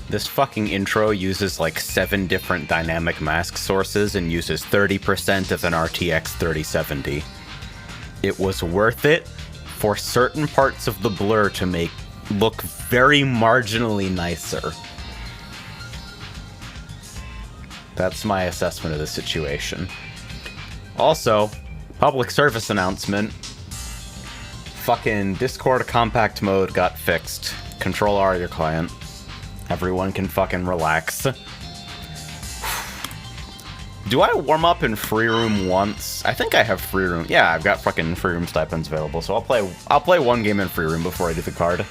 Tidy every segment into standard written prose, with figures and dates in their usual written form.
This fucking intro uses like 7 different dynamic mask sources and uses 30% of an RTX 3070. It was worth it for certain parts of the blur to make look very marginally nicer. That's my assessment of the situation. Also, public service announcement. Fucking Discord compact mode got fixed. Control R your client. Everyone can fucking relax. Do I warm up in free room once? I think I have free room. Yeah, I've got fucking free room stipends available, so I'll play one game in free room before I do the card.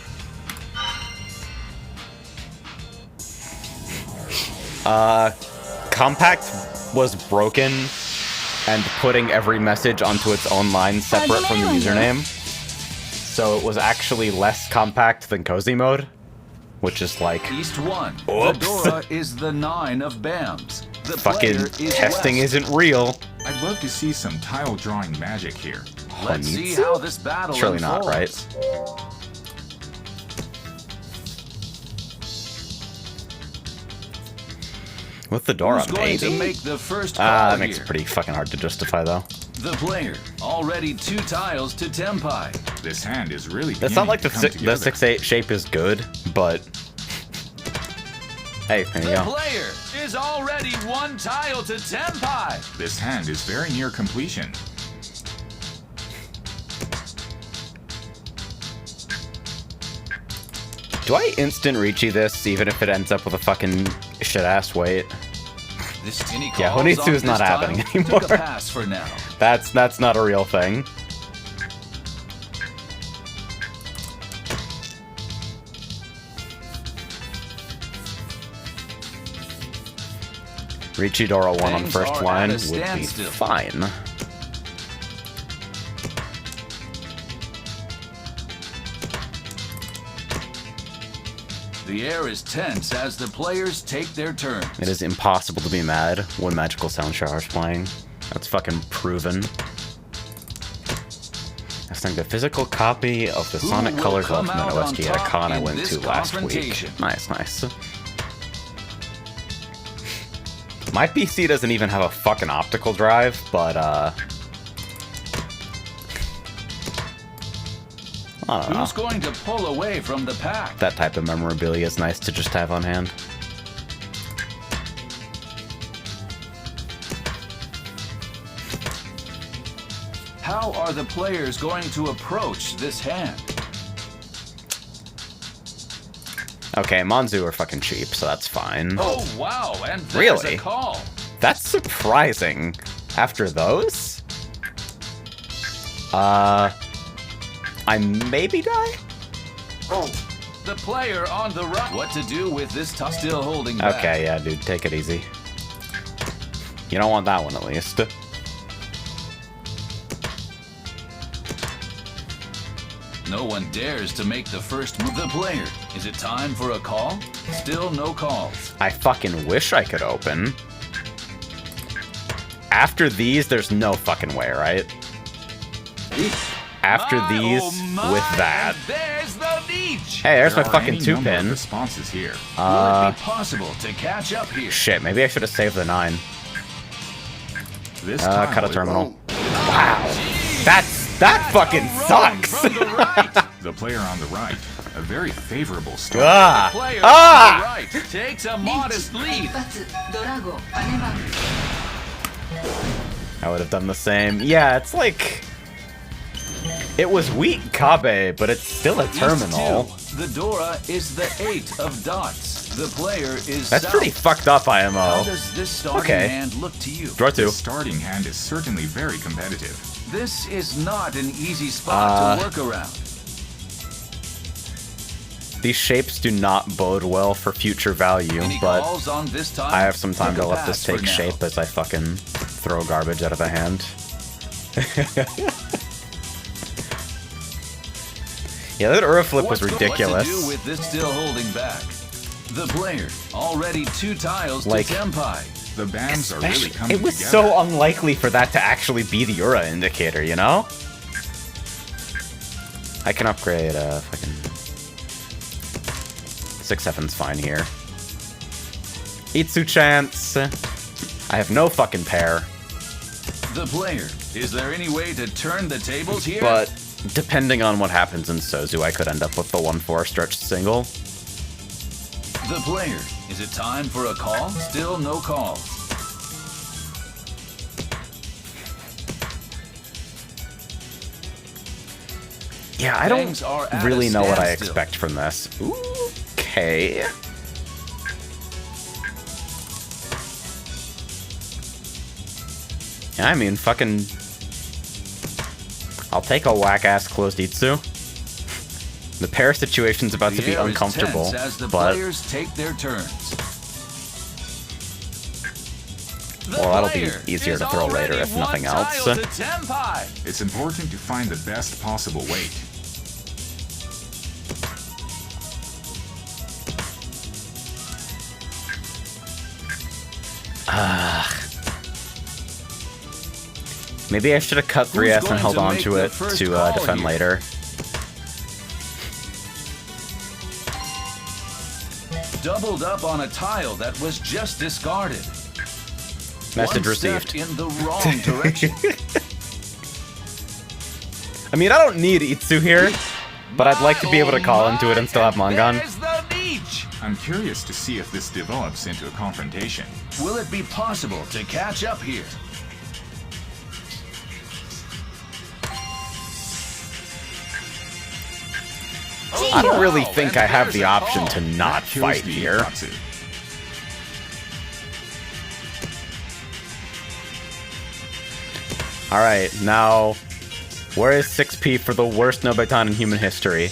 Compact was broken, and putting every message onto its own line separate from the username. So it was actually less compact than cozy mode. Which is like, East 1. Oops. Fedora is the 9 of BAMs. The fucking testing isn't real. I'd love to see some tile drawing magic here. Let's see how this battle Surely unfolds. not, right? With the door Who's on, going to maybe? make the first call That makes here? it pretty fucking hard to justify, though. The player, already 2 tiles to Tempai. This hand is really It's not like the beginning to come together. 6-8 shape is good, but... Hey, there you The go. player is already 1 tile to Tempai. This hand is very near completion. Do I instant Reachy this, even if it ends up with a fucking shit-ass wait? This tinny Yeah, calls Honitsu on is not this happening tile. anymore. Took a pass for now. That's not a real thing. Richidora 1 on Things first are line at a would be standstill. fine. The air is tense as the players take their turns. It is impossible to be mad when Magical Sound Shower is playing. That's fucking proven. I think the physical copy of the Sonic Colors Ultimate OST at a con I went to last week. Nice, nice. My PC doesn't even have a fucking optical drive, but I don't know. Who's going to pull away from the pack? That type of memorabilia is nice to just have on hand. How are the players going to approach this hand? Okay, Monzu are fucking cheap, so that's fine. Oh, wow, and there's Really? a call. That's surprising. After those? I maybe die? Oh. The player on the right. What to do with this still holding back? Okay, yeah, dude, take it easy. You don't want that one, at least. No one dares to make the first move. The player. Is it time for a call? Still no calls. I fucking wish I could open. After these, there's no fucking way, right? After these, with that. And there's the niche. Hey, there's my There are fucking any number of 2-pin. responses here. Will it be possible to catch up here? Shit, maybe I should have saved the 9. This Cut a tile terminal. Wow. That fucking sucks. From the right. The player on the right, a very favorable start. Ah! Player Ah! on the right takes a modest lead. ドラゴンバネバン I would have done the same. Yeah, it's like... It was weak Kabe, but it's still a terminal. East 2. The Dora is the 8 of dots. The player is That's south. pretty fucked up, How IMO. does this starting Okay. hand look to you? Draw 2. The starting hand is certainly very competitive. This is not an easy spot to work around. These shapes do not bode well for future value, Any but calls on this time? I have some time Take to a let this pass for take now. shape as I fucking throw garbage out of the hand. Yeah, that Ura flip was ridiculous. What to do with this still holding back? The player already 2 tiles Like- to Tempai. The bands are really coming It was together. so unlikely for that to actually be the Ura indicator, you know? I can upgrade fucking 6-7's fine here. Itsu chance. I have no fucking pair, The player. Is there any way to turn the tables here? but depending on what happens in Sozu, I could end up with the 1-4 stretched single. The player. Is it time for a call? Still no calls. Yeah, I Things don't are at really a know what I standstill. expect from this. Okay. Yeah, I mean, fucking... I'll take a whack-ass closed Itsu. The pair situation's about to The be air is uncomfortable, tense as the but... players take their turns. The Well, that'll be player easier is to throw later already if nothing one else. tile to Tempai. It's important to find the best possible weight. Maybe I should have cut 3S going and held to on make to the it first to call defend here? later. Doubled up on a tile that was just discarded. Message One step received. in the wrong direction. I mean, I don't need Itsu here, but I'd like to be able to call into it and still have Mangan. There's the niche. I'm curious to see if this develops into a confrontation. Will it be possible to catch up here? I don't really Wow, think and I have there's the a option call. to not That kills fight the here. Ikatsu. Alright, now, where is 6P for the worst Nobetan in human history?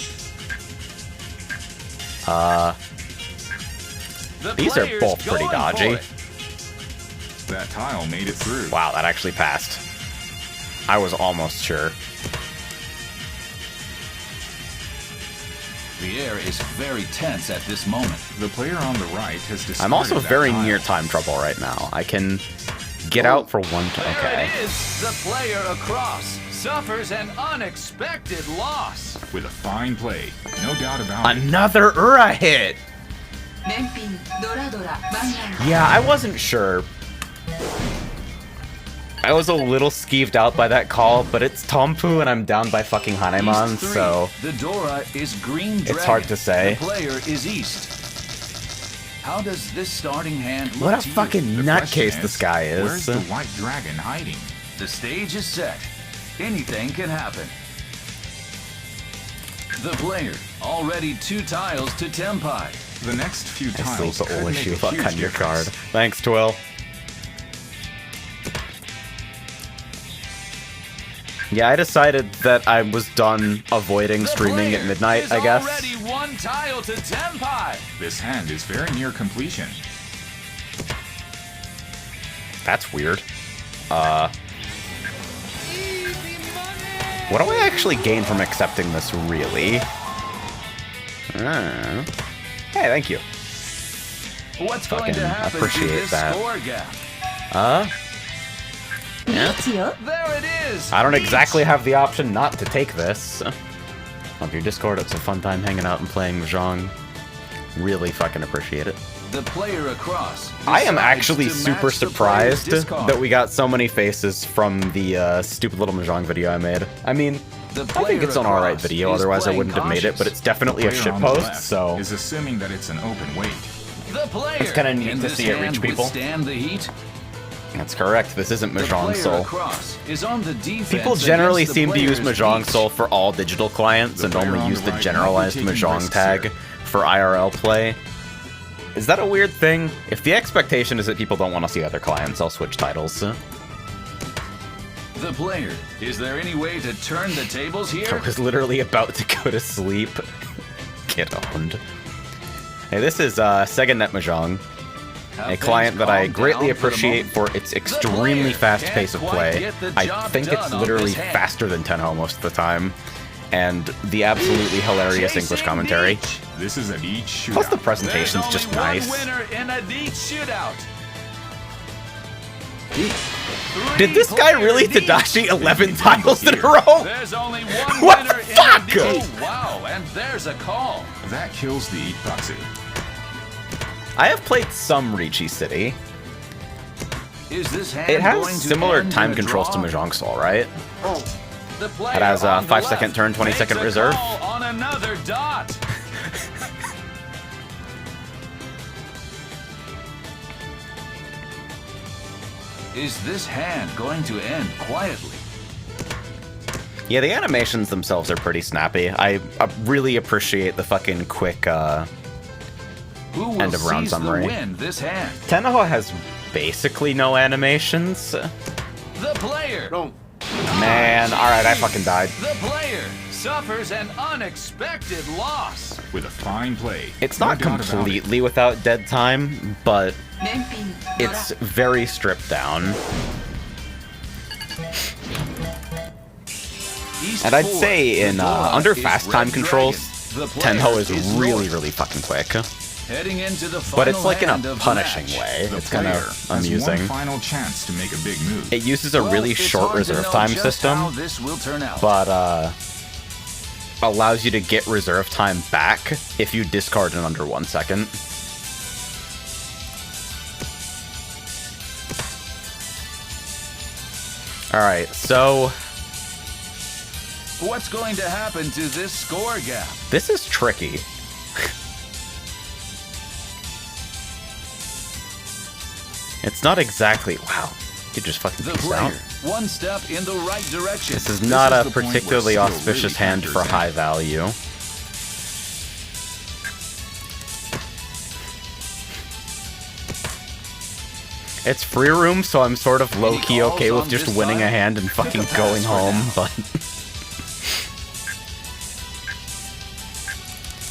The These are player's both pretty going dodgy. for it. That tile made it through. Wow, that actually passed. I was almost sure. The air is very tense at this moment. The player on the right has discarded I'm also that very tile. near time trouble right now. I can get out for one time. There Okay. it is. The player across suffers an unexpected loss. With a fine play. No doubt about it. Another Ura hit! 連品ドラドラワンナン Yeah, I wasn't sure. I was a little skeeved out by that call, but it's Tompu and I'm down by fucking Hanemon, East 3. so... The Dora is green dragon. It's hard to say. The player is east. How does this starting hand look What a to you? fucking The question nutcase this guy Where's is. the white dragon hiding? The stage is set. Anything can happen. The player already 2 tiles to Tenpai. The next few I still tiles the could only make shoe a fuck huge on your difference. card. Thanks, Twill. Yeah, I decided that I was done avoiding streaming at midnight, I guess. Already 1 tile to Tenpai. This hand is very near completion. That's weird. What do I actually gain from accepting this, really? Hey, thank you. What's going Fucking to happen appreciate to this that. score gap? Yeah. There it is. I don't Beach. exactly have the option not to take this. Love your Discord, it's a fun time hanging out and playing Mahjong. Really fucking appreciate it. The player across. I am decides actually to super match the player's surprised discard. that we got so many faces from the stupid little Mahjong video I made. I mean, The I think player it's an alright across video, is otherwise I playing wouldn't have made it, cautious. but it's definitely a Player on the shitpost, left so... is assuming that it's an open weight. The player. It's kinda neat Can to this see it reach hand people. withstand the heat? That's correct, this isn't The Mahjong player Soul. across is on the defense. People generally against the seem to use player's Mahjong beach. Soul for all digital clients The and player only on use the the right generalized might be taking Mahjong risks tag here. for IRL play. Is that a weird thing? If the expectation is that people don't want to see other clients, I'll switch titles. The player. Is there any way to turn the tables I here? was literally about to go to sleep. Get owned. Hey, this is SegaNet Mahjong, Have a things client that I calmed greatly down for the appreciate moment? for its extremely player fast can't pace of quite play. get the I job think it's done on literally this hand. faster than Tenho most of the time. And the absolutely hilarious English Chasing commentary. Beach. This is a beach shootout. Plus the There's presentation's only just one nice. winner in a deep shootout. Did this guy really Tadashi 11 tiles in a row? There's only one What winner the fuck? in a deep. Oh, wow, and there's a call. That kills the Ipatsu. I have played some Ricci City. Is this hand It has going to similar end time in a controls to draw? Mahjong Soul, right? The player It has a on the 5-second left turn, 20-second makes a reserve. call on another dot. Is this hand going to end quietly? Yeah, the animations themselves are pretty snappy. I really appreciate the fucking quick, Who will End of round seize summary. the win this hand? Tenho has basically no animations. The player. Man, alright, I fucking died. The player suffers an unexpected loss. With a fine play. It's No not doubt about it. completely without dead time, but 連品ドラ it's very stripped down. East And I'd 4, say the in Dora under is fast Red time Dragon. controls, The player Tenho is really, north. really fucking quick. Heading into the But it's final like in hand a of the punishing match. way. The It's kind player of has amusing. one final chance to make a big move. It uses a Well, really it's short hard to reserve know time just system, how this will turn out. but allows you to get reserve time back if you discard in under 1 second. Alright, so What's going to happen to this score gap? this is tricky. It's not exactly... Wow. You just fucking The peaced player, out. one step in the right direction. This is not is a the point where particularly skill auspicious really hand for factors in. high value. It's free room, so I'm sort of low-key calls okay with on just this winning a side. hand and fucking Took a pass going for home, now. but...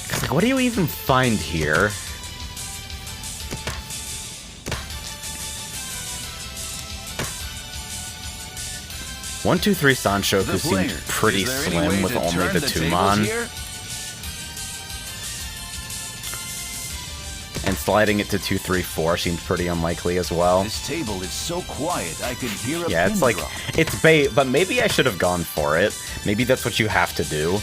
'Cause, like, what do you even find here? One, two, three Sanshoku The player, seems pretty is there any way slim with to only turn the tables Tumon. here? And sliding it to 2, 3, 4 seems pretty unlikely as well. This table is so quiet, I could hear a Yeah, pin it's like, drop. it's bait, but maybe I should have gone for it. Maybe that's what you have to do.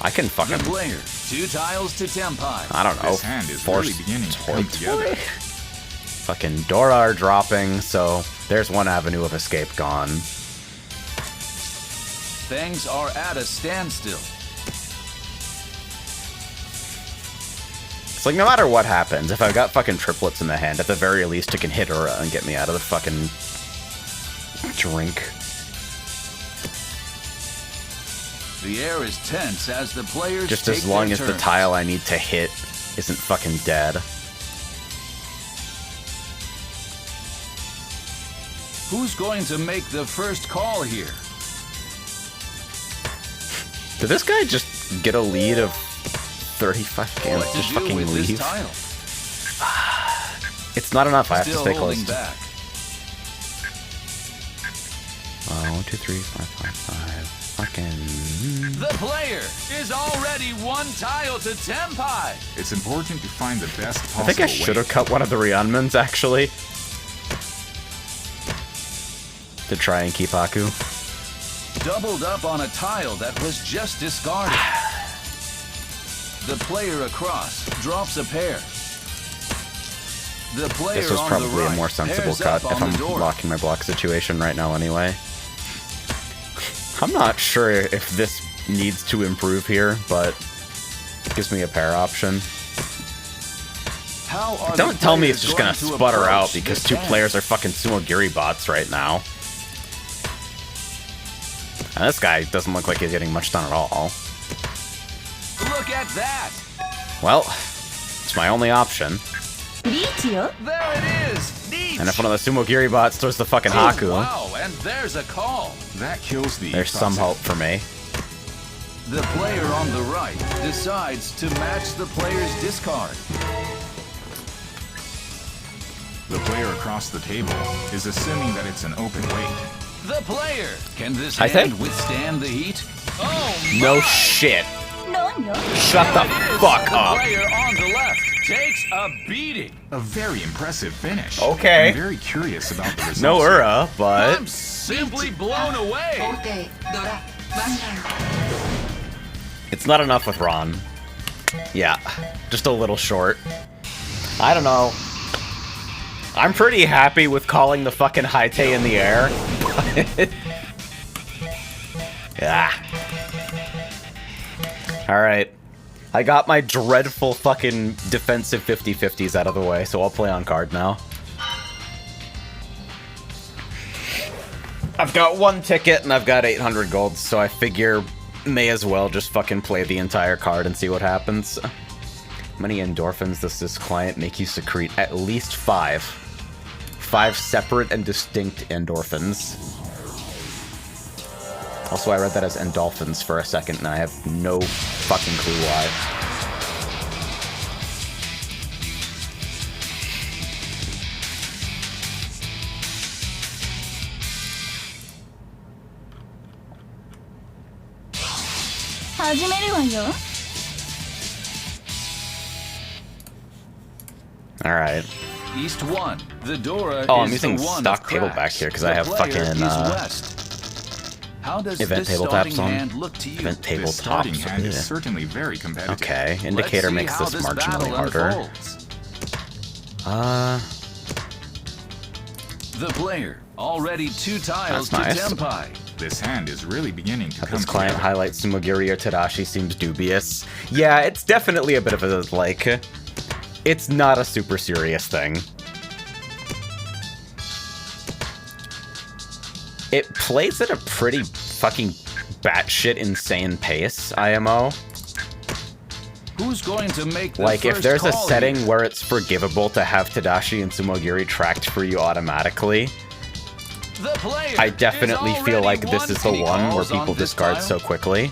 I can The fucking, player, 2 tiles to Tempai. I don't know, This hand is force really beginning to toy come together. Fucking Dora are dropping, so there's one avenue of escape gone. Things are at a standstill. It's like, no matter what happens, if I've got fucking triplets in the hand, at the very least it can hit Ura and get me out of the fucking drink. The air is tense as the players Just take as long their as the turns. tile I need to hit isn't fucking dead. Who's going to make the first call here? Did this guy just get a lead of 35 and What to just do fucking with leave? this tile? It's not enough, I have to Still stay holding close. back. 1, 2, 3, 4, 5, 5. Fucking. The player is already 1 tile to Tempai. It's important to find the best possible I think I should have cut one of the Ryeonmans, actually. To try and keep Aku. Doubled up on a tile that was just discarded. The player across drops a pair. The player This was on probably the right a more sensible pairs cut up if on I'm the door. blocking my block situation right now anyway. I'm not sure if this needs to improve here, but it gives me a pair option. How are Don't the tell me players it's just going gonna to sputter approach out because this 2 hand? players are fucking Sumogiri bots right now. And this guy doesn't look like he's getting much done at all. Look at that! Well, it's my only option. There it is! Neat! And if one of the Sumogiri bots throws the fucking Haku, Wow, and there's a call. That kills the there's some hope for me. The player on the right decides to match the player's discard. The player across the table is assuming that it's an open weight. The player! Can this I hand think- withstand the heat? Oh, No my! shit. Shut the fuck The up. player on the left takes a beating. A very impressive finish. Okay. I'm very curious about the results. No here. Ura, but I'm simply blown away. 皇帝ドラ湾岸 it's not enough with Ron. Yeah, just a little short. I don't know. I'm pretty happy with calling the fucking Haite in the air. Yeah. Alright. I got my dreadful fucking defensive 50-50s out of the way, so I'll play on card now. I've got 1 ticket and I've got 800 gold, so I figure may as well just fucking play the entire card and see what happens. How many endorphins does this client make you secrete? At least 5. 5 separate and distinct endorphins. Also, I read that as endolphins for a second, and I have no fucking clue why. Alright. East 1. The Dora Oh, I'm is using the one stock of table cracks. back here 'cause I The have player fucking, is west. How does event this table starting taps on. hand look to you? Event table This starting tops. hand Yeah. is certainly very competitive. Okay, Let's indicator see makes how this battle marginally harder. unfolds. The player already 2 tiles That's to nice. Tempai. This hand is really beginning to come This client together. highlights Sumogiri or Tadashi seems dubious. Yeah, it's definitely a bit of a, like... It's not a super serious thing. It plays at a pretty fucking batshit insane pace, IMO. Who's going to make the Like, if first there's a call setting here? where it's forgivable to have Tadashi and Sumogiri tracked for you automatically, The player I definitely is feel already like this is the any one where calls on people this discard tile. so quickly.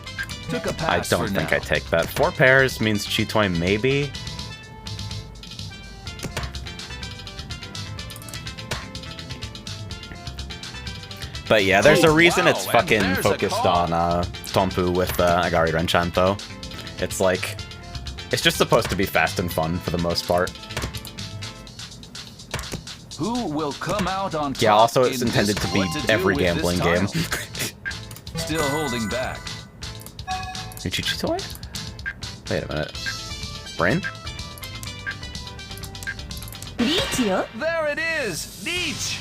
Took a I pass don't for think now. I take that. 4 pairs means Chitoi maybe. But yeah, there's a Oh, reason wow, it's and fucking there's a focused call. on Tompu with Agari Renchanto. It's like, It's just supposed to be fast and fun for the most part. Who will come out on top? Yeah, also it's in intended this to be what do every with gambling this game. tile? Still holding back. Uchichi toy? Wait a minute. Brain? There it is! Nietzsche!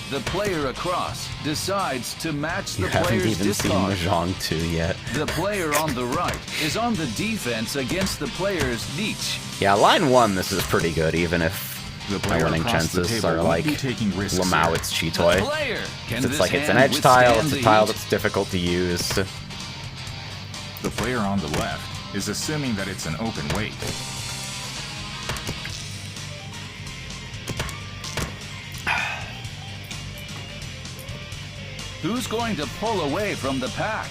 The player across decides to match You the haven't player's even seen discard. Mahjong 2 yet. The player on the right is on the defense against the player's Nietzsche. Yeah, line 1, this is pretty good, even if The my player winning across the chances table are won't like be taking risks Lamau, here. it's Chi The Toy. player can It's this like it's an hand edge tile, withstand it's a the tile heat? that's difficult to use. The player on the left is assuming that it's an open weight. Who's going to pull away from the pack?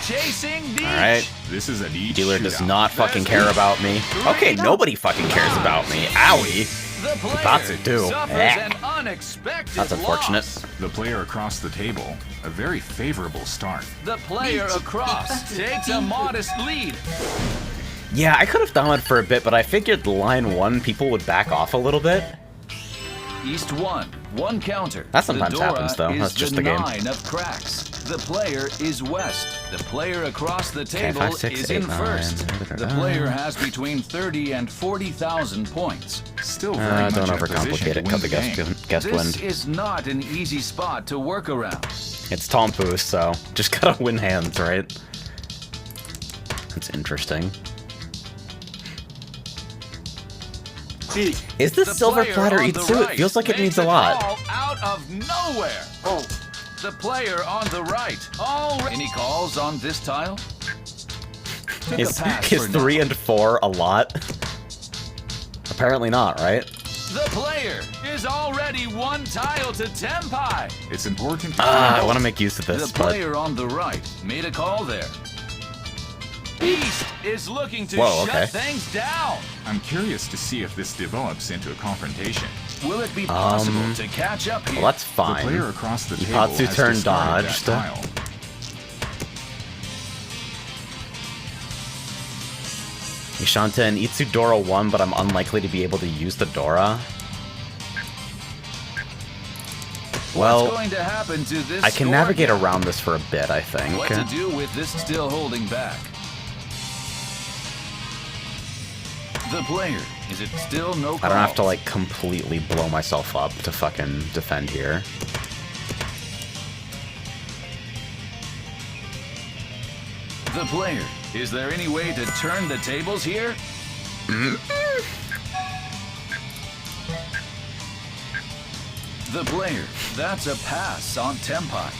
Chasing Nietzsche. Alright. This is a neat Dealer does shootout. not fucking care about me. Okay, nobody fucking cares about me. Owie. The player Batsu do. suffers Eh. an unexpected That's unfortunate. loss. The player across the table, a very favorable start. The player across takes a modest lead. Yeah, I could have done it for a bit, but I figured line 1 people would back off a little bit. East 1 counter. That sometimes The Dora happens, though. is That's just the game. 9 of cracks. The player is West. The player across the table 5, 6, is 8, in 9. first. The player has between 30 and 40,000 points. Still very much Don't in a position overcomplicate to it, win cut the the game. guest This wind. is not an easy spot to work around. It's Tompu, so just gotta win hands, right? That's interesting. Is this The silver player platter on the Itsu? right It feels like it makes needs a a lot. call out of nowhere. The player on the right. Any calls on this tile? Took Is a pass 3 for now. and 4 a lot? Apparently not, right? The player is already 1 tile to Tempai. It's important to I want to make use of The this, but player on the right made a call there. East is looking to Whoa, shut okay. things down. I'm curious to see if this develops into a confrontation. Will it be possible to catch up here? well, that's The fine. player across the table Ipatsu has turn discarded dodged. that tile. Ishanta and Itsu Dora 1, but I'm unlikely to be able to use the Dora. What's Well, going to happen to this I can score navigate gap? around this for a bit, I think. What to do with this still holding back? The player, is it still no calls? I don't have to, like, completely blow myself up to fucking defend here. The player, is there any way to turn the tables here? The player, that's a pass on Tempai.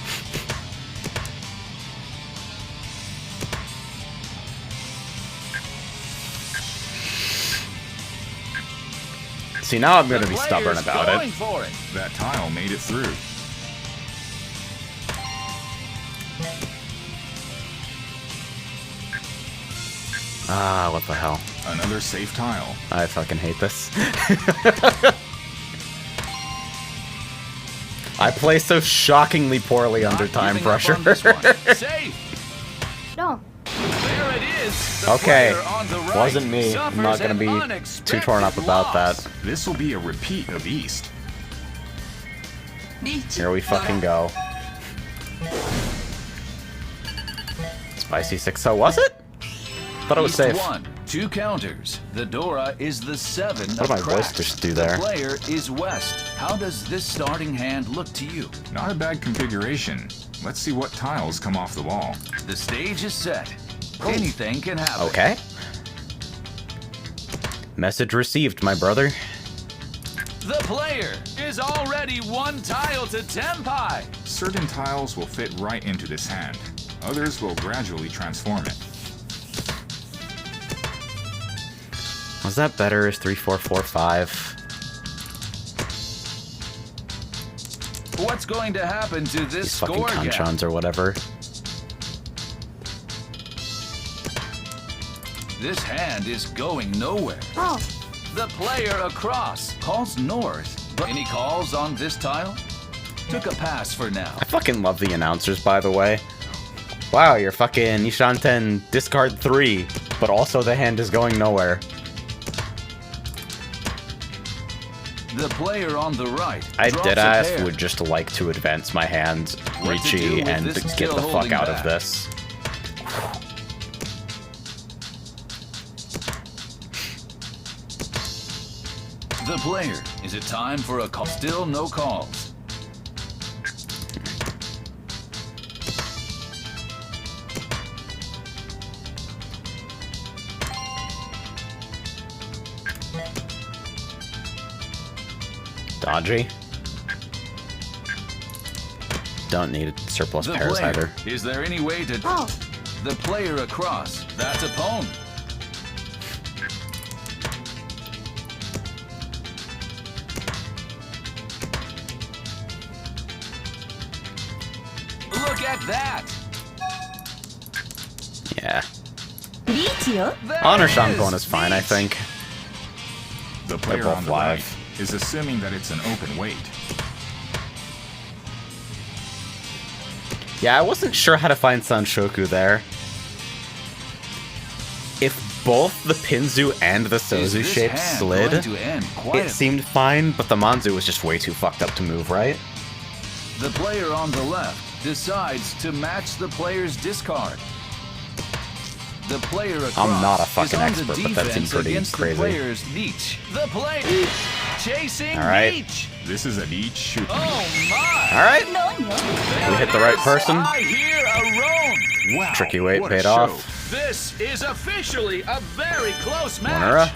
See, now I'm gonna The be stubborn player's about going it. for it. That tile made it through. Ah, what the hell. Another safe tile. I fucking hate this. I play so shockingly poorly under Not time giving up pressure. on this one. Safe. No. There it is. The Okay, player on the right wasn't me. I'm suffers not gonna an be too unexpected torn up about loss. that. This will be a repeat of East. Here we fucking go. Spicy 6, so was it? Thought it was East safe. 1, 2 counters. The Dora is the 7 What of did my voice cracks. just do there? The player is West. How does this starting hand look to you? Not a bad configuration. Let's see what tiles come off the wall. The stage is set. Anything can happen. Okay. Message received, my brother. The player is already 1 tile to Tempai. Certain tiles will fit right into this hand. Others will gradually transform it. Was that better as 3, 4, 4, 5? What's going to happen to this These fucking score gap? Kanchans or whatever. This hand is going nowhere. Oh. The player across calls north. Any calls on this tile? Took a pass for now. I fucking love the announcers, by the way. Wow, you're fucking Nishanten discard 3, but also the hand is going nowhere. The player on the right. I drops did a ask pair. would just like to advance my hand, What to do Richie, with and this get still the fuck holding out back? of this. The player. Is it time for a call? Still no calls. Dodgy. Don't need surplus The pairs player. either. Is there any way to... The player across. That's a pawn. Look at that! Yeah. リーチよ There Honor it Shangon is. is fine, I Beach. think. The player both on the live. right is assuming that it's an open weight. Yeah, I wasn't sure how to find Sanshoku there. If both the Pinzu and the Is Sozu this shape hand slid, going to end it quietly? seemed fine, but the Manzu was just way too fucked up to move, right? The player on the left decides to match the player's discard. The player across I'm not a is fucking on the expert, but that seemed defense pretty against crazy. The player's niche. The player chasing All right. niche. This is a neat shoot. Oh my! Alright, 何よ we hit the right person. I hear a roan. Wow, Tricky weight what a paid show. off. This is officially a very close match. Monera,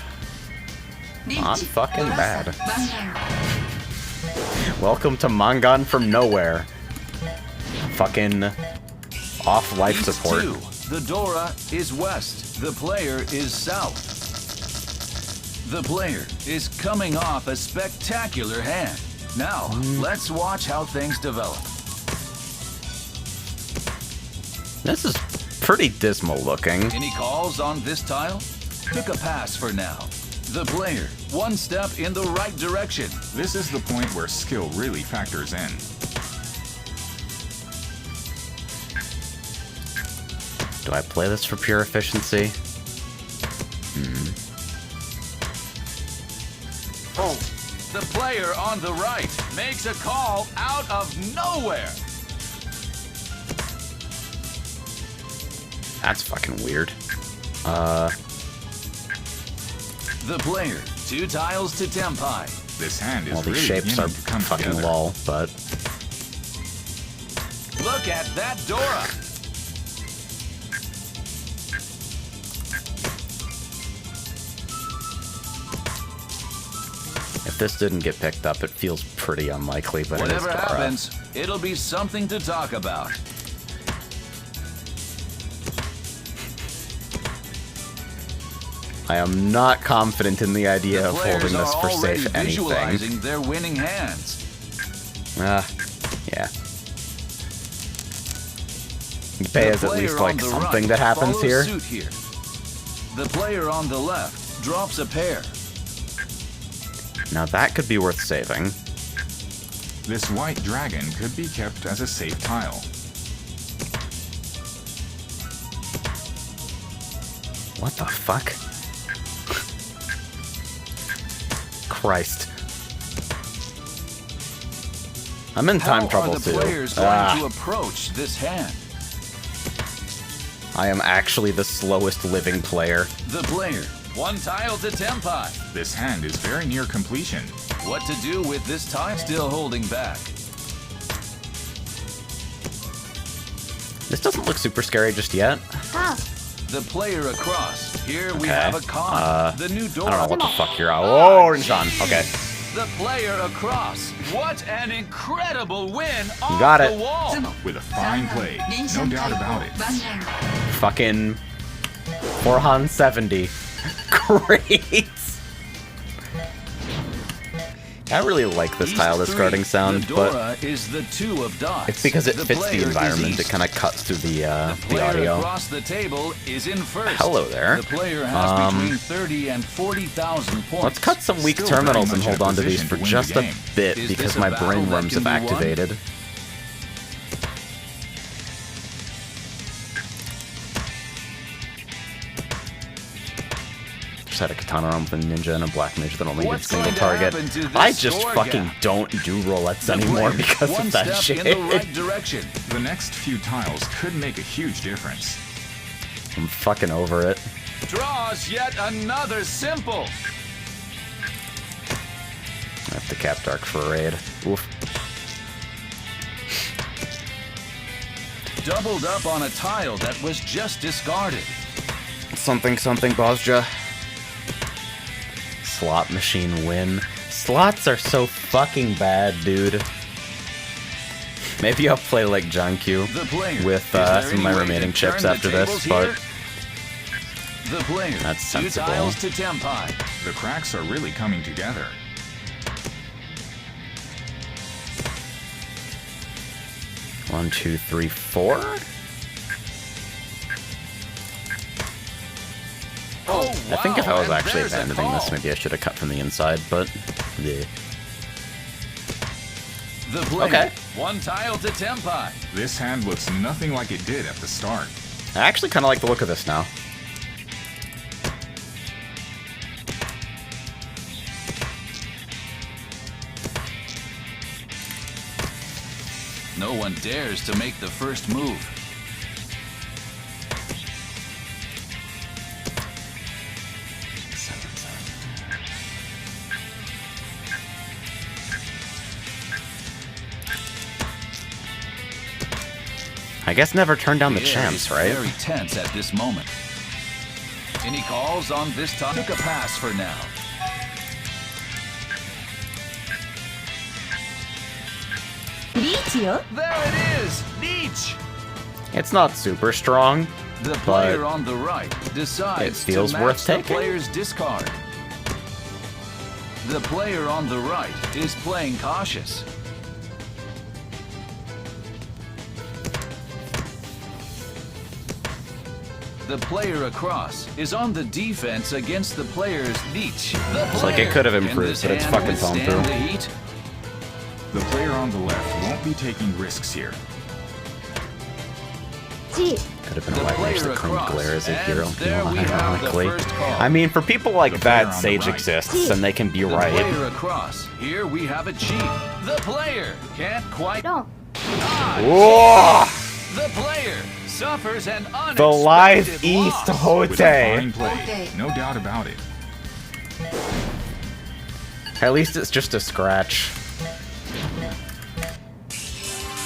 リー not チ fucking ドラ bad. サバンガン Welcome to Mangan from nowhere. Fucking off life East support. 2. The Dora is west. The player is south. The player is coming off a spectacular hand. Now, let's watch how things develop. This is pretty dismal looking. Any calls on this tile? Took a pass for now. The player, one step in the right direction. This is the point where skill really factors in. Do I play this for pure efficiency? The player on the right makes a call out of nowhere. That's fucking weird. The player, 2 tiles to Tempai. This hand is Well, these really shapes are beginning to come fucking together. lol, but Look at that Dora. if this didn't get picked up, it feels pretty unlikely, but Whatever it is Dora. happens, it'll be something to talk about. I am not confident in the idea The of players holding this are for already safe anything. visualizing their winning hands. Yeah. Ippei is at least like something that happens here. Suit here. The player on the left drops a pair. Now that could be worth saving. This white dragon could be kept as a safe tile. What the fuck? Christ. I'm in time How trouble are the too. players going to approach this hand? I am actually the slowest living player. The player, 1 tile to Tempai. This hand is very near completion. What to do with this tile? Still holding back. This doesn't look super scary just yet. The player across. Here we Okay. have a con. The new I Dora. don't know what the fuck you're at. Oh, Rinjan. Okay. The player across. What an incredible win off got the it. wall. With a fine play, no doubt about it. バンガン Fucking 470. Great. I really like this East tile 3, discarding sound, the but Dora is the 2 of dots. it's because it fits the player is environment. It east. kind of cuts through the Player audio. across the table is in first. Hello there. The player has between 30 and 40,000 points. Let's cut some weak Still very terminals and much hold in a on to these position for to win just the a game. bit Is because this a my battle brain that worms can have be won? activated. Just had a katana arm with a ninja and a black mage that only did What's single going to target. happen to this I just score fucking gap? don't do roulettes The anymore player because one of that step shit. in the right direction. The next few tiles could make a huge difference. I'm fucking over it. Draws yet another simple. I have to cap dark for a raid. Oof. Doubled up on a tile that was just discarded. Something, Bozja. Slot machine win. Slots are so fucking bad, dude. Maybe I'll play like John Q The player. with Is there some of my any way remaining to turn chips the after this, tables but here? The player. That's 2 sensible. tiles to Tempai. The cracks are really coming together. one, two, three, four. Oh, I think if I was and actually there's a abandoning this, call. maybe I should have cut from the inside, but yeah. The player. Okay. 1 tile to Tempai. This hand looks nothing like it did at the start. I actually kind of like the look of this now. No one dares to make the first move. I guess never turn down the The air champs, is right? Very tense at this moment. Any calls on this time? Took a pass for now. Reach yo. There it is! Leech! It's not super strong. The player But on the right decides it feels to match worth the taking. player's discard. The player on the right is playing cautious. The player across is on the defense against the player's leech. It's like it could have improved, but it's fucking fallen through. The heat? The player on the left won't be taking risks here. G. Could have been The a white mage player that claimed across, glare as a and hero, there we have the ironically. first call. I mean, for people like The player that, on the Sage right. exists, and they can be The right. player across. Here we have a cheat. The player can't quite. Don't. Whoa! The player suffers an unexpected The live east loss. With a fine Hote. play, no doubt about it. At least it's just a scratch.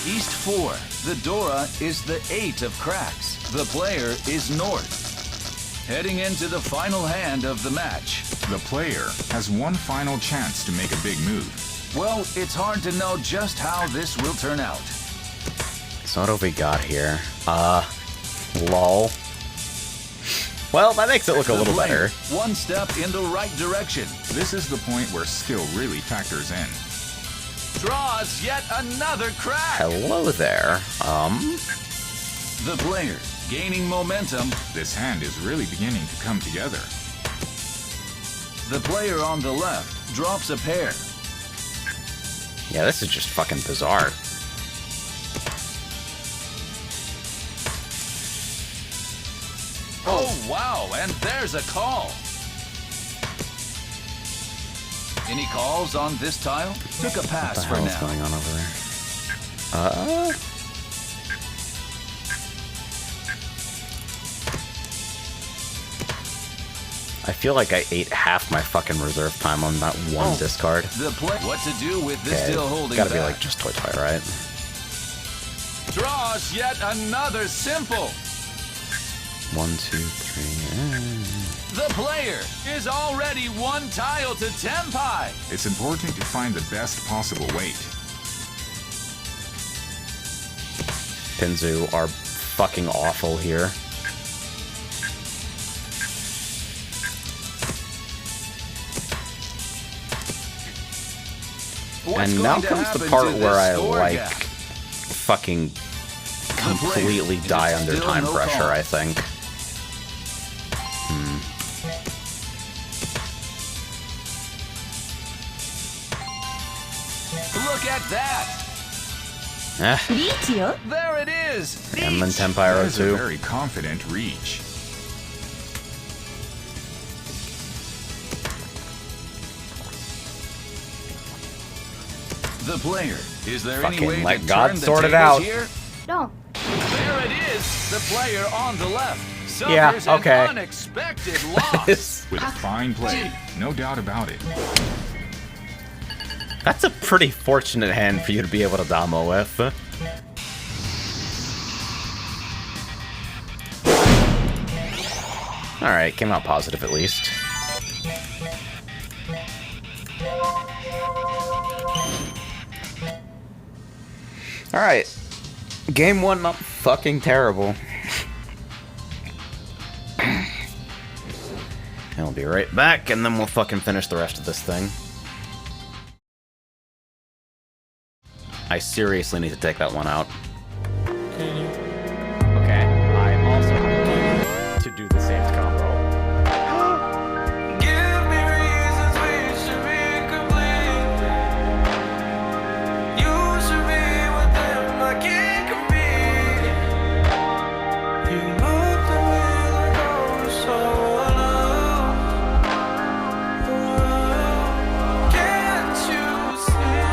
East 4. The Dora is the 8 of cracks. The player is north. Heading into the final hand of the match. The player has one final chance to make a big move. Well, it's hard to know just how this will turn out. So what have we got here? Lol. Well, that makes it look a The little player, better. one step in the right direction. This is the point where skill really factors in. Draws yet another crack. Hello there. The player gaining momentum. This hand is really beginning to come together. The player on the left drops a pair. Yeah, this is just fucking bizarre. Oh, wow, and there's a call. Any calls on this tile? Took a What pass the for hell is now. going on over there? I feel like I ate half my fucking reserve time on that one discard. The play. What to do with this Okay, still holding gotta be back? like just toy, right? Draws yet another simple. 1, 2, 3. The player is already 1 tile to Tempai. It's important to find the best possible weight. Pinzu are fucking awful here. What's And now going to comes the happen part to where this I score like gap? fucking completely It die is under still time no pressure, call. I think. Look at that! Eh, リーチよ There it is! and then That Tempyro is a 2. very confident reach. The player. Is there Fucking any way let to God turn the sort it tables out. here? ロン There it is! The player on the left. Yeah, Suffers okay. an unexpected loss. With fine play, no doubt about it. That's a pretty fortunate hand for you to be able to damo with. Alright, came out positive at least. Alright. Game 1 not fucking terrible. I'll be right back, and then we'll fucking finish the rest of this thing. I seriously need to take that one out. Okay, I also have to do the same combo. Give me reasons we should be complete. You should be with them, I can't compete. You looked at me like I was someone else. Can't you see?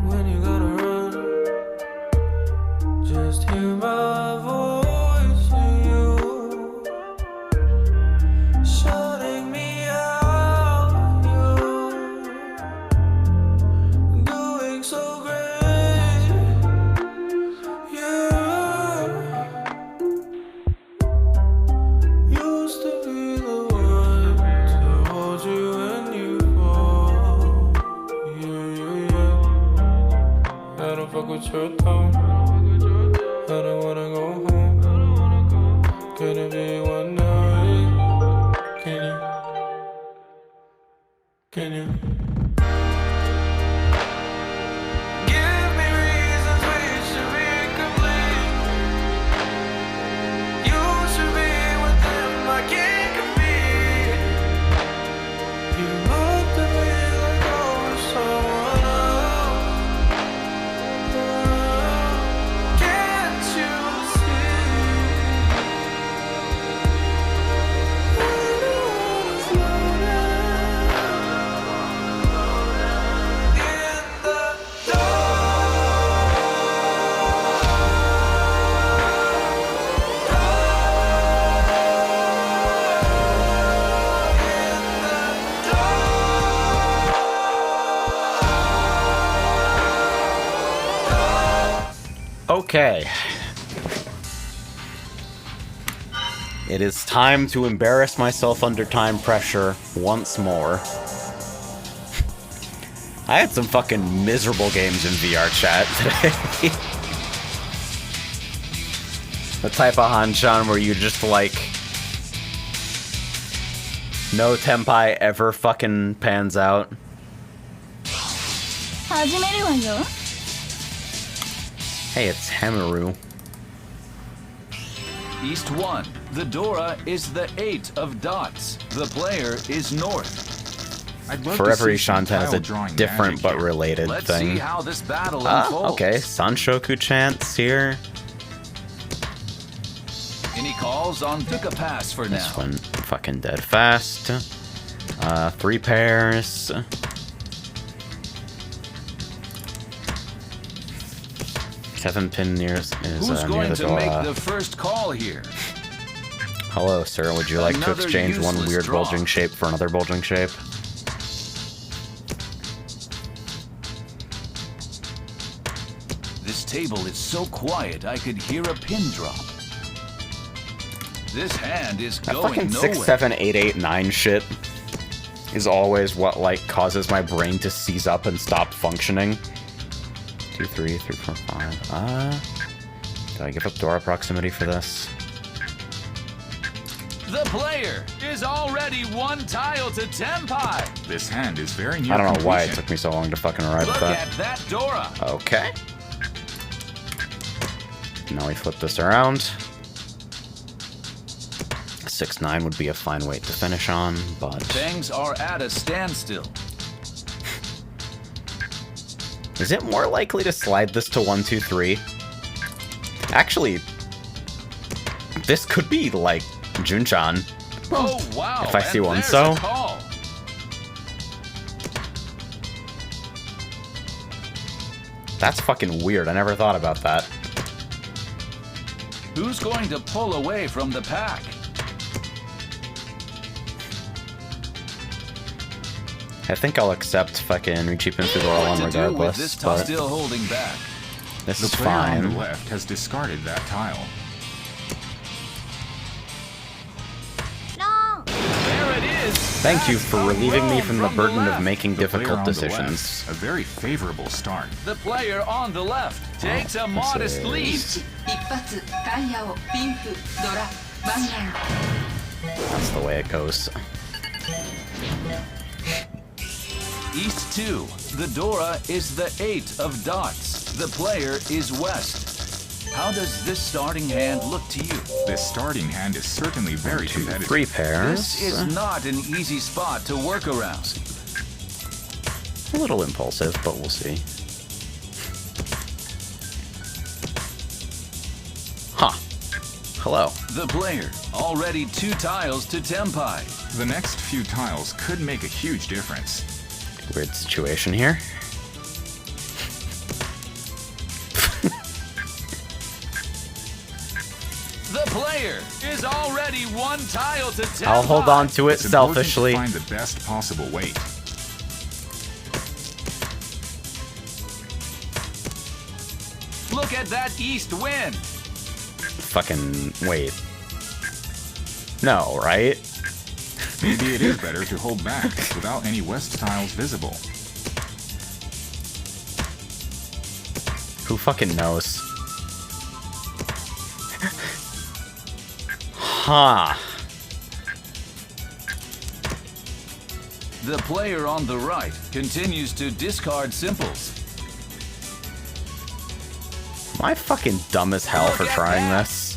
When you gotta run, just hear my voice to you, shutting me out. You're doing so great. You used to be the one to hold you when you fall. Yeah. I don't fuck with your tone. I don't wanna go home. Could it be one night? Can you? Give me reasons we should be complete. You should be with them, I can't compete. You looked at me like I was someone else. Can't you see? I don't wanna slow down. In the Okay. It is time to embarrass myself under time pressure once more. I had some fucking miserable games in VR chat today. The type of Hanchan where you just like... no Tenpai ever fucking pans out. 始めるわよ Hey, it's Hamaru. East 1. The Dora is the 8 of dots. The player is north. I'd love For to every see some Shanten is tile a drawing different magic but here. related Let's thing. see how this battle unfolds. Okay, Sanshoku chants here. Any calls on took a pass for This now. one fucking dead fast. 3 pairs. Seven pin is Who's near going the to door. make the first call here? Hello, sir. Would you like to Another exchange one useless weird draw. bulging shape for another bulging shape? This table is so quiet I could hear a pin drop. This hand is That going fucking nowhere. 6, 7, 8, 8, 9 shit is always what, like, causes my brain to seize up and stop functioning. 2, 3, 3, 4, 5. Do I give up Dora proximity for this? The player is already one tile to Tenpai. This hand is very near I don't know completion. why it took me so long to fucking arrive Look at at that Dora. that. Okay. Now we flip this around. 6, 9 would be a fine weight to finish on, but... Things are at a standstill. Is it more likely to slide this to 1, 2, 3? Actually, this could be, like, Junchan. Oh, wow. If I see and one, there's so. a call. That's fucking weird. I never thought about that. Who's going to pull away from the pack? I think I'll accept fucking Recheaping through the roll What on to do with regardless, this tile but still holding back? this The is player on fine. the left has discarded that tile. No. There it is. Thank you That's for a relieving me roam from the the burden of left. making The player difficult on the decisions. left, a very favorable start. The player on the left takes a modest is- lead. 一発タイヤをピンフドラバンラン That's the way it goes. East 2. The Dora is the 8 of dots. The player is west. How does this starting hand look to you? This starting hand is certainly very 2, competitive. 3 pairs. This is not an easy spot to work around. A little impulsive, but we'll see. Huh. Hello. The player already 2 tiles to Tenpai. The next few tiles could make a huge difference. Weird situation here. The player is already 1 tile to Tenpai. I'll hold on to it It's important to selfishly. find the best possible weight. Look at that east wind. Fucking wait. No, right? Maybe it is better to hold back without any west tiles visible. Who fucking knows? Huh. The player on the right continues to discard simples. Am I fucking dumb as hell for Look at trying that. this?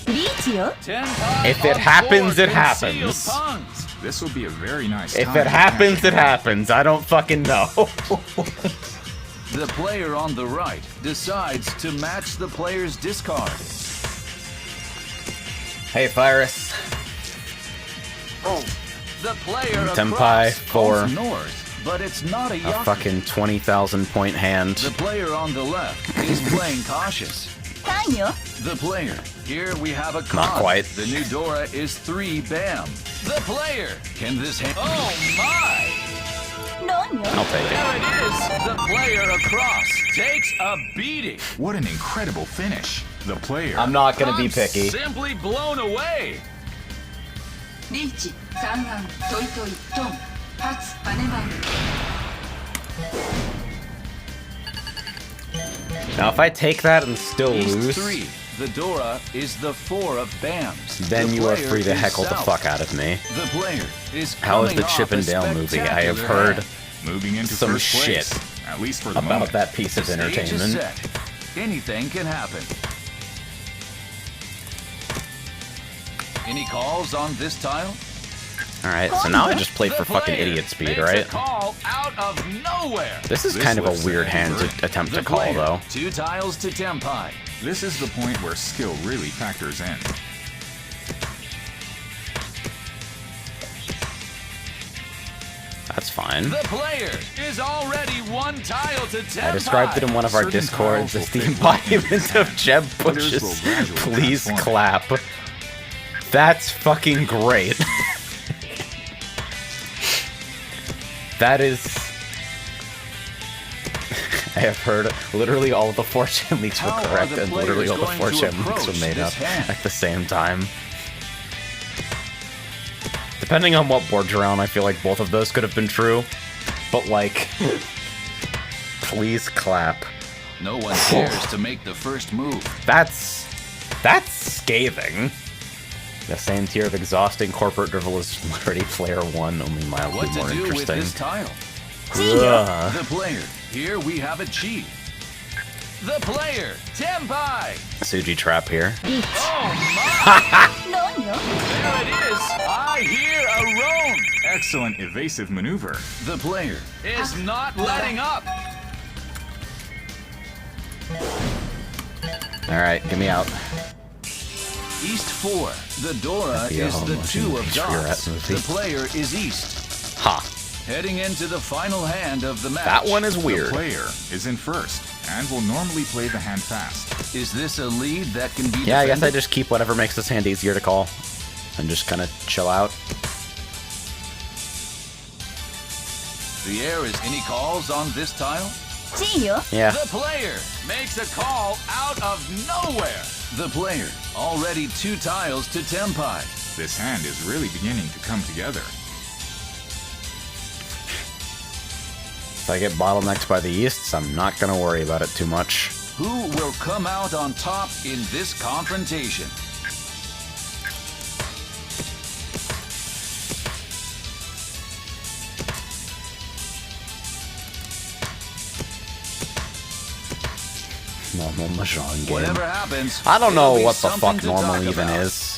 リーチよ Tenpai If it on happens, four it concealed happens. pungs. This will be a very nice If time it to happens, capture it that. happens. I don't fucking know. The player on the right decides to match the player's discard. Hey, Virus. The player Tenpai across for calls north, but it's not a A Yaku. fucking 20,000 point hand. The player on the left is playing cautious. 3よ The player. Here we have a con. Not quite. The new Dora is 3 bam. The player. Can this hand? Oh my! 何よ I'll take it. There it is. The player across takes a beating. What an incredible finish. The player I'm not gonna be I'm picky. simply blown away. リーチ三眼トイトイトン初バネバン Now, if I take that and still East lose, 3. The Dora is the 4 of bams. then The you are player free to is heckle the south. fuck out of me. The player is How is coming the off Chip a and Dale movie? I have spectacular heard hand. moving into some first place, shit at least for the about moment. that piece of The stage is entertainment. set. Anything can happen. Any calls on this tile? Alright, so now I just played The for fucking player idiot speed, makes right? A call out of nowhere. This is This kind of a looks weird like hand to Bert. attempt The to call, player, though. 2 tiles to Tenpai. This is the point where skill really factors in. That's fine. The player is already 1 tile to Tenpai. I described it in one of our Certain discords tiles as the will fit embodiment of Jeb Others Bush's will gradually Please transform. Clap. That's fucking great. That is... I have heard literally all of the 4chan leaks were How are correct, the and literally all the players going to 4chan leaks were approach made this up hand? at the same time. Depending on what board you're on, I feel like both of those could have been true. But like, please clap. No one dares to make the first move. That's scathing. The same tier of exhausting corporate drivel as Ready Player 1, only mildly What to more do with interesting. this tile? Ugh. The player. Here we have a cheat. The player. Tenpai. Suji trap here. Oh my! 何よ There it is. I hear a roam. Excellent evasive maneuver. The player is not letting up. Alright, get me out. East 4. The Dora Yeah, is the motion 2 of picture dots. rat movie. The player is East. Ha. Heading into the final hand of the match. That one is The weird. player is in first and will normally play the hand fast. Is this a lead that can be Yeah, I guess I defended? just keep whatever makes this hand easier to call. And just kind of chill out. The air is any calls on this tile? 地位よ Yeah. The player makes a call out of nowhere. The player already 2 tiles to Tenpai. This hand is really beginning to come together. If I get bottlenecked by the Easts, I'm not gonna worry about it too much. Who will come out on top in this confrontation? Normal Mahjong game. Whatever happens, I don't know it'll be what the something fuck to normal talk even about. is.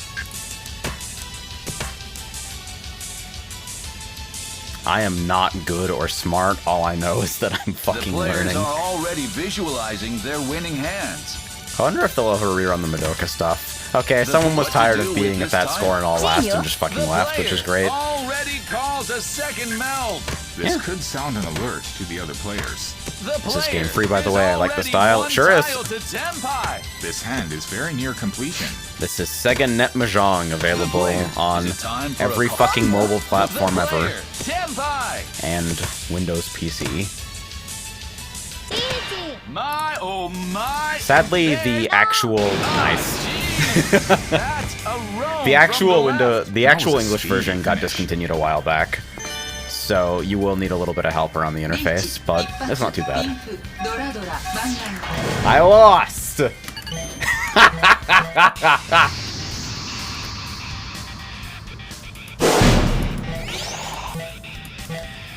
I am not good or smart. All I know is that I'm The fucking players learning. are already visualizing their winning hands. I wonder if they'll ever rerun the Madoka stuff. Okay, The- someone was what to tired do of being with at that this score and all tile? last and just fucking The left, which is player great. already calls a second meld. This Yeah. could sound an alert to the other players. The Is this player game free, by the is way? I like the already style. It 1 sure is. tile to Tenpai. This hand is very near completion. This is Sega Net Mahjong, available player. on Is it time for every a call? fucking mobile The platform ever, player, Tenpai. and Windows PC. My oh my. Sadly, the actual Jeez, that's a roam the actual from the left. the actual That was a English speedy version got finish. discontinued a while back, so you will need a little bit of help around the interface, but it's not too bad. ドラドラバンガン I lost.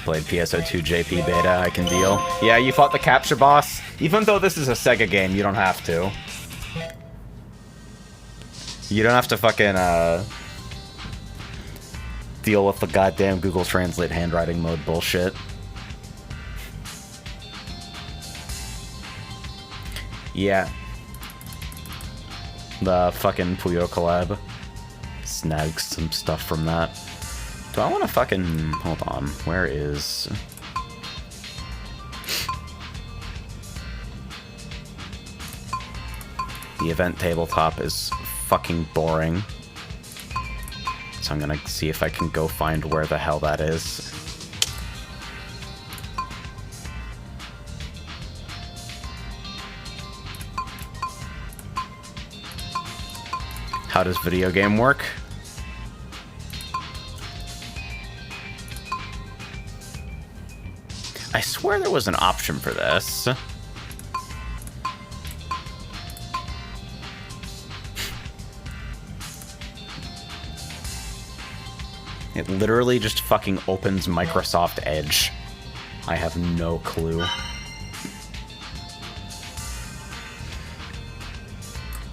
Played PSO2 JP beta, I can deal. Yeah, you fought the capture boss. Even though this is a Sega game, you don't have to. You don't have to fucking, deal with the goddamn Google Translate handwriting mode bullshit. Yeah. The fucking Puyo collab. Snagged some stuff from that. Do I want to fucking... Hold on. Where is... The event tabletop is fucking boring. So I'm gonna see if I can go find where the hell that is. How does video game work? I swear there was an option for this. It literally just fucking opens Microsoft Edge. I have no clue.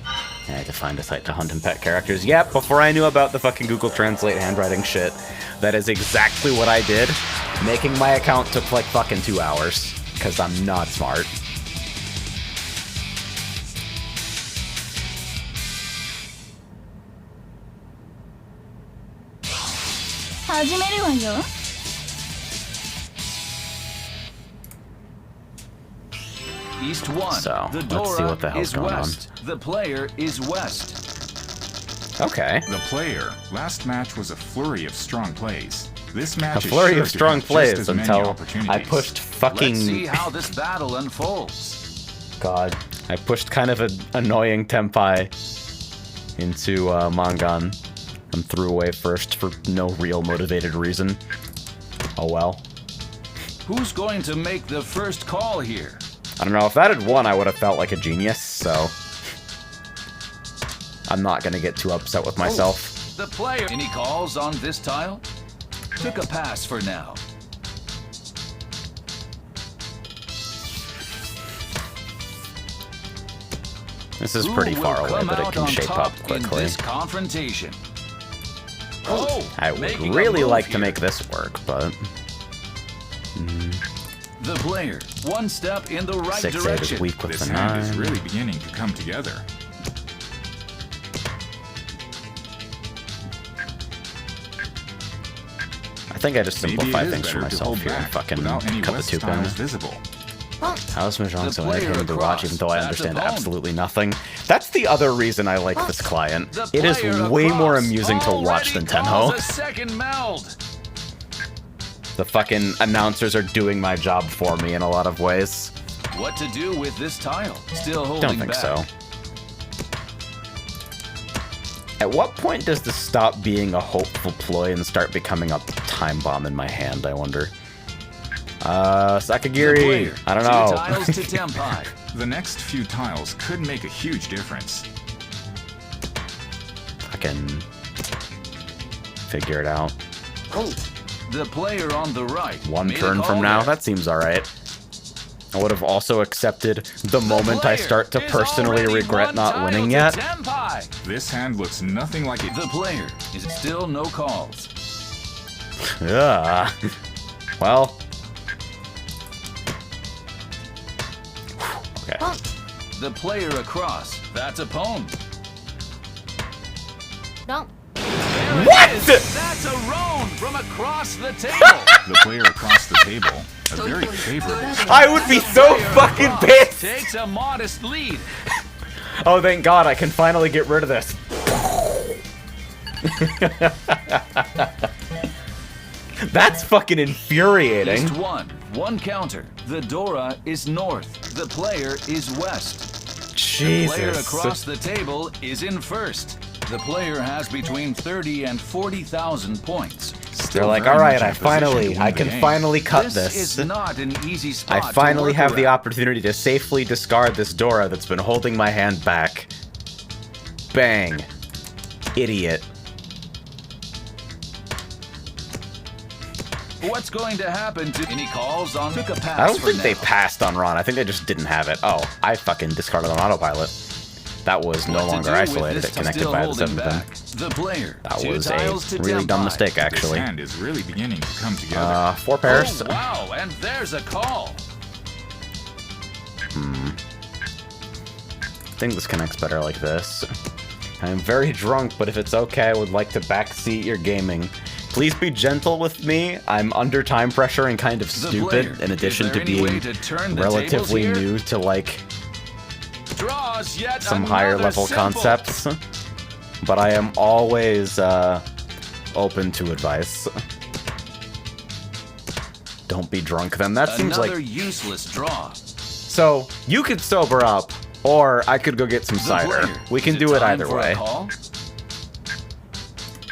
I had to find a site to hunt and pet characters. Yep, before I knew about the fucking Google Translate handwriting shit, that is exactly what I did. Making my account took like fucking 2 hours, because I'm not smart. East 1. So, the let's Dora see what the hell's is going on. west. The player is west. Okay. The player. Last match was a flurry of strong plays. This match A is flurry sure of to strong have just plays as many until I opportunities. pushed Fucking... Let's see how this battle unfolds. God. I pushed kind of an annoying Tenpai into Mangan and threw away first for no real motivated reason. Oh well. Who's going to make the first call here? I don't know, if that had won, I would have felt like a genius, so... I'm not gonna get too upset with myself. The player. Any calls on this tile? Took a pass for now. This is pretty Who far will away, come but it out can on shape top up in quickly. this confrontation? Oh, I would making a really move like to here. make this work, but... The player, one step in the right 6-8 direction. is weak with This the hand is 9. really beginning to come together. I think I just Maybe simplify it is things for better to myself hold here and back fucking without any cut the West 2 tiles pin. visible. How's Mahjong The so player entertaining to watch, across. even though I That's understand opponent. absolutely nothing? That's the other reason I like this client. The It is player way more across amusing to watch than already calls Tenho. a second meld. The fucking announcers are doing my job for me in a lot of ways. What to do with this tile? Still holding Don't think back. so. At what point does this stop being a hopeful ploy and start becoming a time bomb in my hand, I wonder? The Sakagiri! player, I don't 2 know. tiles to Tenpai. The next few tiles could make a huge difference. Fucking... figure it out. The player on the right. One made a turn call from now? there. That seems alright. I would have also accepted the moment I player start to is personally already regret one not tile winning to yet. Tenpai. This hand looks nothing like it. The player is still no calls. Yeah. Well. Okay. The player across. That's a pwn. Don't. What? That's a roan from across the table. The player across the table, a very favorable. I would be so fucking pissed! Takes a modest lead. Oh, thank God, I can finally get rid of this. That's fucking infuriating. East one counter. The Dora is north. The player is west. The player Jesus. across the table is in first. The player has between 30 and 40,000 points. They're like, very alright, much in I a position to finally, win I the can game." finally cut This this. is not an easy spot I finally to work have the around. opportunity to safely discard this Dora that's been holding my hand back. Bang. Idiot. What's going to happen to any calls on took a pass I don't for think they now. passed on Ron. I think they just didn't have it. Oh, I fucking discarded on autopilot. That was no What to longer do with isolated. this It connected still by the holding 7th back? pin. The player. That 2 was tiles a to really dumb Tenpai. mistake, This actually. hand is really beginning to come together. 4 pairs. Oh, wow, and there's a call. I think this connects better like this. I'm very drunk, but if it's okay, I would like to backseat your gaming. Please be gentle with me. I'm under time pressure and kind of The stupid, player. in addition Is there to any way being to turn the relatively tables here? new to, like, Draws yet some higher another level symbol. concepts. But I am always open to advice. Don't be drunk then. That seems Another like... useless draw. So, you could sober up, or I could go get some The cider. player. We can Is do it time either for a way. call?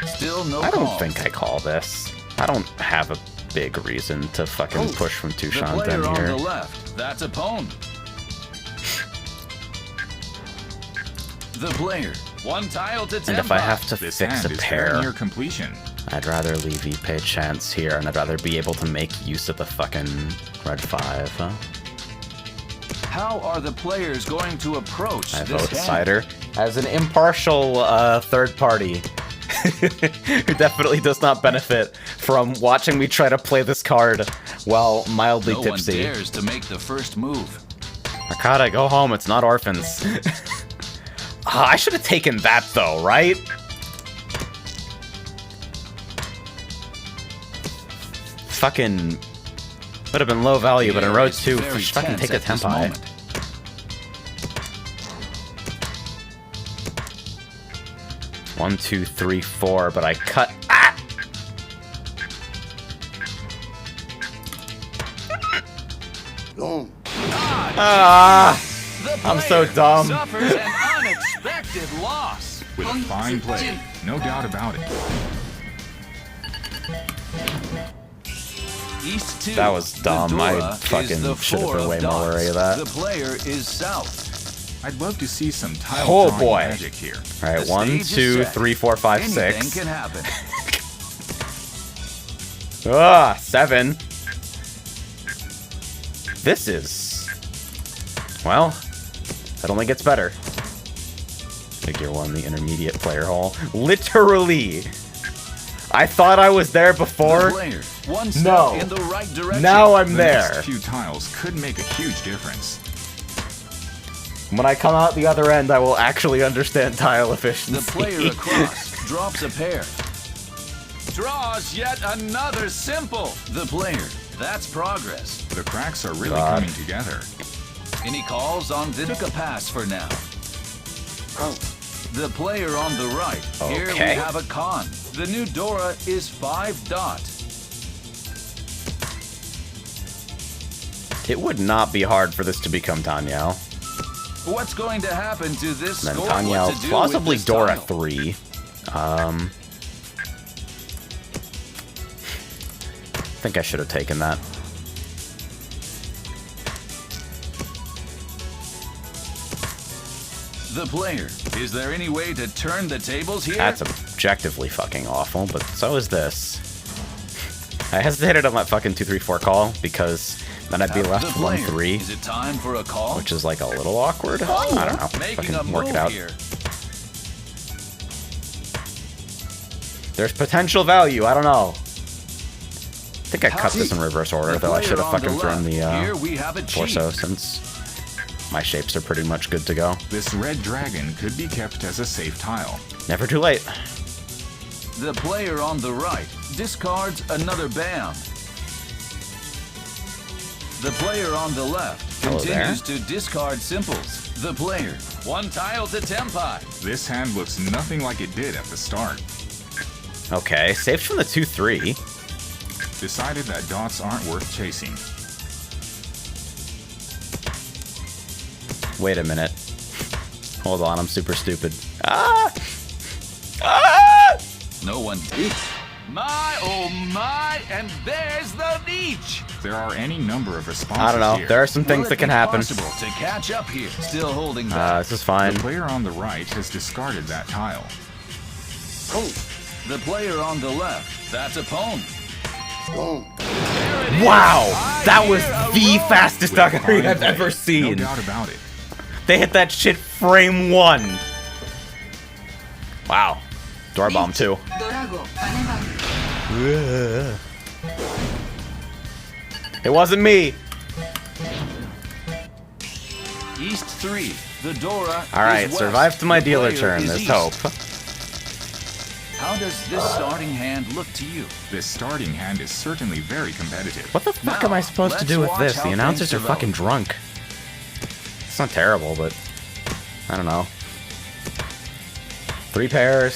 Still no I don't call. think I call this. I don't have a big reason to fucking push from The Tushan player then on the here. left. That's a pwn. The player. 1 tile to And if I Tenpai. have to This fix hand a is very pair, near completion. I'd rather leave Ipe chance here, and I'd rather be able to make use of the fucking red 5, huh? How are the players going to approach I this vote hand? Cider as an impartial third party who definitely does not benefit from watching me try to play this card while mildly No tipsy. one dares to make the first move. Arcada, go home, it's not orphans. I should have taken that though, right? Fucking would have been low value, but in row It's 2, very fucking take a tense at this Tenpai. moment. One, 2, 3, 4, but I cut. Ah! Ah! The I'm so player dumb. Suffers an unexpected loss. With a fine play, no doubt about it. East 2. That was dumb. The I Dora fucking is the should have 4 been way of more wary of dots. that. The player is south. I'd love to see some tile Oh, drawing boy. magic here. All right, The 1, stage is 2, set. 3, 4, 5, Anything 6. can happen. 7. This is... Well, it only gets better. Figure 1, the intermediate player hall. Literally! I thought I was there The before. player, one step No. in the right direction. Now I'm The there. next few tiles could make a huge difference. When I come out the other end, I will actually understand tile The efficiency. player across drops a pair. Draws yet another simple. The player, that's progress. The cracks are really God. coming together. Any calls on the took a pass for now. The player on the right. Here we Okay. have a con. The new Dora is 5 dot. It would not be hard for this to become Tanyao. What's going to happen to this Then score? Tanyao, What to do possibly with this Dora tile? 3. I think I should have taken that. The player. Is there any way to turn the tables here? That's objectively fucking awful, but so is this. I hesitated on that fucking 2-3-4 call because then I'd be Tap left the player. 1-3, Is it time for a call? which is like a little awkward. I don't know. Making a Fucking work move it out. here. There's potential value. I don't know. I think I cut this in reverse order, The though I should have player on fucking the thrown left. Here the we have a torso cheat. since my shapes are pretty much good to go. This red dragon could be kept as a safe tile. Never too late. The player on the right discards another band. The player on the left Hello continues to discard simples. The player, one tile to Tempai. This hand looks nothing like it did at the start. Okay, saved from the 2-3. Decided that dots aren't worth chasing. Wait a minute. Hold on, I'm super stupid. Ah! Ah! No one. My, oh my, and there's the Nietzsche. There are any number of responses I don't know. here. There are some Will things it that can be happen. possible to catch up here? Still holding back. This is fine. The player on the right has discarded that tile. The player on the left, that's a pwn. Wow! That was the fastest With Duck fine I've play, ever No seen. doubt about it. They hit that shit frame 1. Wow. Door bomb too. ドラゴ金番 It wasn't me. East 3, the Dora. Alright, is west. survive to my The dealer player turn. is There's east. hope. How does this starting hand look to you? This starting hand is certainly very competitive. What the fuck Now, am I supposed to let's do with watch this? how The announcers are things fucking develop. drunk. It's not terrible, but I don't know. 3 pairs.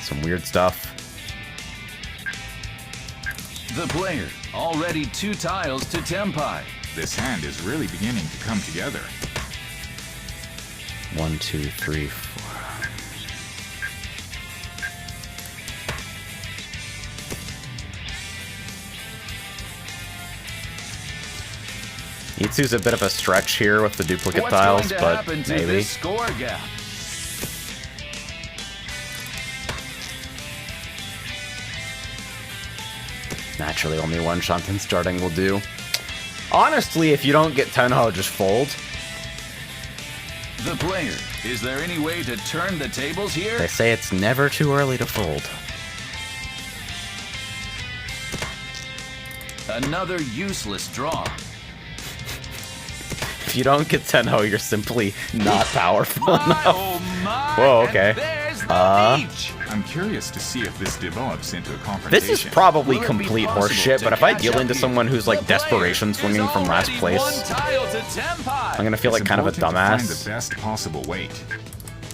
Some weird stuff. The player, already 2 tiles to Tempai. This hand is really beginning to come together. 1, 2, 3, 4. Itsu's a bit of a stretch here with the duplicate What's tiles, going to but happen to maybe. this score gap? Naturally, only one Shanten starting will do. Honestly, if you don't get Tenho, just fold. The player, is there any way to turn the tables here? They say it's never too early to fold. Another useless draw. If you don't get Tenho, you're simply not powerful My, enough. oh my, Whoa, and okay. there's the beach. I'm curious to see if this develops into a confrontation. This is probably Will it be complete possible horseshit, to but if I catch deal up into here? someone who's like The player desperation is swinging from last already place, 1 tile to Tempai. I'm gonna feel It's like kind of a important to find dumbass. the best possible weight.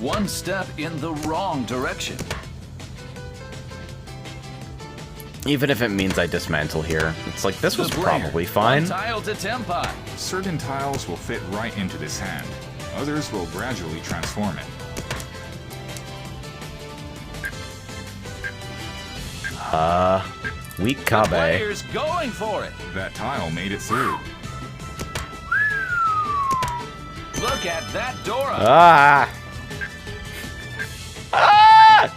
1 step in the wrong direction. Even if it means I dismantle here. It's like, this was The player, probably one fine. tile to Tenpai. Certain tiles will fit right into this hand. Others will gradually transform it. Weak The Kabe. player's going for it. That tile made it through. Look at that Dora. Ah! Ah!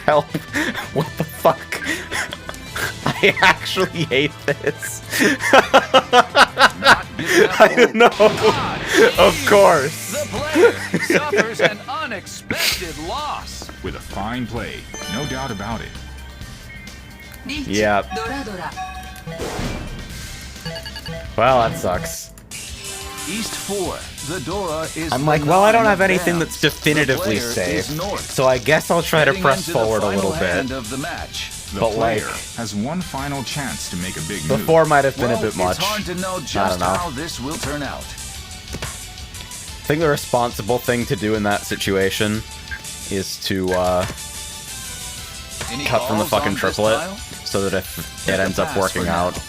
Help. What the fuck? I actually hate this. Not giving up I hope. know. God, Of course. the player suffers an unexpected loss. With a fine play, no doubt about it. リーチ Yep. ドラドラ Well, that sucks. East 4. The Dora is I'm like, the well, I don't nine have of anything bands. that's definitively The player safe. is north. So I guess I'll try to Heading press into the forward a final little hand bit. of the match. The But, player like, has one final chance to make a big The move. 4 might have been Well, a bit much. it's hard to know I just don't know. how this will turn out. I think the responsible thing to do in that situation is to Any cut from the calls fucking on this triplet tile? so that if Get it the ends up pass working for now. out,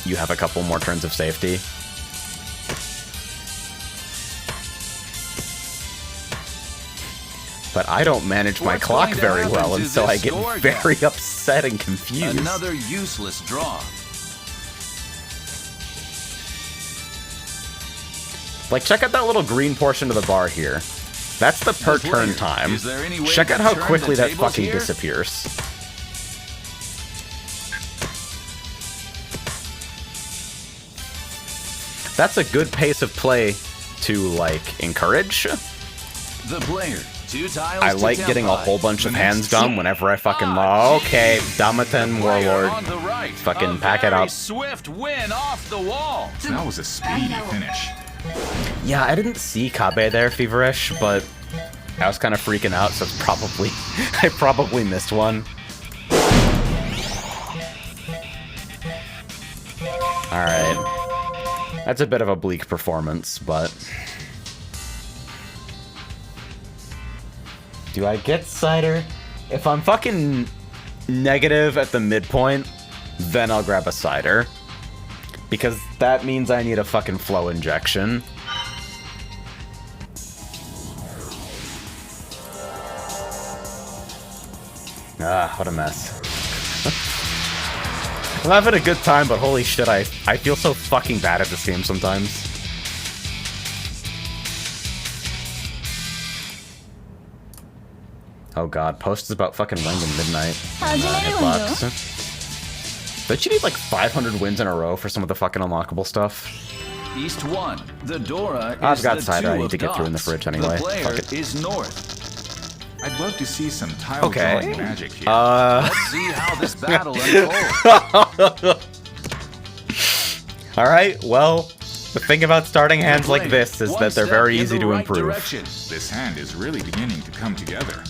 you have a couple more turns of safety. But I don't manage my What's clock going to very happen well, to and so this I get score gap? very upset and confused. Another useless draw. Like, check out that little green portion of the bar here. That's the per The turn player. time. Is there any way Check to out how turn quickly the that tables fucking here? disappears. That's a good pace of play to, like, encourage. The player. 2 tiles I to like getting a Tenpai. whole bunch of The hands next done team. whenever I fucking... Ah, Okay, jeez. Damaten The player Warlord. on the right. Fucking A pack it very up. Swift win off the wall. That was a speedy finish. Yeah, I didn't see Kabe there, Feverish, but I was kind of freaking out, so it's probably... I probably missed one. Alright. That's a bit of a bleak performance, but... Do I get cider? If I'm fucking negative at the midpoint, then I'll grab a cider. Because that means I need a fucking flow injection. Ah, what a mess. I'm having a good time, but holy shit, I feel so fucking bad at this game sometimes. Oh god, post is about fucking Random Midnight. 始めるわよ Hitbox. Don't you need like 500 wins in a row for some of the fucking unlockable stuff? East 1. The Dora I've is got the cider 2 I need of to get through in the dots. fridge anyway. The player Fuck it. is north. I'd love to see some tile Okay. drawing magic here. Let's see how this battle unfolds. Alright, well, the thing about starting hands The like player, this is one that they're step very in easy the to right improve. direction. This hand is really beginning to come together.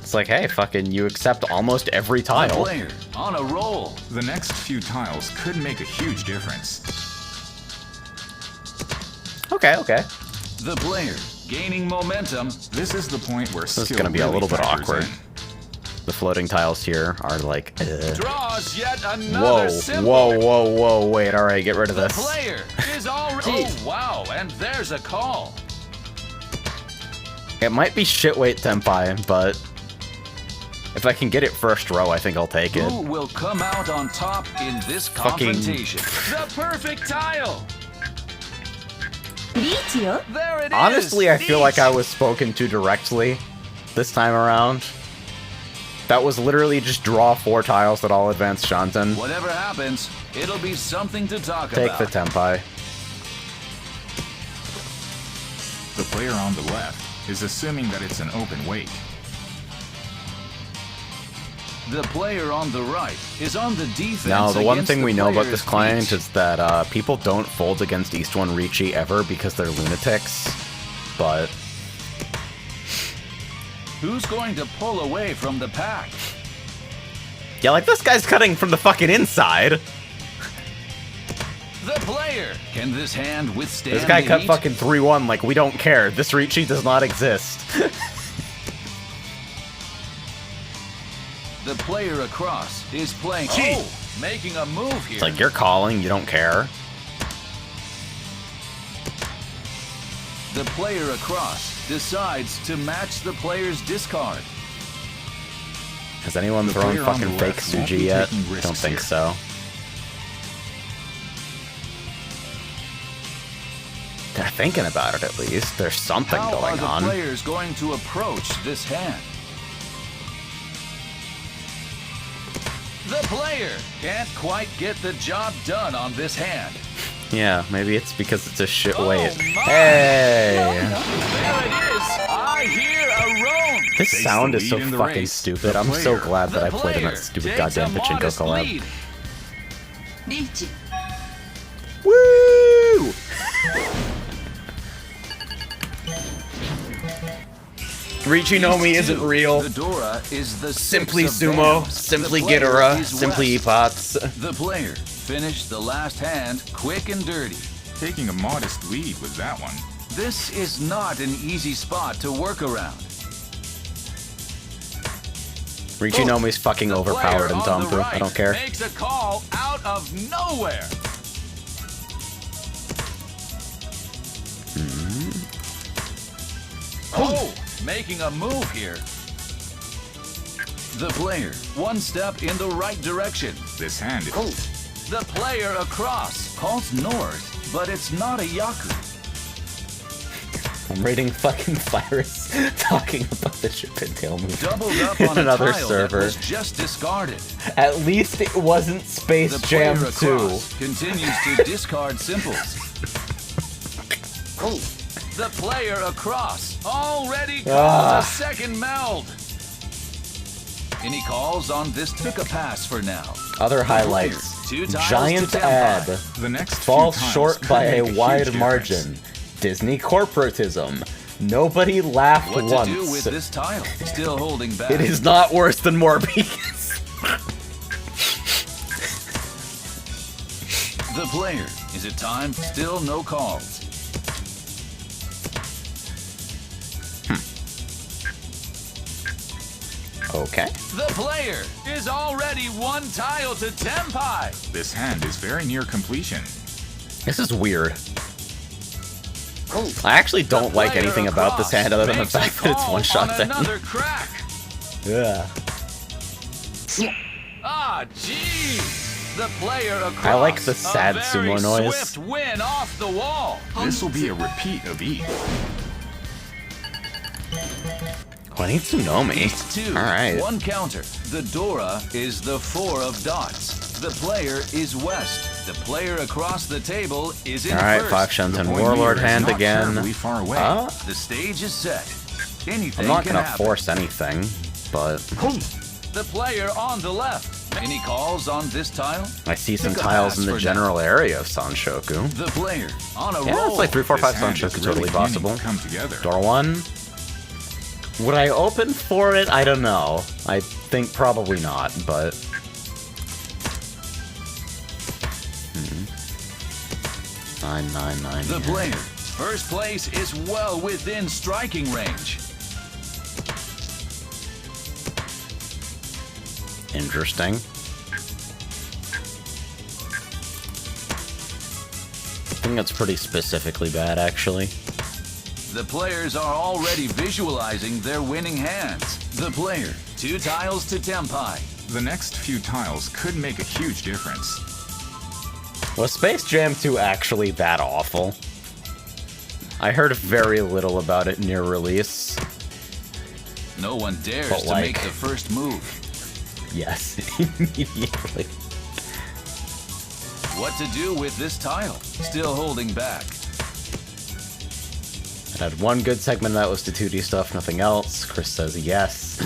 It's like, hey, fucking, you accept almost every The tile. player on a roll. The next few tiles could make a huge difference. Okay, okay. The player gaining momentum. This is the point where This is skill gonna be a really little bit factors awkward. in. The floating tiles here are like, Draws yet another whoa, symbol. whoa, wait, alright, get rid of The this. player is already. Oh wow! And there's a call. It might be shitweight Tenpai, but if I can get it first row, I think I'll take it. Who will come out on top in this Fucking- confrontation? The perfect tile. リーチよ There it is. Honestly, I feel like I Each. was spoken to directly this time around. That was literally just draw 4 tiles that all advance Shanten. Whatever happens, it'll be something to talk Take about. the Tenpai. The player on the left is assuming that it's an open wake. The player on the right is on the defense. Now, the one against thing the we know about player's this client feet. is that people don't fold against East 1 Ricci ever because they're lunatics. But Who's going to pull away from the pack? yeah, like this guy's cutting from the fucking inside. The player player. Can this hand withstand This guy the cut heat? fucking 3-1 like we don't care. This Ricci does not exist. The player across is playing. Oh, making a move here. It's like you're calling, you don't care. The player across decides to match the player's discard. Has anyone The thrown player on fucking the fake left won't Suji be yet? taking risks Don't think here. so. They're thinking about it at least. There's something How are going the on. players going to approach this hand? The player can't quite get the job done on this hand. Yeah, maybe it's because it's a shit Oh weight. my. Hey! There it is. I hear a roan. This Takes sound the is so lead in the fucking race. stupid. The I'm so player. glad that The I played in player that stupid takes goddamn a Pachinko modest collab. lead. リーチ Woo! Ricci no Mi isn't real. The Dora is the Simply six of sumo, diamonds. simply The player Gitara, is simply West. Epots. The player finished the last hand quick and dirty. Taking a modest lead with that one. This is not an easy spot to work around. Ricci no Mi's fucking The overpowered player in on the Tompu. I right don't care. Makes a call out of nowhere. Oh, making a move here. The player one step in the right direction. This hand is... The player across calls north, but it's not a Yaku. I'm reading fucking Virus talking about the Chip and Tail move. Doubled up in on a another tile server. that was just discarded. At least it wasn't Space The player Jam 2. across continues to discard simples. The player across already calls a second meld. Any calls on this? Took a pass for now. Other highlights. Two tiles Giant to ad. Tempai. The next few Falls tiles short could by make a huge wide difference. margin. Disney corporatism. Nobody laughed What once. to do with this tile? Still holding back. It is not worse than Morbius. The player. Is it time? Still no calls. Okay. The player is already one tile to Tempai. This hand is very near completion. This is weird. I actually don't like Player anything about this across hand other than the makes a fact that it's call one shot on then. another crack. Yeah. Ah, jeez. The player across. I like the a sad very sumo noise. Swift win off the wall. This will be a repeat of E. Tsunomi. Two. Alright. One counter. The Dora is the 4 of dots. The player is west. The player across the table is in Alright, first. 5 The Shenten boy Warlord Meteor is hand not again. terribly far away. The stage is set. Anything I'm not can gonna happen. force anything, but The player on the left. Any calls on this tile? I see some Took a tiles pass in the for general area of Sanshoku. The player on a Yeah, roll. it's like 3, 4, 5 This hand is Sanshoku really totally beginning possible. to come together. Door 1. Would I open for it? I don't know. I think probably not, but... 999. The player. First place is well within striking range. Interesting. I think that's pretty specifically bad, actually. The players are already visualizing their winning hands. The player. 2 tiles to Tempai. The next few tiles could make a huge difference. Was Space Jam 2 actually that awful? I heard very little about it near release. No one dares But to like- make the first move. Yes, immediately. What to do with this tile? Still holding back. It had one good segment that was the 2D stuff, nothing else. Chris says yes.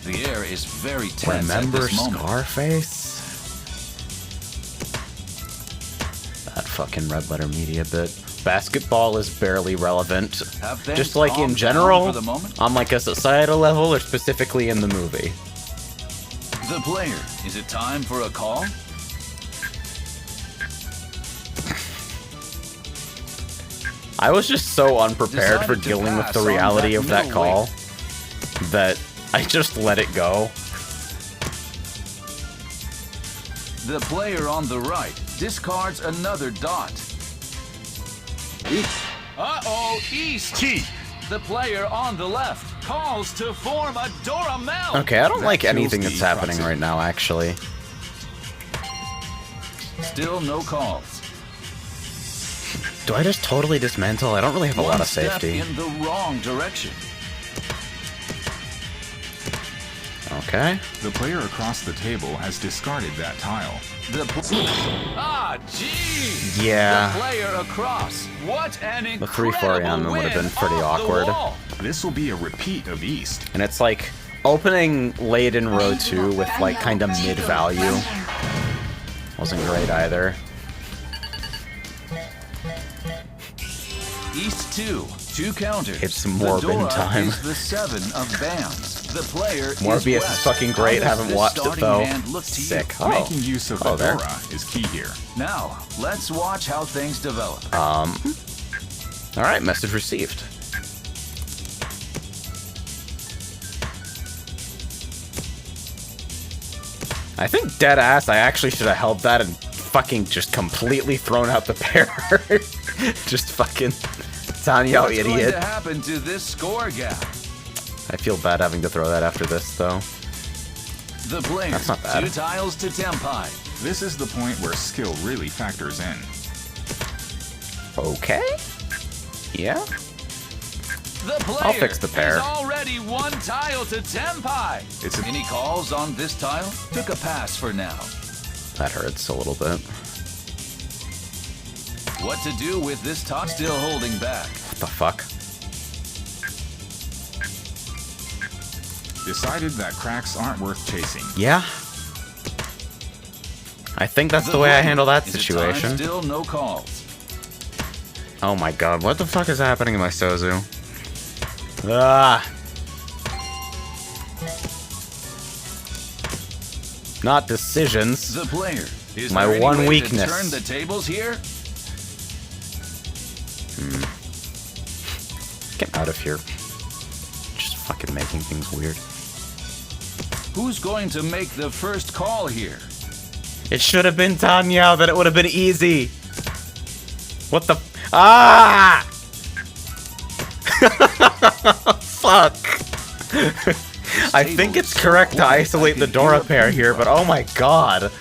The air is very tense Remember at this moment. Scarface? That fucking Red Letter Media bit. Basketball is barely relevant. Have things Just like calmed in down general, for the moment? on like a societal level, or specifically in the movie. The player. Is it time for a call? I was just so unprepared for Decided to dealing with pass the on reality that of that middle call that I just let it go. The player on the right discards another dot. Uh-oh, east. The player on the left calls to form a Dora Mel. Okay, I don't That like kills anything the that's happening proxy. right now, actually. Still no calls. Do I just totally dismantle? I don't really have a lot One of step safety. in the wrong direction. Okay. The player across the table has discarded that tile. Geez. Yeah. The player across. What an The incredible 3-4 yamen would have been win pretty off the awkward. wall. This will be a repeat of East. And it's like opening late in row 2 with like kind of mid-value. Wasn't great either. East 2 counters. It's The Morbin Dora time. is the 7 of bams. The player Morbius is is west. fucking great. How does Haven't this watched it starting though. hand look to Sick. you? Oh. Making use of the Oh, there. Dora is key here. Now, let's watch how things develop. Alright, message received. I think dead ass I actually should have held that and fucking just completely thrown out the pair. Just fucking Tanya, What's going idiot. to happen to this score gap? I feel bad having to throw that after this though. The player, That's not bad. 2 tiles to Tempai. This is the point where skill really factors in. Okay. Yeah. The player I'll fix the pair. is already 1 tile to Tempai. It's a Any calls on this tile? Took a pass for now. That hurts a little bit. What to do with this top? Still holding back. What the fuck? decided that cracks aren't worth chasing. Yeah. I think that's the way I handle that situation. Still no calls. Oh my god, what the fuck is happening in my Sozu? Ah! Not decisions. The player. Is My there any one way weakness. To turn the tables here? Get out of here. Just fucking making things weird. Who's going to make the first call here? It should have been Tanya, then it would have been easy. What the? Ah! Fuck. I think it's correct to isolate the Dora pair here, but oh my god.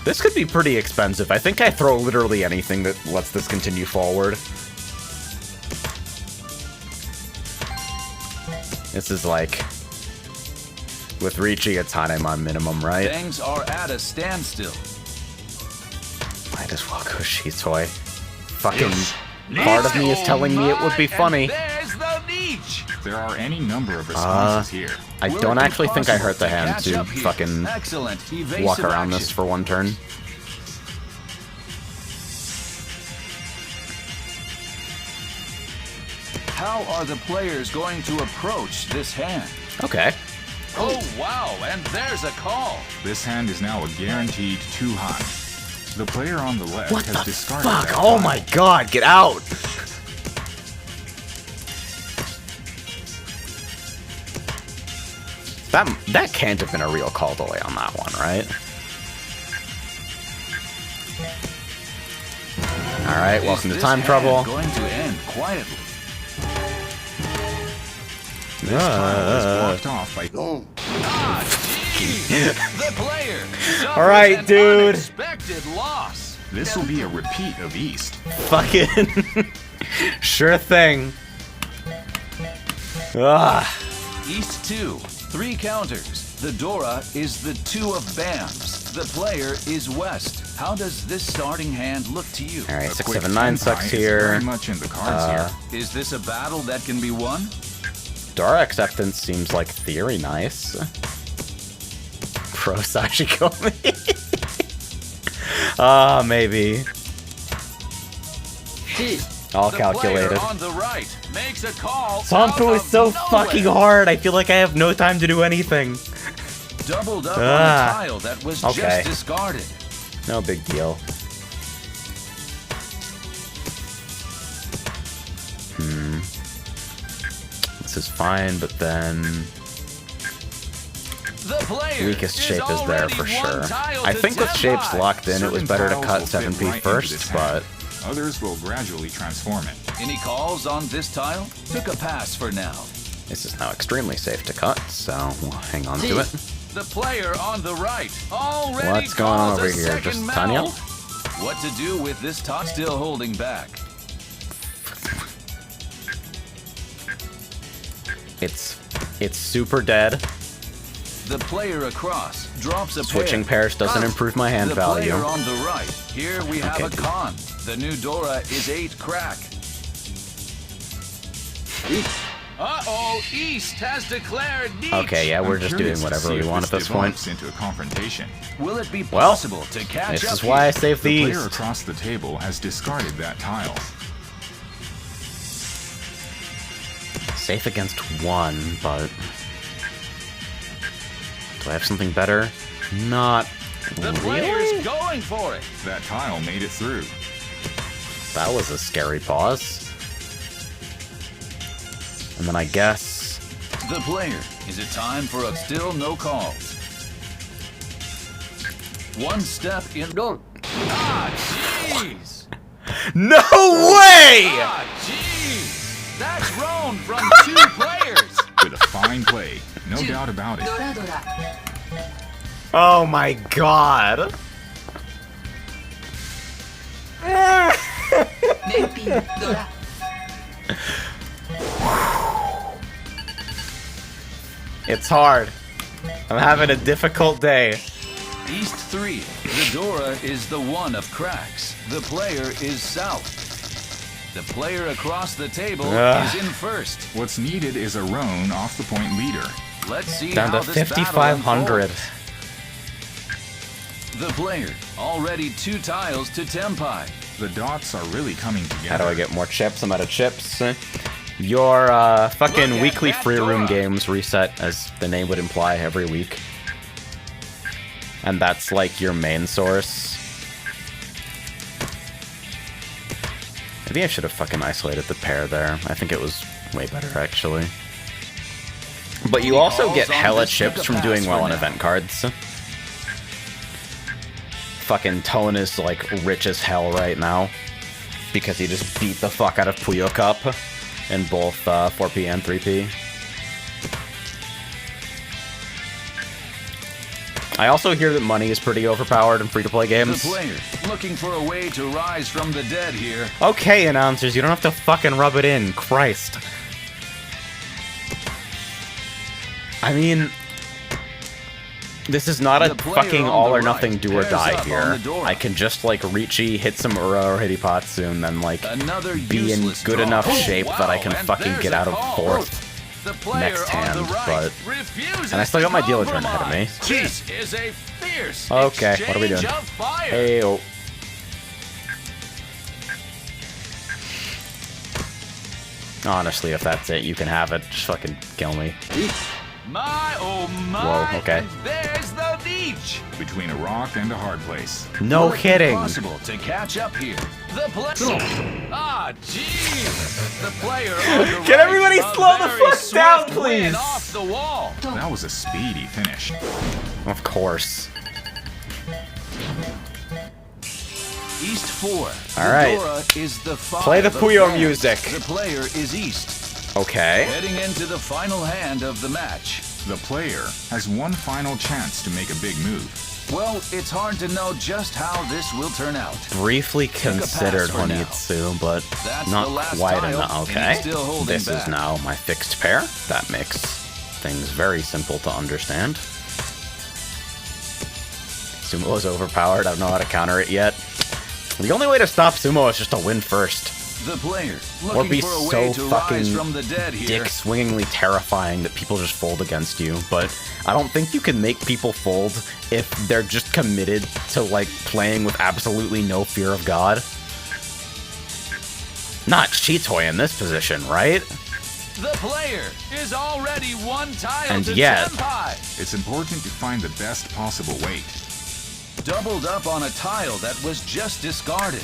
This could be pretty expensive. I think I throw literally anything that lets this continue forward. This is like... with reaching a Tanemon minimum, right? Things are at a standstill. Might as well go Shitoi. Fucking part of me is telling me it would be funny. And there's the niche. There are any number of responses here. I Will don't it be actually think I hurt the possible hand catch to up here? fucking Excellent. Evasive walk around this action. for one turn. How are the players going to approach this hand? Okay. Oh, wow, and there's a call. This hand is now a guaranteed too high. The player on the left What has the discarded fuck? that Oh tile. my god, get out! That can't have been a real call delay on that one, right? Alright, welcome to Is Time this Trouble. hand going to end quietly? This tile is blocked off by... The player suffers Alright, an dude. unexpected loss. This will be a repeat of East. Fucking... sure thing. Ah. East 2, 3 counters. The Dora is the 2 of Bams. The player is West. How does this starting hand look to you? Alright, A 6, quick 7, 9 Senpai sucks is here. Very much in the cards here. Is this a battle that can be won? Dora acceptance seems like theory nice. Pro Sashikomi. Ah, maybe. All The calculated. player on the right makes a call. Sanpu out is so of nowhere. fucking hard. I feel like I have no time to do anything. Doubled up on Ah. a tile that was Okay. just discarded. No big deal. this is fine, but then The player weakest shape is there already for one sure. tile I to think with 10 shapes by. locked in, it was Certain better to tiles cut will fit 7p right into first, this but hand. Others will gradually transform it. Any calls on this tile? Took a pass for now. this is now extremely safe to cut, so we'll hang on to it. The player on the right already What's going on calls over a here? second Just mount. Tanya? What to do with this top still holding back? It's super dead. The player across drops a Switching pair. pairs doesn't improve my hand the value. player on the right. Here we have Okay, a dude. con. The new Dora is 8 crack. Uh-oh, East has declared Deech. Okay, yeah, we're I'm just curious doing to whatever see we if want at this point. develops into a confrontation. Will it be Well, possible to catch This up is why I here? saved The the player East. across the table has discarded that tile. Safe against one, but do I have something better? Not The really. player's going for it. That tile made it through. That was a scary pause. And then I guess The player. Is it time for a still no calls? One step in. don't. Ah, jeez. No way! Ah, jeez. That's Roan from 2 players. With a fine play, no doubt about it. ドラドラ Oh my god! 連ピンドラ It's hard. I'm having a difficult day. East 3. The Dora is the one of cracks. The player is south. The player across the table Ugh. is in first. What's needed is a Roan off the point leader. Let's see Down how to this battle 5,500. unfolds. The player already 2 tiles to Tempai. The dots are really coming together. How do I get more chips? I'm out of chips. Your fucking Look at weekly that free room Dora. games reset, as the name would imply, every week. And that's like your main source. I think I should have fucking isolated the pair there. I think it was way better, actually. But you also get hella chips from doing well on event cards. Fucking Tone is like rich as hell right now. Because he just beat the fuck out of Puyo Cup in both 4P and 3P. I also hear that money is pretty overpowered in free-to-play The games. player looking for a way to rise from the dead here. Okay, announcers, you don't have to fucking rub it in. Christ. I mean, this is not a The player fucking on all the or nothing right do or pairs die up on here. the door. I can just like Riichi, hit some Ura or Hitipatsu, and then like Another be in useless good draw. enough Oh, shape that I wow, can and fucking there's get a out of call. 4th. The player next on hand, the right but- refuses and I still got my to dealer turn ahead of me. compromise. This is a fierce Okay, what are we exchange doing? of fire. Hey, oh. Honestly, if that's it, you can have it. Just fucking kill me. My oh my! Whoa, okay. And there's the beach. Between a rock and a hard place. No Will it be kidding. Possible to catch up here. The player. Ah, jeez. The player on the Can right, everybody a slow the very fuck down, swift win please? Off the wall. That was a speedy finish. Of course. East 4. All right. Dora is the 5 Play the of Puyo hands. music. The player is East. Okay. Heading into the final hand of the match. The player has one final chance to make a big move. Well, it's hard to know just how this will turn out. Briefly a pass considered for now. Honitsu, but That's not the last quite tile, enough. and Okay. he's still holding This is back. now my fixed pair. That makes things very simple to understand. Sumo is overpowered. I don't know how to counter it yet. The only way to stop Sumo is just to win first. The player Or looking be for a so way to rise fucking from the dead here. dick swingingly terrifying that people just fold against you. But I don't think you can make people fold if they're just committed to like playing with absolutely no fear of God. Not Chitoy in this position, right? The player is already 1 tile And to yet- Senpai. It's important to find the best possible weight. Doubled up on a tile that was just discarded.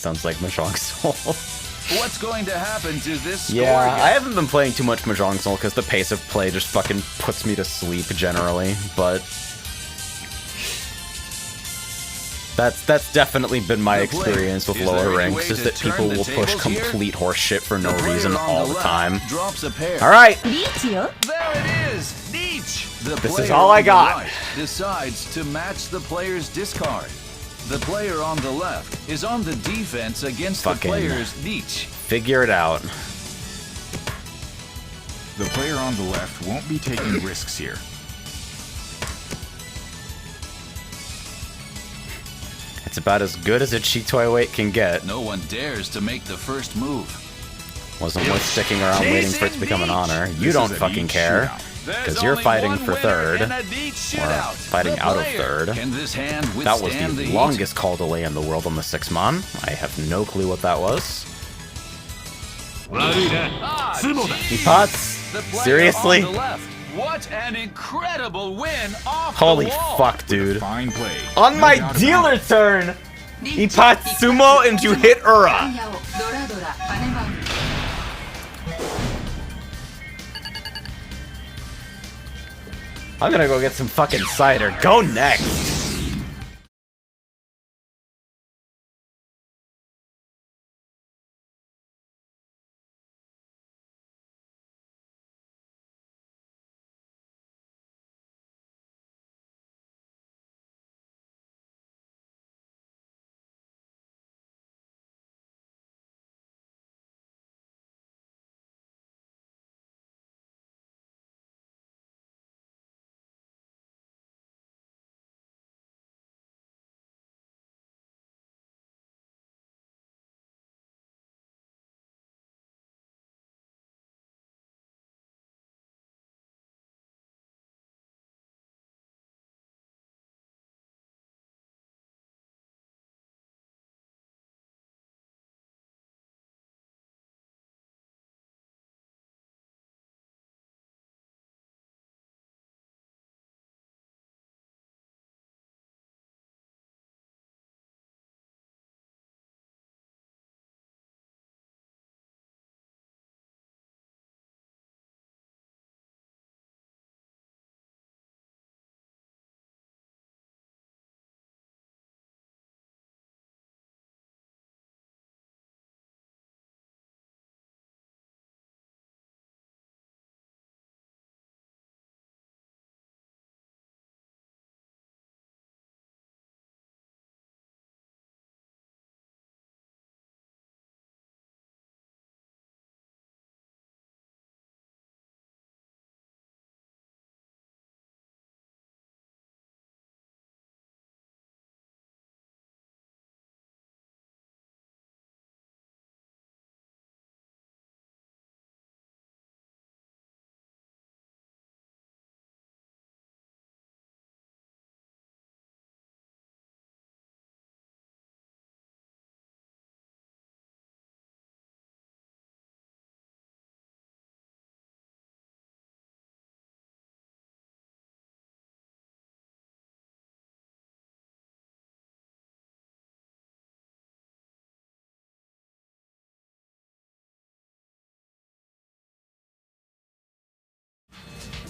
Sounds like Mahjong Soul. What's going to happen to this score? Yeah, gap? I haven't been playing too much Mahjong Soul because the pace of play just fucking puts me to sleep generally, but that's definitely been my experience with lower ranks, is that people will push complete horse shit for no reason all the time. Drops a pair. Alright, リーチよ There it is! Each! The This is player all I on the got. right decides to match the player's discard. The player on the left is on the defense against the Fucking player's niche. figure it out. The player on the left won't be taking risks here. It's about as good as a Chitoy weight can get. No one dares to make the first move. Wasn't worth sticking around waiting for it to become an honor. You This don't is a fucking neat care. shootout. Because you're fighting for third, or fighting out of third. Can this hand That was withstand the heat? longest call delay in the world on the 6-mon. I have no clue what that was. Ah, geez. Pots? The player Seriously? on the left. What an incredible win off Holy the wall. fuck, dude. Fine play. On No my doubt about dealer it. turn, リ he ーチ pots sumo and you hit タ Ura. イヤをドラドラバネバン I'm gonna go get some fucking cider. Go next.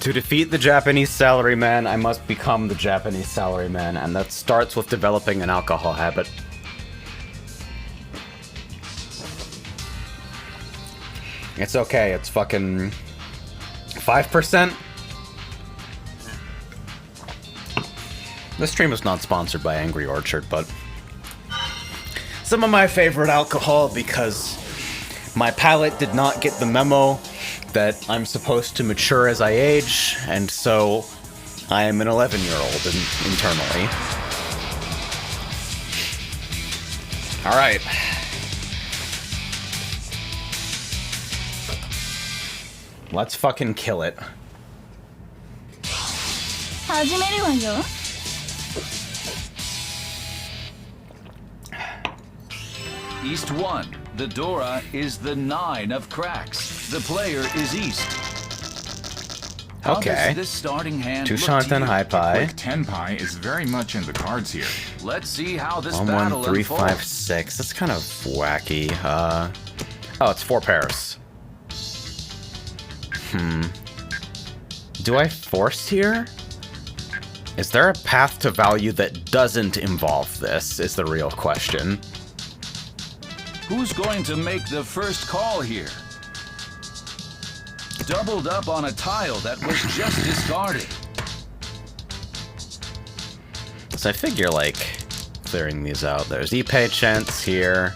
To defeat the Japanese salaryman, I must become the Japanese salaryman, and that starts with developing an alcohol habit. It's okay, it's fucking 5%. This stream is not sponsored by Angry Orchard, but some of my favorite alcohol because my palate did not get the memo that I'm supposed to mature as I age, and so I am an 11-year-old internally. Alright. Let's fucking kill it. 始めるわよ East 1. The Dora is the 9 of cracks. The player is East. How Okay. does this starting hand Two look shot to then you? high pie. Quick 10 pie is very much in the cards here. Let's see how this 1, battle 1, 3, unfolds. 5, 6. That's kind of wacky. Oh, it's 4 pairs. Do I force here? Is there a path to value that doesn't involve this, is the real question. Who's going to make the first call here? Doubled up on a tile that was just discarded. So I figure, like, clearing these out. There's Ippei chance here.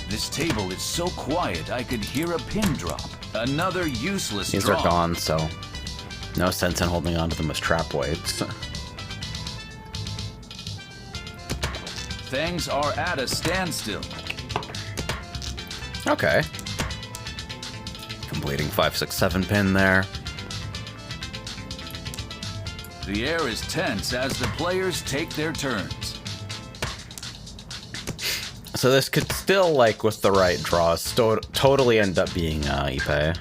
This table is so quiet I could hear a pin drop. Another useless These draw. are gone, so no sense in holding on to them as trap weights. Things are at a standstill. Okay. Completing 5, 6, 7 pin there. The air is tense as the players take their turns. So this could still, like, with the right draws, totally end up being Ippei.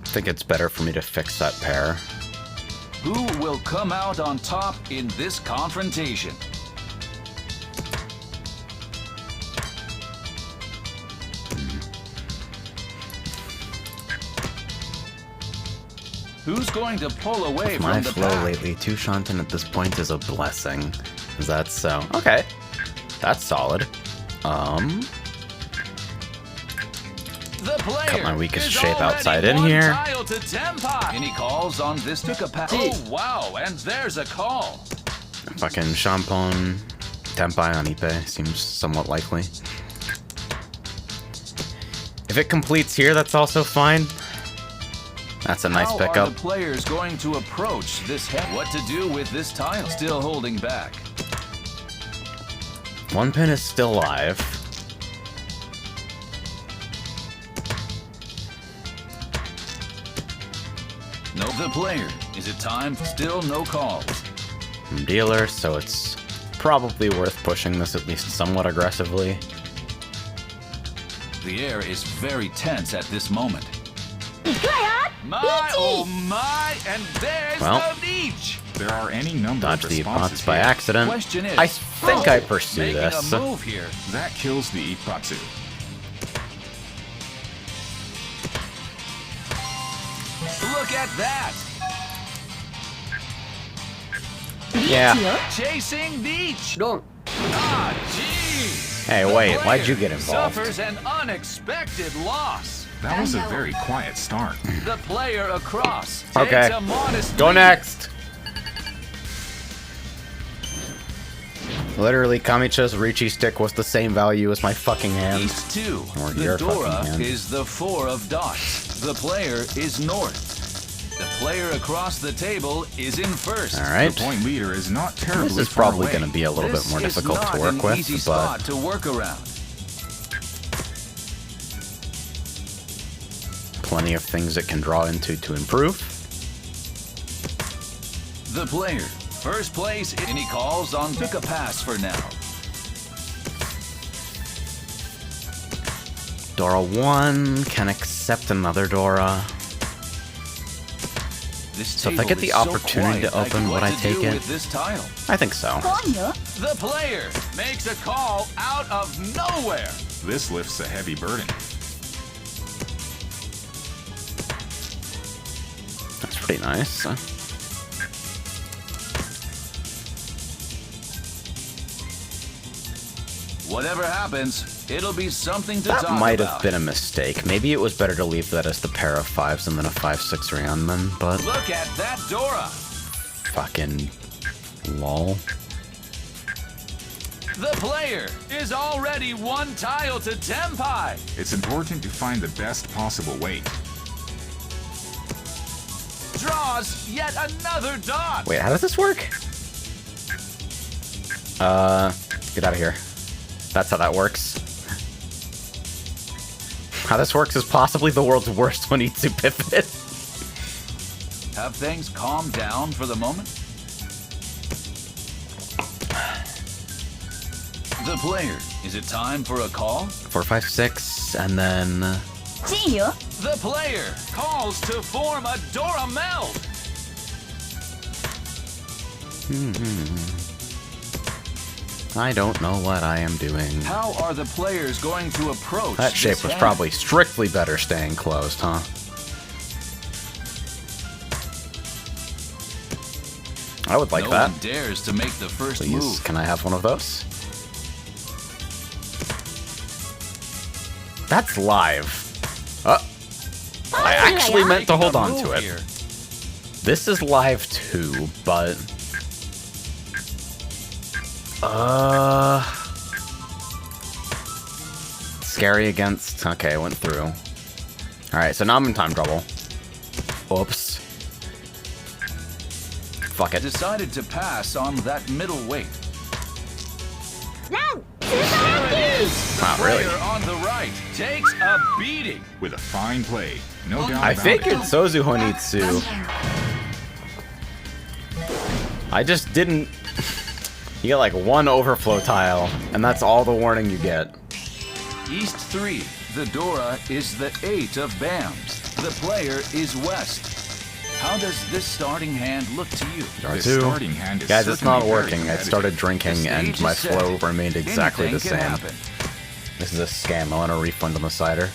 I think it's better for me to fix that pair. Who will come out on top in this confrontation? Who's going to pull away My from the flow pack? lately, 2 Shanten at this point is a blessing. Is that so? Okay. That's solid. The player Cut my weakest is shape already outside in one here. Tile to Tenpai. Any calls on this took a pass? Oh wow, and there's a call. Fucking Shampon, Tenpai on Ippei seems somewhat likely. If it completes here, that's also fine. That's a nice How pickup. are the players going to approach this hand? What to do with this tile? Still holding back. 1 pin is still live. No, the player. Is it time? Still no calls. I'm dealer, so it's probably worth pushing this at least somewhat aggressively. The air is very tense at this moment. 行くわよ My, oh my, and there's Well. the leech. There are any number Dodge of the responses bots by here. accident. Question is, I think I pursue making this. a move here. That kills the Ippatsu. Look at that. Yeah. いいよ Chasing leech. Ah, gee. Hey, The wait, why'd player you get involved? Suffers an unexpected loss. That was a very quiet start. The player across Okay. takes a modest Go lead. next! Literally, Kamicha's Richi stick was the same value as my fucking hand. East 2. Or The your Dora fucking hand. is the 4 of dots. The player is north. The player across the table is in first. Alright. The point leader is not terribly This is far probably away. going to be a little This bit more is difficult not to work an with, easy but spot to work around. plenty of things it can draw into to improve. The player, first place, and he calls on took a pass for now. Dora 1 can accept another Dora. This So if I table get the is so opportunity to quiet, open, what would I to take do it? with this tile? I think so. 来いよ The player makes a call out of nowhere. This lifts a heavy burden. That's pretty nice. Whatever happens, it'll be something to That talk might about. have been a mistake. Maybe it was better to leave that as the pair of 5s and then a 5-6 Ryanman, but Look at that Dora. fucking lol. The player is already one tile to Tenpai. It's important to find the best possible weight. Draws yet another dot. Wait, how does this work? Get out of here. That's how that works. How this works is possibly the world's worst Wanitsu pivot. Have things calmed down for the moment? The player, is it time for a call? 4, 5, 6, and then いいよ The player calls to form a Dora meld. I don't know what I am doing. How are the players going to approach That shape this was hand? probably strictly better staying closed, huh? I would like no that. one dares to make the first Please, move. can I have one of those? That's live. I actually meant to hold on to Move it. here. This is live too, but... Scary against... Okay, went through. Alright, so now I'm in time trouble. Oops. Fuck it. Decided to pass on that middle weight. ランスーパーランキー The Wow, really? player on the right takes a beating. With a fine play. No doubt I about figured it. Sozu Honitsu. I just didn't... You get like one overflow tile, and that's all the warning you get. East 3. The Dora is the 8 of BAMs. The player is West. How does this starting hand look to you? This R2. starting hand is Guys, it's not certainly very working. I competitive. started drinking, The and stage my is set. flow remained exactly the Anything can same. happen. This is a scam. I want a refund on the cider.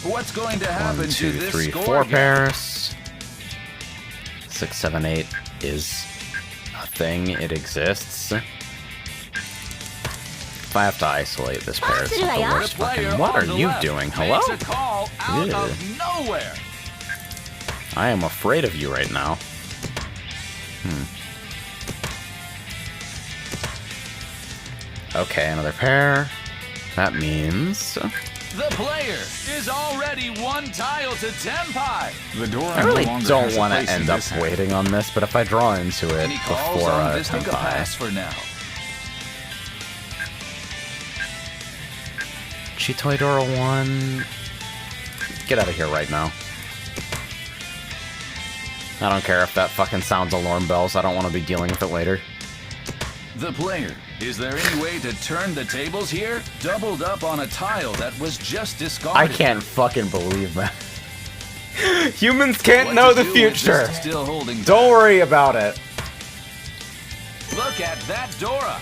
What's going to 1, happen 2, to this 3, score 4 gap? pairs. 6, 7, 8 is a thing. It exists. If I have to isolate this pair, it's not the The worst player fucking... What on are the you left doing? Hello? makes a call out Ew. of nowhere. I am afraid of you right now. Okay, another pair. That means... The player is already 1 tile to Tenpai. The Dora I really no longer don't has a want to place in end up this hand. waiting on this, but if I draw into it And he calls before on this Nika Tenpai... pass for now. Chitoidora 1... Get out of here right now. I don't care if that fucking sounds alarm bells. I don't want to be dealing with it later. The player, is there any way to turn the tables here? Doubled up on a tile that was just discarded. I can't fucking believe that. Humans can't What know to the do with this future. Still holding Don't worry about it. Look at that Dora.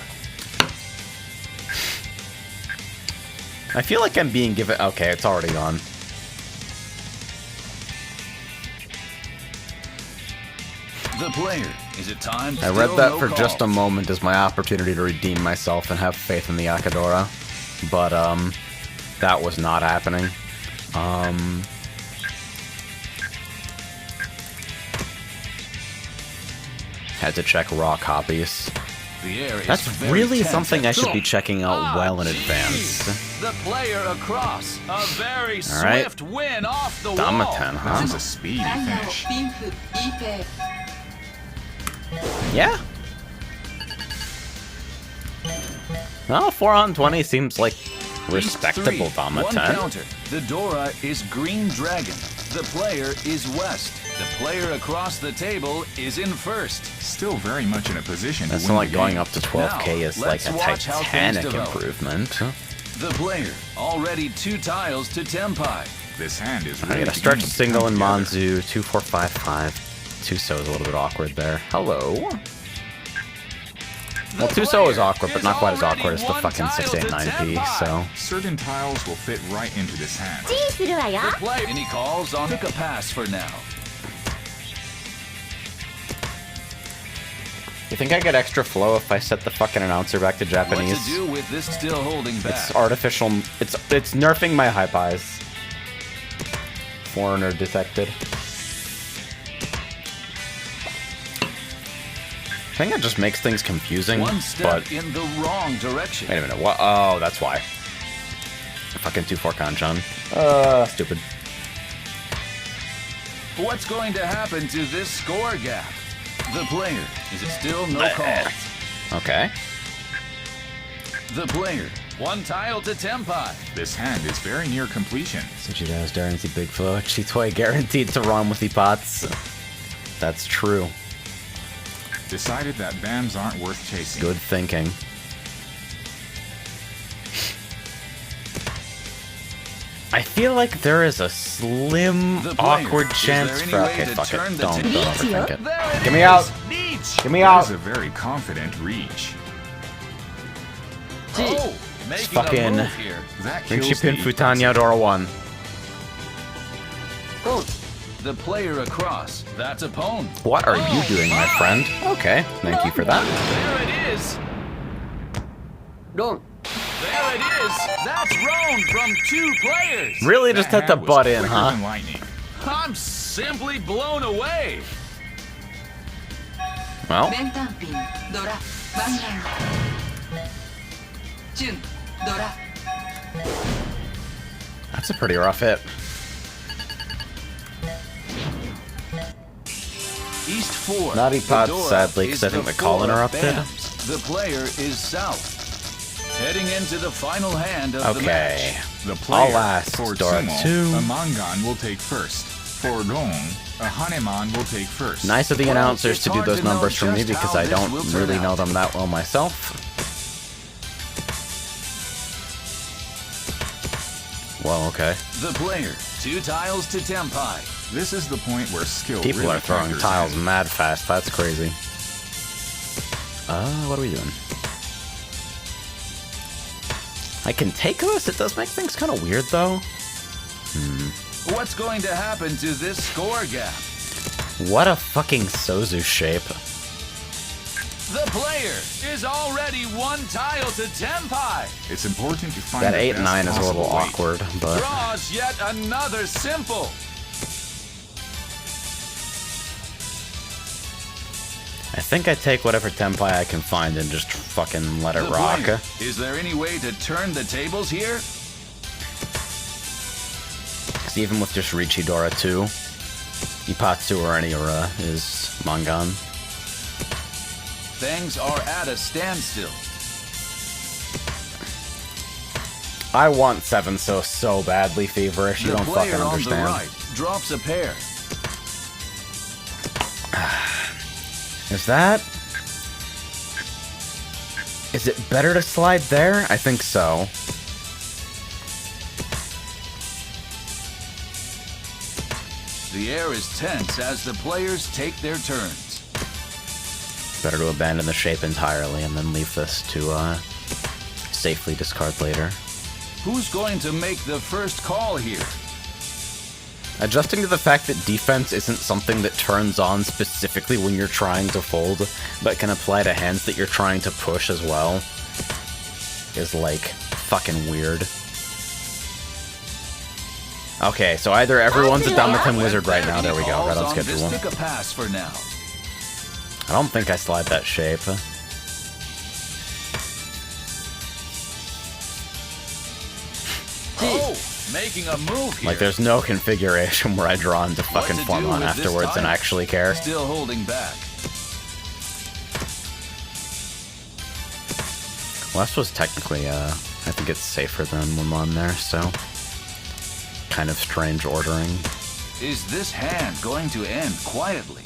I feel like I'm being given... Okay, it's already gone. The player, is it time? I read Still that no for just a calls. moment as my opportunity to redeem myself and have faith in the Yakadora. But, that was not happening. Had to check raw copies. The air is That's very really tense. something I should be checking out well in Jeez. advance. The player across. A very All right. swift win off the wall. Damaten, huh? This is a speedy ランナー finish. ピンフ E ペ Yeah. Well, 4 on 20 seems like respectable East 3, 1 Damaten. counter. The Dora is Green Dragon. The player is West. The player across the table is in first. Still very much in a position That's to not win like the going game. up to 12k Now, is like let's a watch how things titanic develop. improvement. The player already 2 tiles to Tenpai. This hand is I really got a stretch beginning to single come in together. Manzu, 2, 4, 5, 5. Tuso is a little bit awkward there. Hello. Well, The Tuso is player awkward, but not quite as already awkward as the 1 fucking tile to 689p, Tenpai. so... Certain tiles will fit right into this hand. チーするわよ The player and he calls on Took a pass for now. You think I get extra flow if I set the fucking announcer back to What Japanese? to do with this still holding back? It's artificial... It's nerfing my high pies. Foreigner detected. I think it just makes things confusing, One step but... in the wrong direction. Wait a minute, what? Oh, that's why. Fucking 2-4 Kanchan. Stupid. What's going to happen to this score gap? The player, is it still no calls? Okay. The player, 1 tile to Tenpai. This hand is very near completion. Suchida's guaranteed big flow. Chitoi guaranteed to run with the pots. That's true. decided that bams aren't worth chasing. Good thinking. I feel like there is a slim, The player, awkward is chance there any for. way Okay, to fuck turn it. the Don't table? overthink it. There it Get me is. out. Reach. Get me That out. is a very confident reach. Oh, making fucking- a move here. That kills Rinchi the Pin Futanya Dora 1. The player across. That's a pawn. What are you doing, my friend? Okay, thank you for that. There it is. Roan. There it is. That's Roan from 2 players. Really just That had to hand was butt in, quicker huh? than lightning. I'm simply blown away. well, メンタンピンドラバンランチュンドラ that's a pretty rough hit. East 4. Naughty Pot, Fedora sadly, is 'cause I think the the call 4 interrupted. bams. The player is south. Heading into the final hand of the Okay. match. The player, last for Dora Tsumo, 2. a Mangan will take first. For Gong, a Haneman will take first. Nice of the Well, announcers it's to do hard those to know numbers for me just because how I this don't will turn really know out. them that well myself. Well, okay. The player, 2 tiles to Tempai. This is the point where skill People really are throwing factors tiles in. mad fast. That's crazy. What are we doing? I can take this. It does make things kind of weird, though. What's going to happen to this score gap? What a fucking Sozu shape. The player is already 1 tile to Tempai. It's important to find That the 8 and best 9 is a little possible weight. awkward, but Draws yet another simple. I think I take whatever Tempai I can find and just fucking let it The rock. player, is there any way to turn the tables here? 'Cause even with just Richidora 2, Ipatsu or Eniura is Mangan. Things are at a standstill. I want 7 so badly, Feverish. You The don't player fucking on understand. the right drops a pair. Is that... Is it better to slide there? I think so. The air is tense as the players take their turns. Better to abandon the shape entirely and then leave this to, safely discard later. Who's going to make the first call here? Adjusting to the fact that defense isn't something that turns on specifically when you're trying to fold, but can apply to hands that you're trying to push as well, is, like, fucking weird. Okay, so either everyone's a Damaten wizard right now. There we go. Right on schedule. Just took a pass for now. I don't think I slide that shape. Oh, making a move here. Like, there's no configuration where I draw into What fucking to form do on with this afterwards and tile? actually care. Still holding back. West was technically, I think it's safer than Wumon there, so... Kind of strange ordering. Is this hand going to end quietly?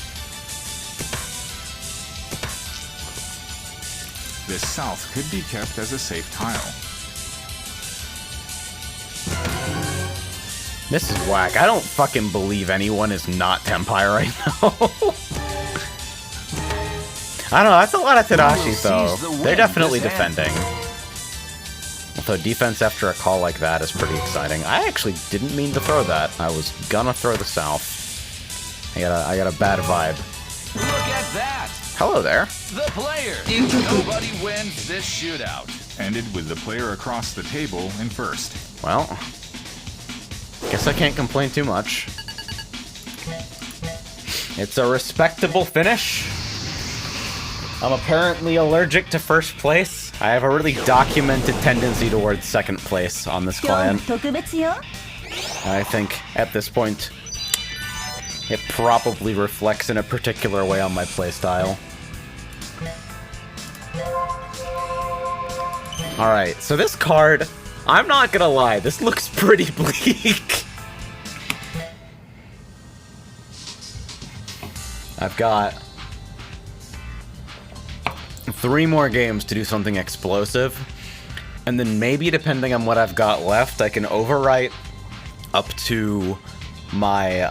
This south could be kept as a safe tile. This is whack. I don't fucking believe anyone is not Tempai right now. I don't know, that's a lot of Tadashi, though. seize the win They're definitely this hand. defending. Although defense after a call like that is pretty exciting. I actually didn't mean to throw that. I was gonna throw the south. I got a bad vibe. Look at that! Hello there. The player! Nobody wins this shootout. Ended with the player across the table in first. Well, guess I can't complain too much. It's a respectable finish. I'm apparently allergic to first place. I have a really documented tendency towards second place on this 今日 clan. も特別よ I think at this point, it probably reflects in a particular way on my playstyle. Alright, so this card, I'm not gonna lie, this looks pretty bleak. I've got 3 more games to do something explosive. And then maybe, depending on what I've got left, I can overwrite up to my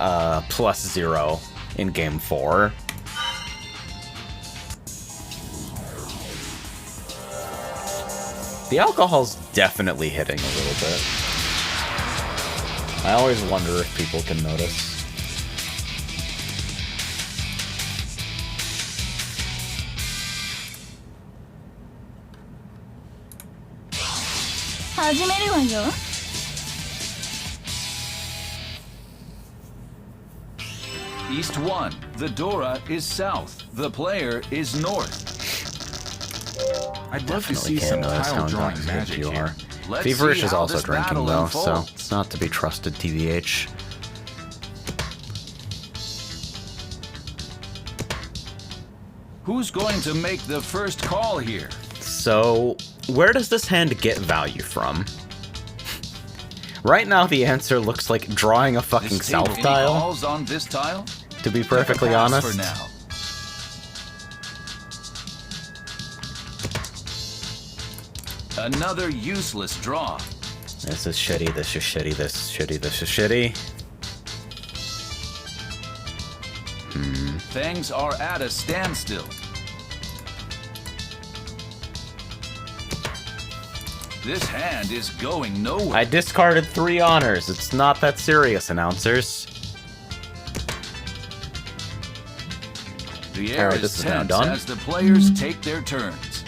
+0 in game 4. The alcohol's definitely hitting a little bit. I always wonder if people can notice. East 1. The Dora is south. The player is north. I'd love to Definitely see can't some notice how tile drawing intoxicated magic you here. are. Let's Feverish see is how also this drinking battle though, so unfolds. it's not to be trusted, TBH. Who's going to make the first call here? So, where does this hand get value from? Right now, the answer looks like drawing a fucking This table, south any tile, calls on this tile? to be Take a perfectly pass honest. For now. Another useless draw. This is shitty, this is shitty, this is shitty, this is shitty. Things are at a standstill. This hand is going nowhere. I discarded 3 honors. It's not that serious, announcers. The air Alright, is this is now tense done. as the players take their turns.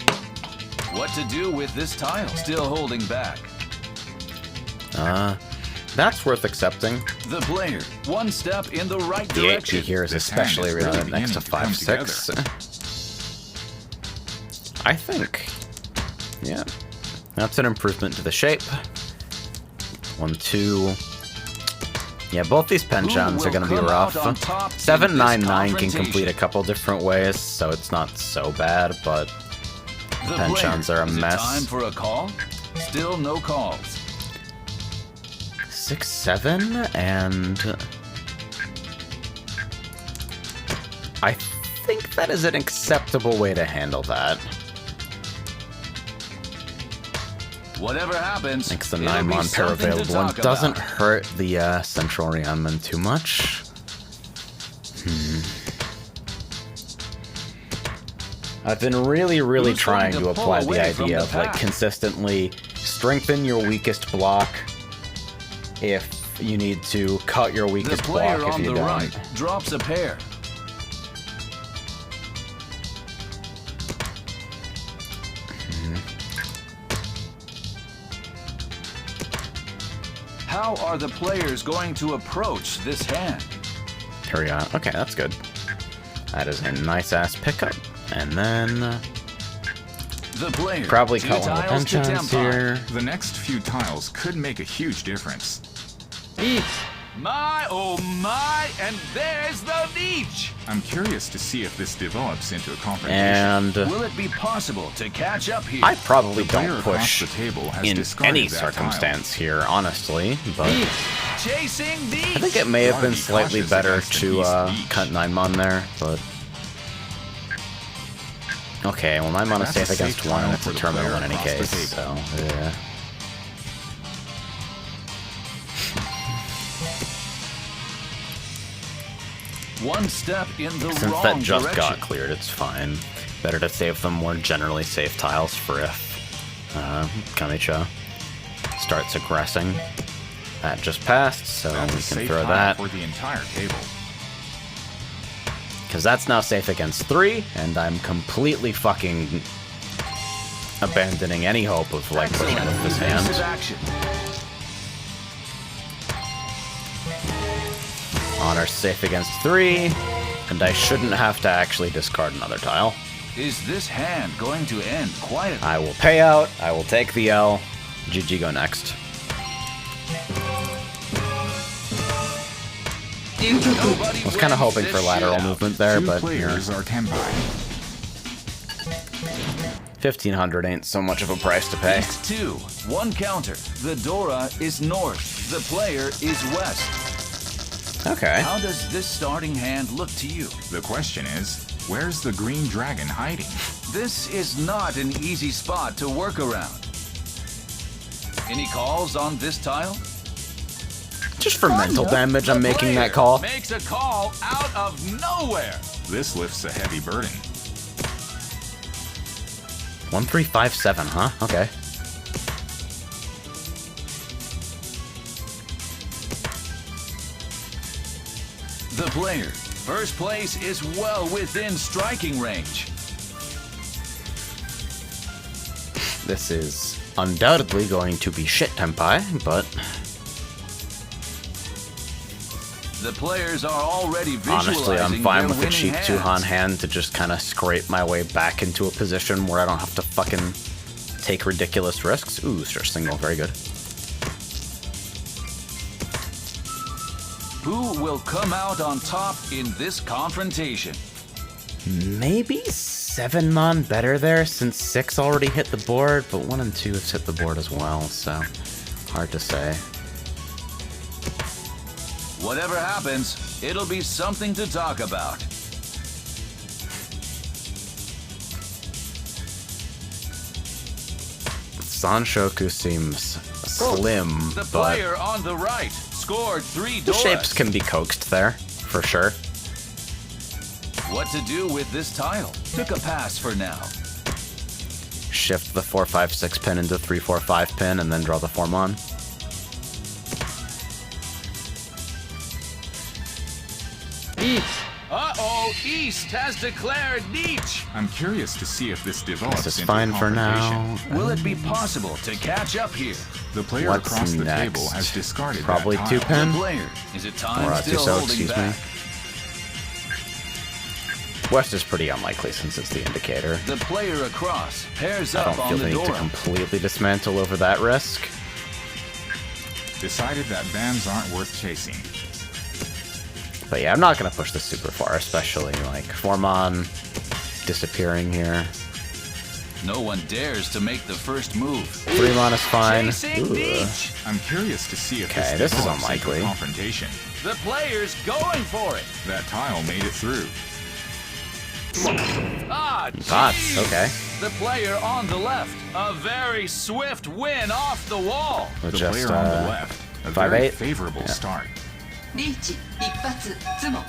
What to do with this tile? Still holding back. That's worth accepting. The player, one step in the right The direction. HP here is This hand especially is really relevant next to beginning to come 5-6. I think. Yeah. That's an improvement to the shape. 1, 2. Yeah, both these penchants are will going to be come rough. out on top in 799 this can complete a confrontation? couple different ways, so it's not so bad, but The penchants player, are a is it mess. time for a call? Still no calls. 6, 7, and I think that is an acceptable way to handle that. Whatever happens, Makes the it'll 9 be mon pair something to available and talk doesn't about. hurt the Central Reanman too much. I've been really Who's trying going to to pull apply the away from idea the of like pack? consistently strengthen your weakest block if you need to cut your The weakest player block if on you the don't. right drops a pair. How are the players going to approach this hand? Here we go. Okay, that's good. That is a nice ass pickup. And then The player probably 2 cut one of the tiles to penchants tempo. here. The next few tiles could make a huge difference. My oh my, and there's the beach. I'm curious to see if this develops into a confrontation. And Will it be possible to catch up here? I probably The player don't across push the table has in discarded any that tile. circumstance here, honestly, but Chasing beach. I think it may have Gotta been be slightly cautious better against an to East Beach. cut 9 mon there, but okay, well 9 mon is That's a safe against safe 1 and tile it's a for the terminal player in any across the case, so yeah. One step in the Since wrong that just direction. got cleared, it's fine. Better to save them more generally safe tiles for if Kamicha starts aggressing. That just passed, so That's a we can safe throw tile that. for the entire table. Because that's now safe against 3, and I'm completely fucking abandoning any hope of like pushing with this Defensive hand. action. Honor safe against 3, and I shouldn't have to actually discard another tile. Is this hand going to end quietly? I will pay out, I will take the L. GG go next. Nobody I was kind of wins hoping this for lateral shootout. movement there, Two but players are tempo. 1500 ain't so much of a price to pay. East 2, one counter. The Dora is north. The player is west. Okay. How does this starting hand look to you? The question is, where's the green dragon hiding? This is not an easy spot to work around. Any calls on this tile? Just for mental damage, I'm making that call. Makes a call out of nowhere. This lifts a heavy burden. 1357, huh? Okay. The player, first place, is well within striking range. This is undoubtedly going to be shit tempai, but The players are already visualizing honestly, I'm fine their with a winning cheap hands. two-han hand to just kind of scrape my way back into a position where I don't have to fucking take ridiculous risks. Ooh, search single, very good. Who will come out on top in this confrontation? Maybe 7-mon better there, since 6 already hit the board, but 1 and 2 have hit the board as well, so hard to say. Whatever happens, it'll be something to talk about. Sanshoku seems slim, The but player on the right scored 3 the doors. shapes can be coaxed there, for sure. What to do with this tile? Took a pass for now. Shift the 4-5-6 pin into 3-4-5 pin, and then draw the 4-mon. Uh-oh, East has declared Nietzsche. I'm curious to see if this develops This is into fine a for confrontation. now. Will it be possible to catch up here? The player What's across the next? table has discarded Probably that 2 tile. The pin? player, is it time Or still 2-so, holding excuse back? me. West is pretty unlikely since it's the indicator. The player across pairs I up don't on feel the the need to door. completely dismantle over that risk. Decided that bands aren't worth chasing. But yeah, I'm not gonna push this super far, especially like 4-mon disappearing here. No one dares to make the first move. 3-mon is fine. Chasing Ooh. Nietzsche. I'm curious to see if Okay, this this is develops into unlikely. a confrontation. The player's going for it. That tile made it through. Ah, Dots, geez. okay. The player on the left. A very swift win off the wall. With The just player on the left. A very 5-8. favorable Yeah. start. リーチ一発ズモ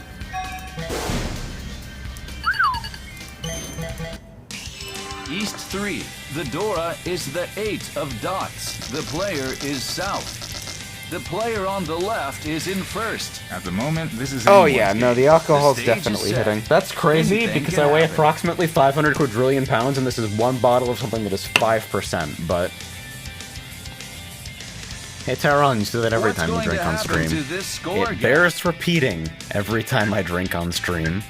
East 3. The Dora is the 8 of dots. The player is south. The player on the left is in first. At the moment, this is Oh anyone's yeah, no, game. the alcohol's The stage definitely is set. hitting. That's crazy Anything because can I weigh happen. approximately 500 quadrillion pounds and this is one bottle of something that is 5%, but... Hey Taron, you do that every What's time you going drink to on happen stream. to this score It gap? bears repeating every time I drink on stream.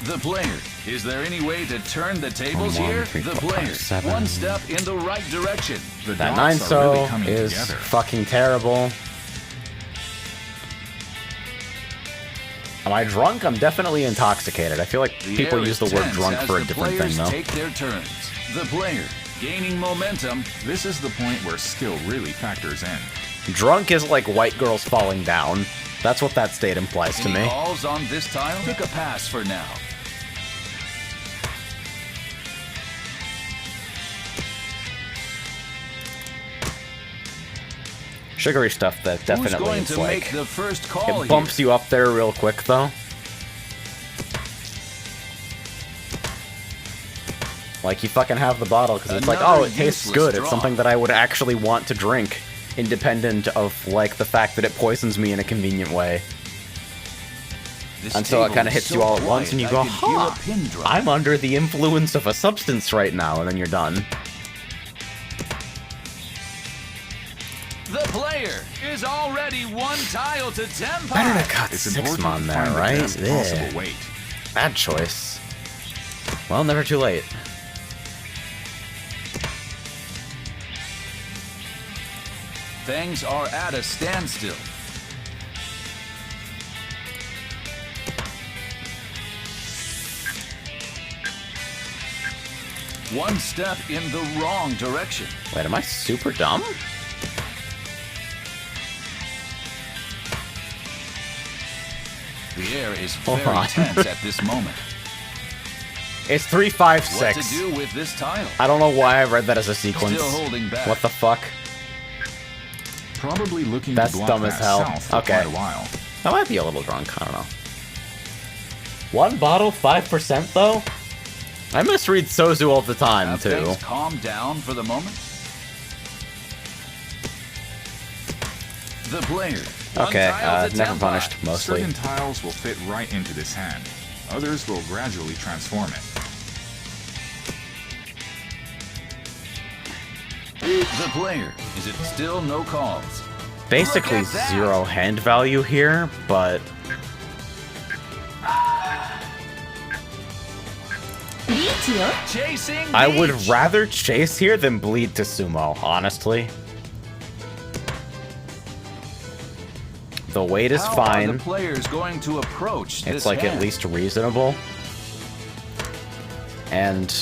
The player. Is there any way to turn the tables 1, here? 3, The 4, player. 5, 7. One step in the right direction. The That dots 9 are really so coming is together. fucking terrible. Am I drunk? I'm definitely intoxicated. I feel like The people air use is the word tense drunk as for a the different thing, players though. take their turns. The player gaining momentum. This is the point where skill really factors in. Drunk is like white girls falling down. That's what that state implies to Any me. calls on this tile? Took a pass for now. Sugary stuff that Who's definitely going is to make like... the first call It bumps you up there real quick, though. Like, you fucking have the bottle, because it's like, Another oh, it tastes useless good. draw. It's something that I would actually want to drink, independent of, like, the fact that it poisons me in a convenient way. This Until it table kind of is hits so you all at quiet, once, and you I go, could hear a huh, pin drop. I'm under the influence of a substance right now, and then you're done. The player is already one tile to 10 Better to pies. cut It's important 6-mon to there, find the right? best Yeah. possible weight. Bad choice. Well, never too late. Things are at a standstill. One step in the wrong direction. Wait, am I super dumb? The air is Hold very on. tense at this moment. It's 3, 5, What 6. to do with this tile? I don't know why I read that as a sequence. Still holding back. What the fuck? Probably looking That's to block dumb as that hell. south for Okay. quite a while. That might be a little drunk. I don't know. One bottle, 5% though? I misread Sozu all the time, Have too. things calmed down for the moment? The player. One Okay, tile to never 10 punished, by. mostly. Certain tiles will fit right into this hand. Others will gradually transform it. The player. Is it still no calls? Basically Look at that. 0 hand value here, but Chasing I would Beach. rather chase here than bleed to sumo, honestly. The weight is How are fine. the players going to approach It's this like at hand? least reasonable. And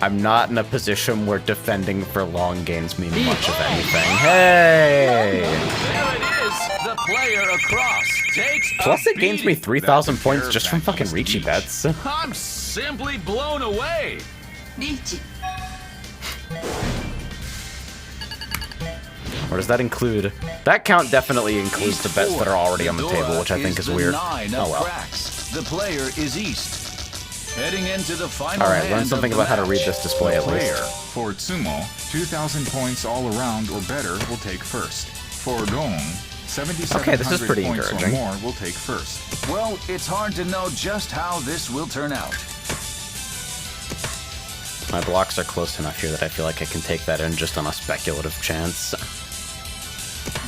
I'm not in a position where defending for long gains mean much of anything. Hey! There it is. The player across takes Plus a it gains me beating. 3,000 That's points fair just from fucking vacuous Ricci beach. bets. I'm simply blown away. リーチ Or does that include... That count definitely includes the bets that are already on the table, which I think is the weird. 9 Oh of well. cracks. The player is east. Heading into the final Alright, hand learn of something the about how to match. read this display at Player. least. For Tsumo, 2,000 points all around or better will take first. For Gong, 7,700 Okay, this is pretty points or encouraging. more will take first. Well, it's hard to know just how this will turn out. My blocks are close enough here that I feel like I can take that in just on a speculative chance.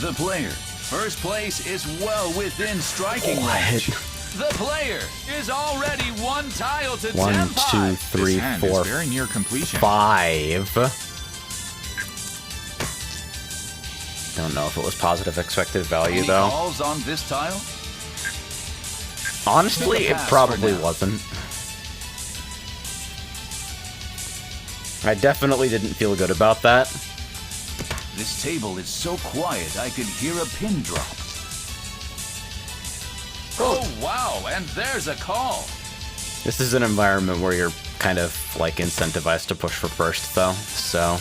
The player. First place is well within striking range. The player is already 1 tile to 1, 10 2, by. 3, This hand 4, is very near completion. 5. Don't know if it was positive expected value Any though. calls on this tile? Honestly, it Pass for probably now. wasn't. I definitely didn't feel good about that. This table is so quiet I could hear a pin drop. Oh wow, and there's a call. This is an environment where you're kind of like incentivized to push for first though, so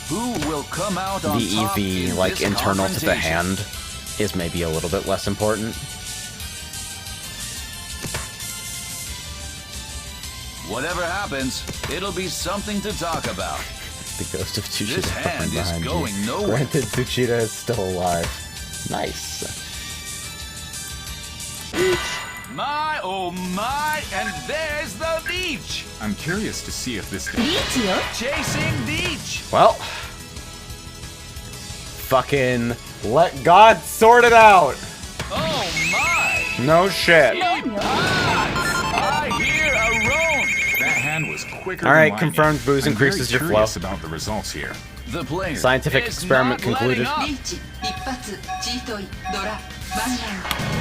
Who will come out on the top EV in like this internal to the confrontation? hand is maybe a little bit less important. Whatever happens, it'll be something to talk about. The ghost of Tsuchida This hand is behind going you. nowhere. Granted, Tsuchida is still alive. Nice. My oh my, and there's the beach! I'm curious to see if this... Chasing beach! Well, fucking let God sort it out. Oh my! No shit. He pots! I hear a roan! That hand was quicker All right, than lightning. confirmed booze I'm increases very your curious flow. about the results here. The player Scientific is experiment not letting concluded. up. リーチ一発チートイドラバンラン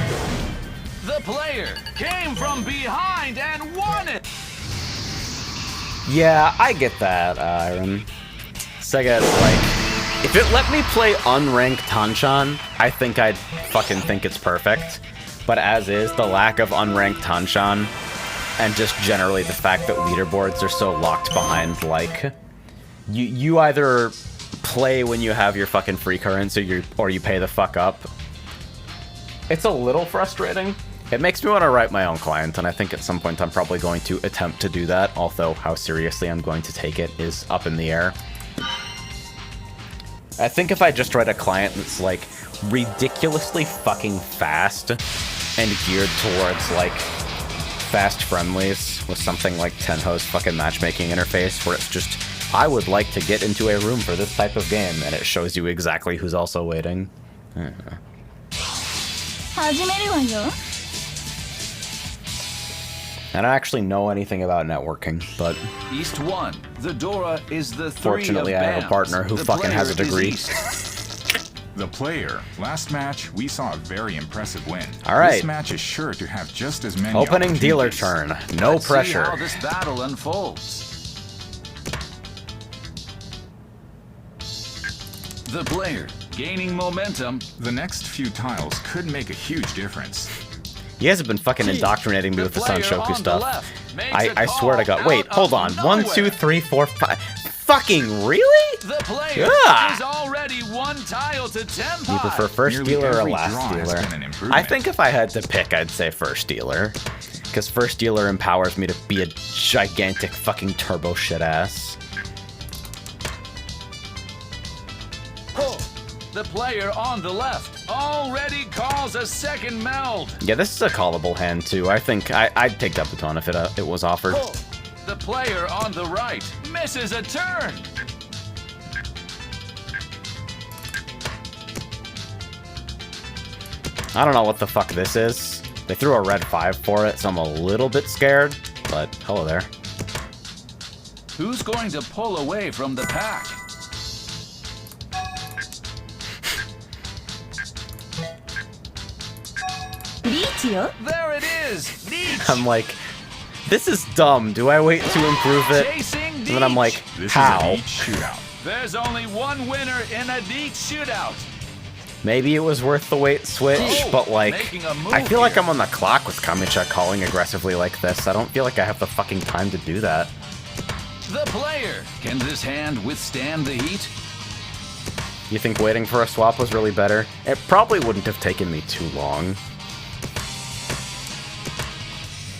The player came from behind and won it! Yeah, I get that, Iron. Sega is like, if it let me play unranked Tanshan, I think I'd fucking think it's perfect. But as is, the lack of unranked Tanshan, and just generally the fact that leaderboards are so locked behind, like, you either play when you have your fucking free currency or you pay the fuck up. It's a little frustrating. It makes me want to write my own client, and I think at some point I'm probably going to attempt to do that, although how seriously I'm going to take it is up in the air. I think if I just write a client that's, like, ridiculously fucking fast and geared towards, like, fast friendlies with something like Tenho's fucking matchmaking interface, where it's just, I would like to get into a room for this type of game, and it shows you exactly who's also waiting. I don't know. 始めるわよ I don't actually know anything about networking, but East 1. The Dora is the 3 fortunately of I have a Bams. partner who The fucking has a player is degree. east. The player. Last match, we saw a very impressive win. All right. This match is sure to have just as many Opening dealer opportunities. turn. No Let's see pressure. how this battle unfolds. The player gaining momentum. The next few tiles could make a huge difference. You guys have been fucking indoctrinating me with this player Sanshoku on the stuff. left makes I a swear to call God. Wait, out hold of on. 1, nowhere. 2, 3, 4, 5. Fucking really? The player Yeah. is already one tile to Tenpai. You prefer first Nearly dealer or every last draw has dealer? been an improvement. I think if I had to pick, I'd say first dealer. Because first dealer empowers me to be a gigantic fucking turbo shit ass. The player on the left already calls a second meld. Yeah, this is a callable hand too. I think I'd take that baton if it was offered. The player on the right misses a turn. I don't know what the fuck this is. They threw a red 5 for it, so I'm a little bit scared. But hello there. Who's going to pull away from the pack? There it is. Leech. I'm like, this is dumb. Do I wait to improve it? Chasing And then I'm like, This how? is a neat shootout. There's only one winner in a deep shootout. Maybe it was worth the wait switch, Oh, but like, making a move I feel like here. I'm on the clock with Kamicha calling aggressively like this. I don't feel like I have the fucking time to do that. The player. Can this hand withstand the heat? You think waiting for a swap was really better? It probably wouldn't have taken me too long.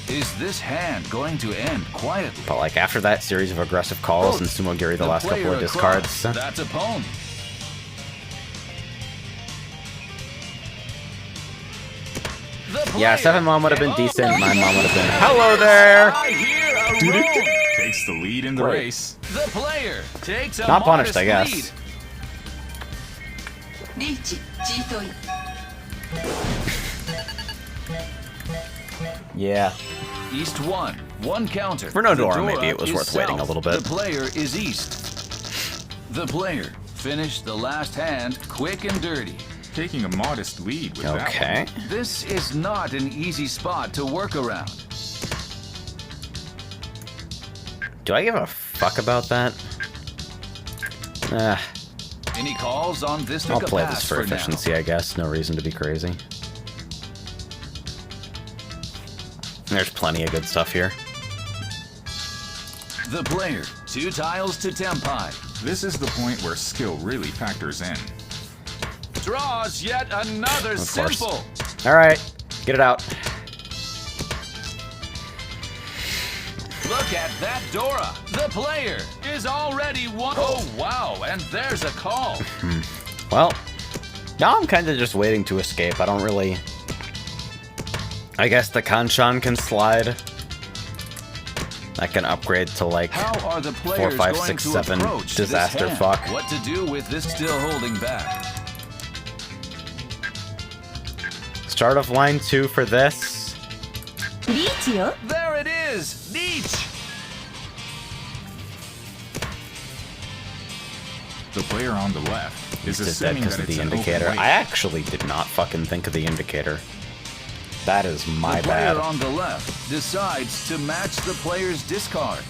Is this hand going to end quietly? But like, after that series of aggressive calls and Sumogiri the last couple player of across, discards, That's a pony. The yeah, player 7 mom would have been can- decent, my mom would have been, hello there! I hear a room. Takes the lead in the Great. race. The player takes a Not punished, modest I guess. lead. リーチチートイ Yeah. East one counter. For no The Dora, door maybe it up was is worth waiting a south. little bit. The player is east. The player finished the last hand quick and dirty. Taking a modest lead with Okay. that one. This is not an easy spot to work around. Do I give a fuck about that? Any calls on this? I'll Took a play pass this for now. efficiency, I guess. No reason to be crazy. There's plenty of good stuff here. The player, 2 tiles to Tenpai. This is the point where skill really factors in. Draws yet another Of course. simple. Alright, get it out. Look at that Dora. The player is already one. Oh, wow. And there's a call. Well, now I'm kind of just waiting to escape. I don't really... I guess the Kanshan can slide. I can upgrade to like... How are the players 5, going 6, to 7 approach disaster this hand? fuck. What to do with this still holding back? Start of line 2 for this. リーチよ There it is. Leech. The player on the left is Is dead assuming because that of it's the an open indicator. weight. I actually did not fucking think of the indicator. That is my The player bad. on the left decides to match the player's discard.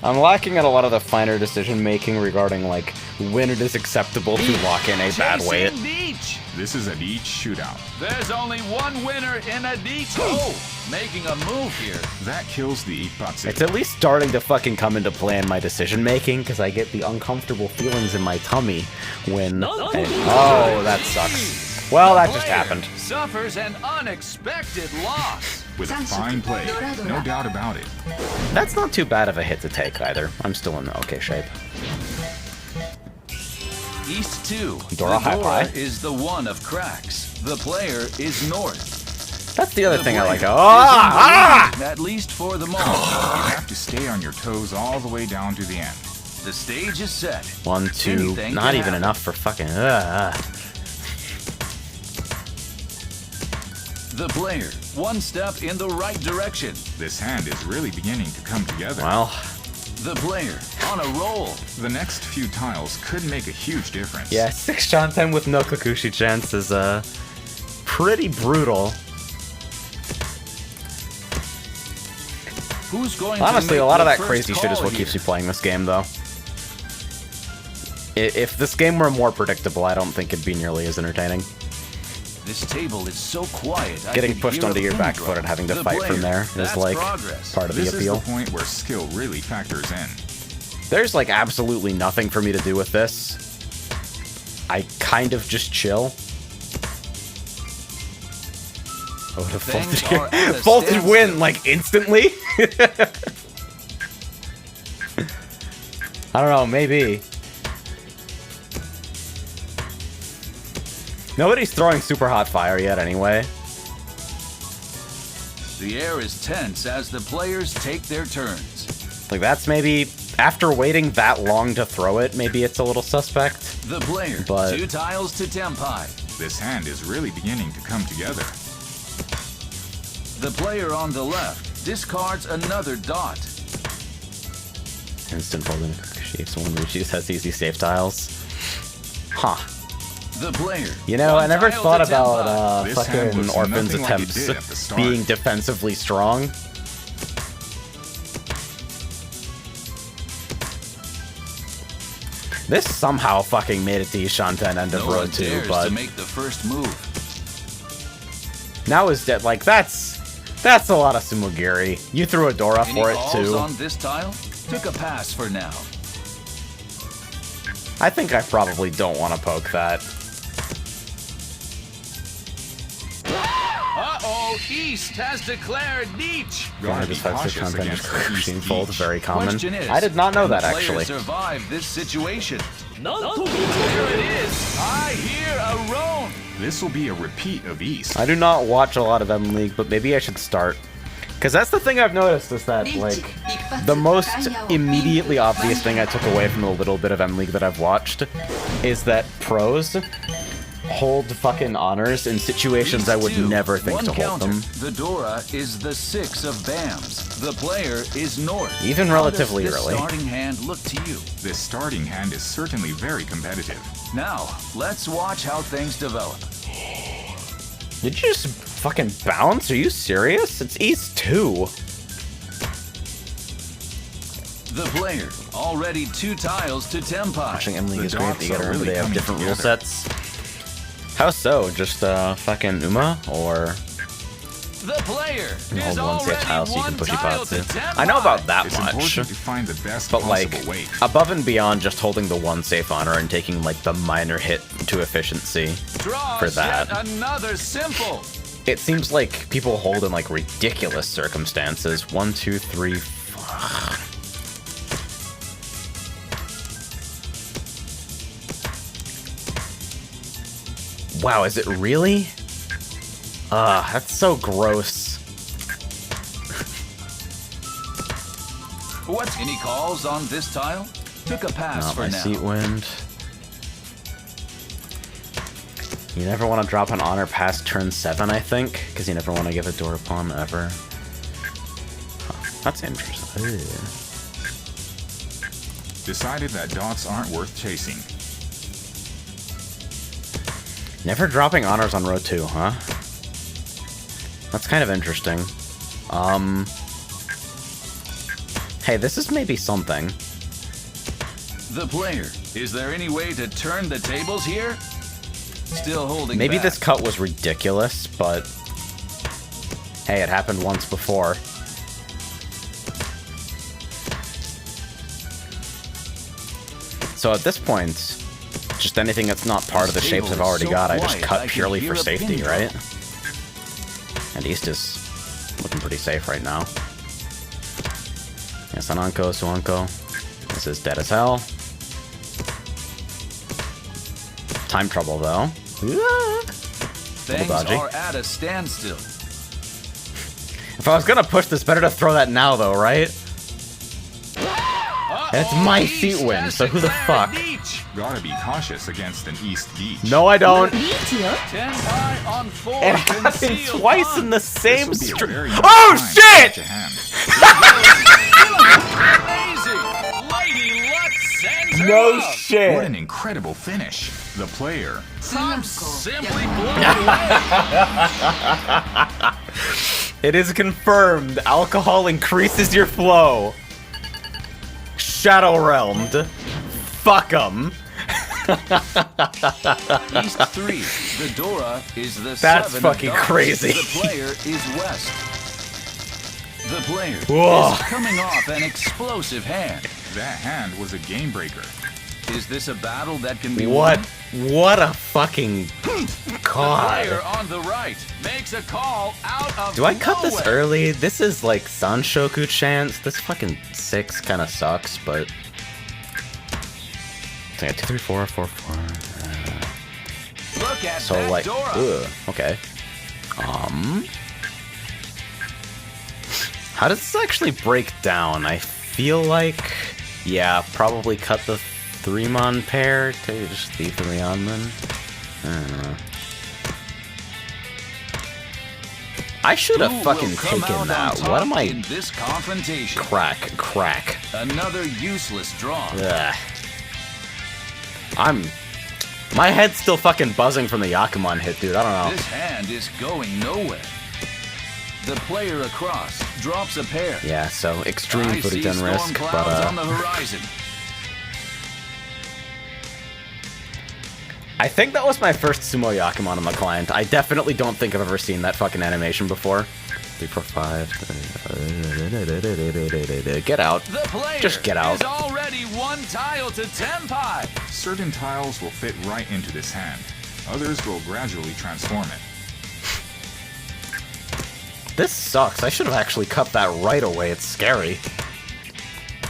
I'm lacking at a lot of the finer decision making regarding like when it is acceptable to lock in a bad weight. Chasing Leech. This is a neat shootout. There's only one winner in a Leech. Oh, making a move here. That kills the Ipatsu. It's at least starting to fucking come into play in my decision making because I get the uncomfortable feelings in my tummy when. Oh, that sucks. Well, that just Player happened. Suffers an unexpected loss. With a fine play, no doubt about it. That's not too bad of a hit to take either. I'm still in okay shape. East 2. Dora the high Dora five. is the one of cracks. The player is north. That's the other The thing I player like. is Ah! in the lead, at least for the moment. You have to stay on your toes all the way down to the end. The stage is set. 1, 2. Anything Not can even happen. enough for fucking. The player, one step in the right direction. This hand is really beginning to come together. Well, The player, on a roll. The next few tiles could make a huge difference. yeah, 6 Shanten with no Kakushi chance is pretty brutal. Who's going Honestly, to a make lot of the that first crazy shit is call what keeps here? me playing this game, though. If this game were more predictable, I don't think it'd be nearly as entertaining. This table is so quiet. I Getting could pushed hear onto a your pin back drop. foot and having to The fight from player, there is that's like progress. part of This the is the appeal. point where skill really factors in. There's like absolutely nothing for me to do with this. I kind of just chill. I would have Things folded are here. at a Folded standstill. win like instantly. I don't know, maybe. Nobody's throwing super hot fire yet anyway. The air is tense as the players take their turns. Like that's maybe after waiting that long to throw it, maybe it's a little suspect. The player, But- 2 tiles to tempai. This hand is really beginning to come together. The player on the left discards another dot. Instant fold in Chiefs one which just has easy safe tiles. Huh. The player. You know, I 1 never tile thought to about tempai. This hand fucking looks Orphan's nothing like it attempts did at the start. being defensively strong. This somehow fucking made it to Ishanten end of No one road 2, dares but to make the first move. now is dead. Like that's a lot of Sumogiri. You threw a Dora Any for it calls too. on this tile? Took a pass for now. I think I probably don't want to poke that. Uh-oh, East has declared Nietzsche. Gotta be Defensive cautious content against the machine East fold, Beach. very common. Question is, I did not know can that the player actually. survive this situation? Here it is. I hear a roan. This will be a repeat of East. I do not watch a lot of M League, but maybe I should start. Because that's the thing I've noticed is that, like, the most immediately obvious thing I took away from the little bit of M League that I've watched is that pros hold fucking honors in situations I would These two, never think one to hold counter. them. The Dora is the 6 of Bams. The player is North. Even How relatively does this early. starting hand look to you? This starting hand is certainly very competitive. Now, let's watch how things develop. Did you just fucking bounce? Are you serious? It's East 2. The player, already 2 tiles to tempai. Watching M League The is great, but dots you gotta are remember really they have coming different rule together. sets. How so? Just fucking Uma? Or The player hold is one safe already tile so you can 1 pushy tile pot to too. tempai. I know about that It's much. important to find the best But like, possible weight. above and beyond just holding the one safe honor and taking like the minor hit to efficiency, Draws for that. yet another simple. it seems like people hold in like ridiculous circumstances. 1, 2, 3, 4. Wow, is it really? That's so gross. What's any calls on this tile? Took a pass Not for my now. seat wind. You never want to drop an honor past turn 7, I think, because you never want to give a door pawn ever. Huh, that's interesting. Ew. Decided that dots aren't worth chasing. Never dropping honors on row 2, huh? That's kind of interesting. Hey, this is maybe something. The player, is there any way to turn the tables here? Still holding Maybe back. this cut was ridiculous, but hey, it happened once before. So at this point, just anything that's not part of the This shapes table I've is already so got, I just quiet, I cut can purely hear for a pin safety, drop. right? And East is looking pretty safe right now. Yeah, Sananko, Suanko. This is dead as hell. Time trouble, though. Things dodgy. are at a standstill. If I was gonna push this, better to throw that now, though, right? It's my East seat win, has so who the declared fuck? Nietzsche. Gotta be cautious against an East Beach. No, I don't. リーチよ Tempai on 4. It happened concealed twice pawn. in the This same will be a string. very nice Oh, time to shit! catch a hand. Amazing! Lady Luck sends her No up. What shit. an incredible finish. The player. I'm simply blown away. It is confirmed. Alcohol increases your flow. Shadow realmed. Fuck 'em. East 3, the Dora is the That's 7 of fucking Darts. crazy. The player is West. The player Whoa. is coming off an explosive hand. That hand was a game breaker. Is this a battle that can be What? won? What a fucking The player god. on the right makes a call out of Do I cut this nowhere. early? This is like Sanshoku chance. This fucking 6 kind of sucks, but. I got 2, 3, 4, 4, 4. Look at So that like, Dora. ugh, okay. How does this actually break down? I feel like, yeah, probably cut the 3-mon pair to just leave the Rionman. I don't know. I should Who have will fucking come taken out that. on top What am I? in this confrontation? Crack. Another useless draw. Ugh. My head's still fucking buzzing from the Yakumon hit, dude. I don't know. This hand is going nowhere. The player across drops a pair. Yeah, so extreme I see Furiten storm risk, clouds on the but horizon. I think that was my first Sumo Yakumon on the client. I definitely don't think I've ever seen that fucking animation before. 3, 4, 5. Get out. The player Just get out. is already 1 tile to Tenpai. Certain tiles will fit right into this hand. Others will gradually transform it. This sucks. I should have actually cut that right away. It's scary.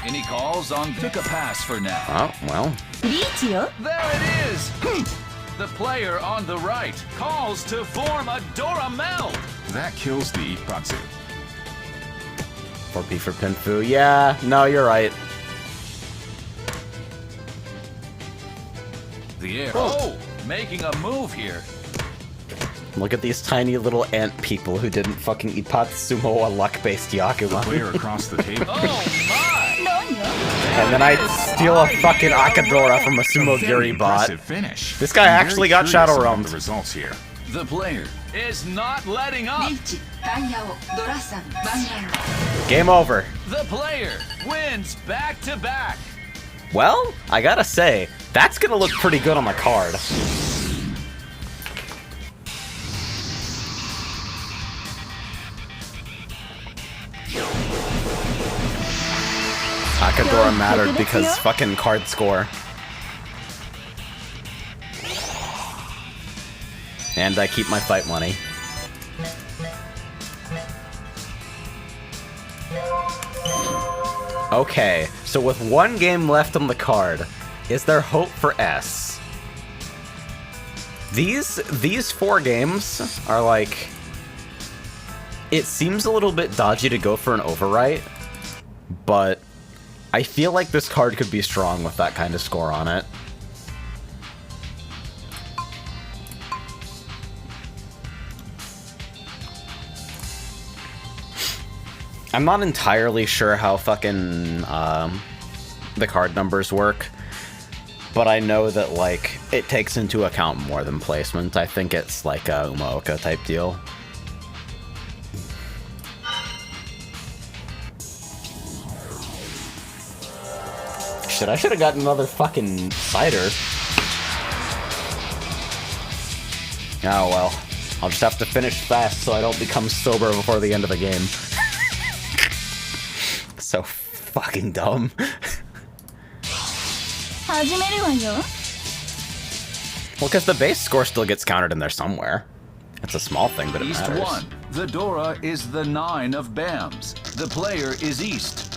Any calls on took a pass for now. Oh, well. リーチよ There it is. The player on the right calls to form a Dora meld. That kills the Ippatsu. 4P for Pinfu. Yeah, no, you're right. The air. Oh, making a move here. Look at these tiny little ant people who didn't fucking Ippatsumo a luck-based The Yakuman. player across the table. Oh my! 何よ And then I steal a fucking Akadora from a Sumo Very Giri bot. impressive finish. This guy I'm very actually got curious Shadow about Realmed. The results here. The player is not letting up. リーチタイヤをドラさんバンガン Game over. The player wins back to back. Well, I gotta say, that's gonna look pretty good on the card. Akadora mattered because fucking card score. And I keep my fight money. Okay, so with 1 game left on the card, is there hope for S? These 4 games are like... It seems a little bit dodgy to go for an overwrite, but I feel like this card could be strong with that kind of score on it. I'm not entirely sure how fucking the card numbers work, but I know that like it takes into account more than placement. I think it's like a Umaoka type deal. Shit, I should have gotten another fucking cider. Oh well. I'll just have to finish fast so I don't become sober before the end of the game. So fucking dumb. 始めるわよ Well, because the base score still gets counted in there somewhere. It's a small thing, but it East matters. 1. The Dora is the 9 of BAMs. The player is East.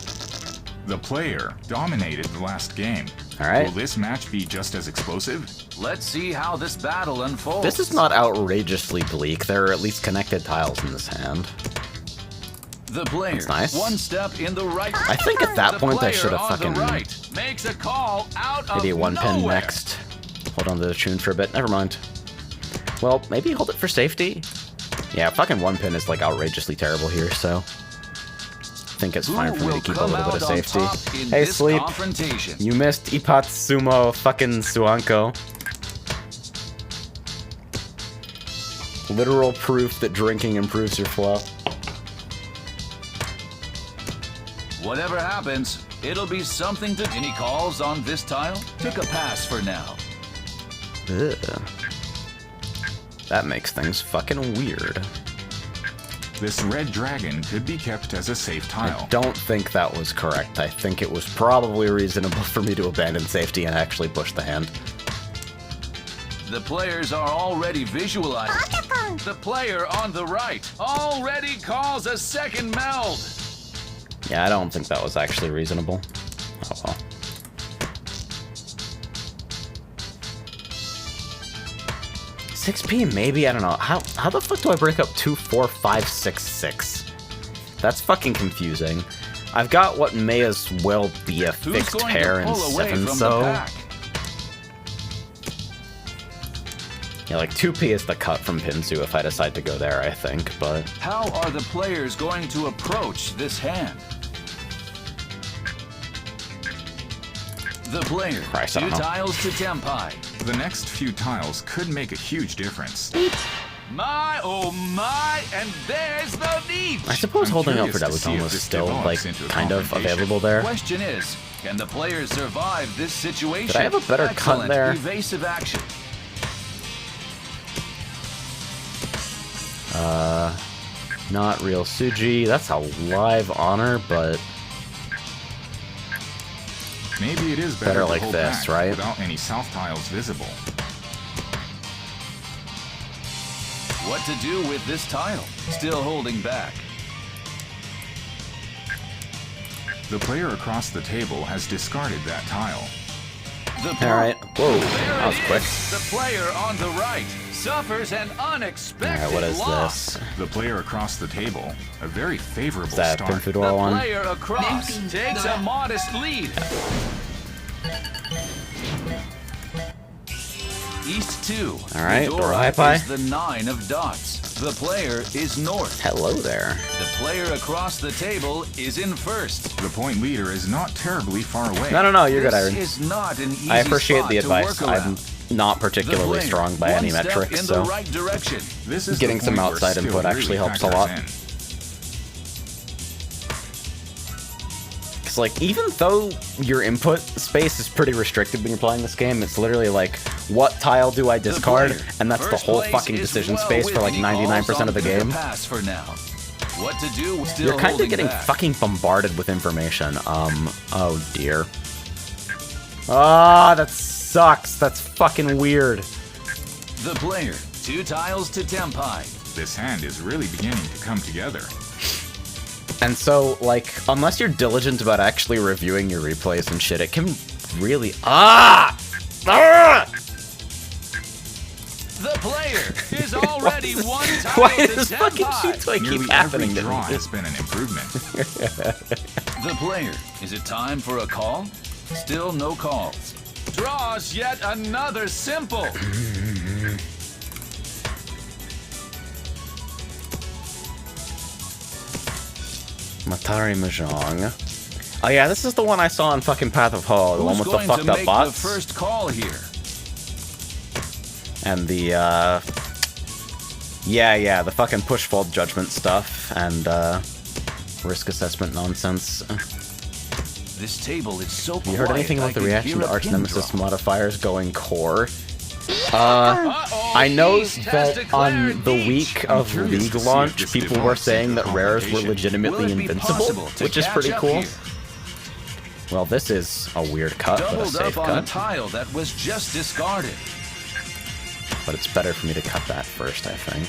The player dominated the last game. All right. Will this match be just as explosive? Let's see how this battle unfolds. This is not outrageously bleak. There are at least connected tiles in this hand. The player, That's nice. 1 step in the right. I think at that The point I player should have on fucking the right makes a call out of maybe 1 pin nowhere. next. Hold on to the tune for a bit. Never mind. Well, maybe hold it for safety. Yeah, fucking 1 pin is like outrageously terrible here, so I think it's fine Who for me to will keep a come little bit of out on safety. top in Hey, this Sleep. confrontation? You missed Ippatsumo fucking Suanko. Literal proof that drinking improves your flow. Whatever happens, it'll be something to. Any calls on this tile? Took a pass for now. Ugh. That makes things fucking weird. This red dragon could be kept as a safe I tile. don't think that was correct. I think it was probably reasonable for me to abandon safety and actually push the hand. The players are already visualizing. The player on the right already calls a second meld. Yeah, I don't think that was actually reasonable. Oh well. $6p maybe? I don't know. How the fuck do I break up 2, 4, 5, 6, 6? That's fucking confusing. I've got what may as well be a Who's fixed going pair to in pull away 7 from so. the pack? Yeah, like 2p is the cut from Pinsu if I decide to go there, I think, but... How are the players going to approach this hand? The player, Christ, I 2 don't know. tiles to Tempai. The next few tiles could make a huge difference. My, oh my, and there's the niche. I suppose I'm holding out for curious to see Dabutone if was this still, develops like, into a kind of confrontation. available there. Question is, can the players survive this situation? Did I have a better cut Excellent there? Evasive action. Not real Suji. That's a live honor, but... Maybe it is better to like hold this, back right? without any south tiles visible. What to do with this tile? Still holding back. The player across the table has discarded that tile. Alright. Whoa, There that was it quick. is. The player on the right suffers an unexpected Alright, what is loss. this? The player across the table, a very favorable Is that start. The Pinfudora one? player across takes a modest lead. East 2. Alright, Fedora Doraipai. is the 9 of dots. The player is north. Hello there. The player across the table is in first. The point leader is not terribly far away. No, you're good, This Iron. is not an easy I appreciate spot the to advice. work I'm around. not The particularly player, strong by one any step metrics, in so... the right direction. This is Getting the some point where outside skill input actually really helps a factors lot. in. Because, like, even though your input space is pretty restricted when you're playing this game, it's literally like, what tile do I discard? player, And that's the first whole place fucking is decision well space for like with equals 99% of the on the game. pass for now. What to do? Still You're kind of holding getting back. fucking bombarded with information. Oh dear. Ah, that sucks. That's fucking weird. The player, 2 tiles to Tempai. This hand is really beginning to come together. And so, like, unless you're diligent about actually reviewing your replays and shit, it can really... Ah! The player is already 1 tile Why to does fucking Tempai. shit keep Nearly happening every to draw me? has been an improvement. The player, is it time for a call? Still no calls. Draws yet another simple. Matari Mahjong. Oh yeah, this is the one I saw on fucking Path of Ho, the one Who's with the going fucked to up make bots. the first call here? And the, yeah, the fucking push-fold judgment stuff, and, risk assessment nonsense. This table is so quiet. You heard anything I about the can reaction hear to a Arch pin Nemesis drop. modifiers going core? Uh-oh, I know East has that declared on the each. week I'm of curious League to see if launch, this people were develops saying into that rares were confrontation. legitimately Will it be invincible, possible to which is catch pretty up cool. here? Well, this is a weird cut, but a Doubled safe up on a cut. tile that was just discarded. But it's better for me to cut that first, I think.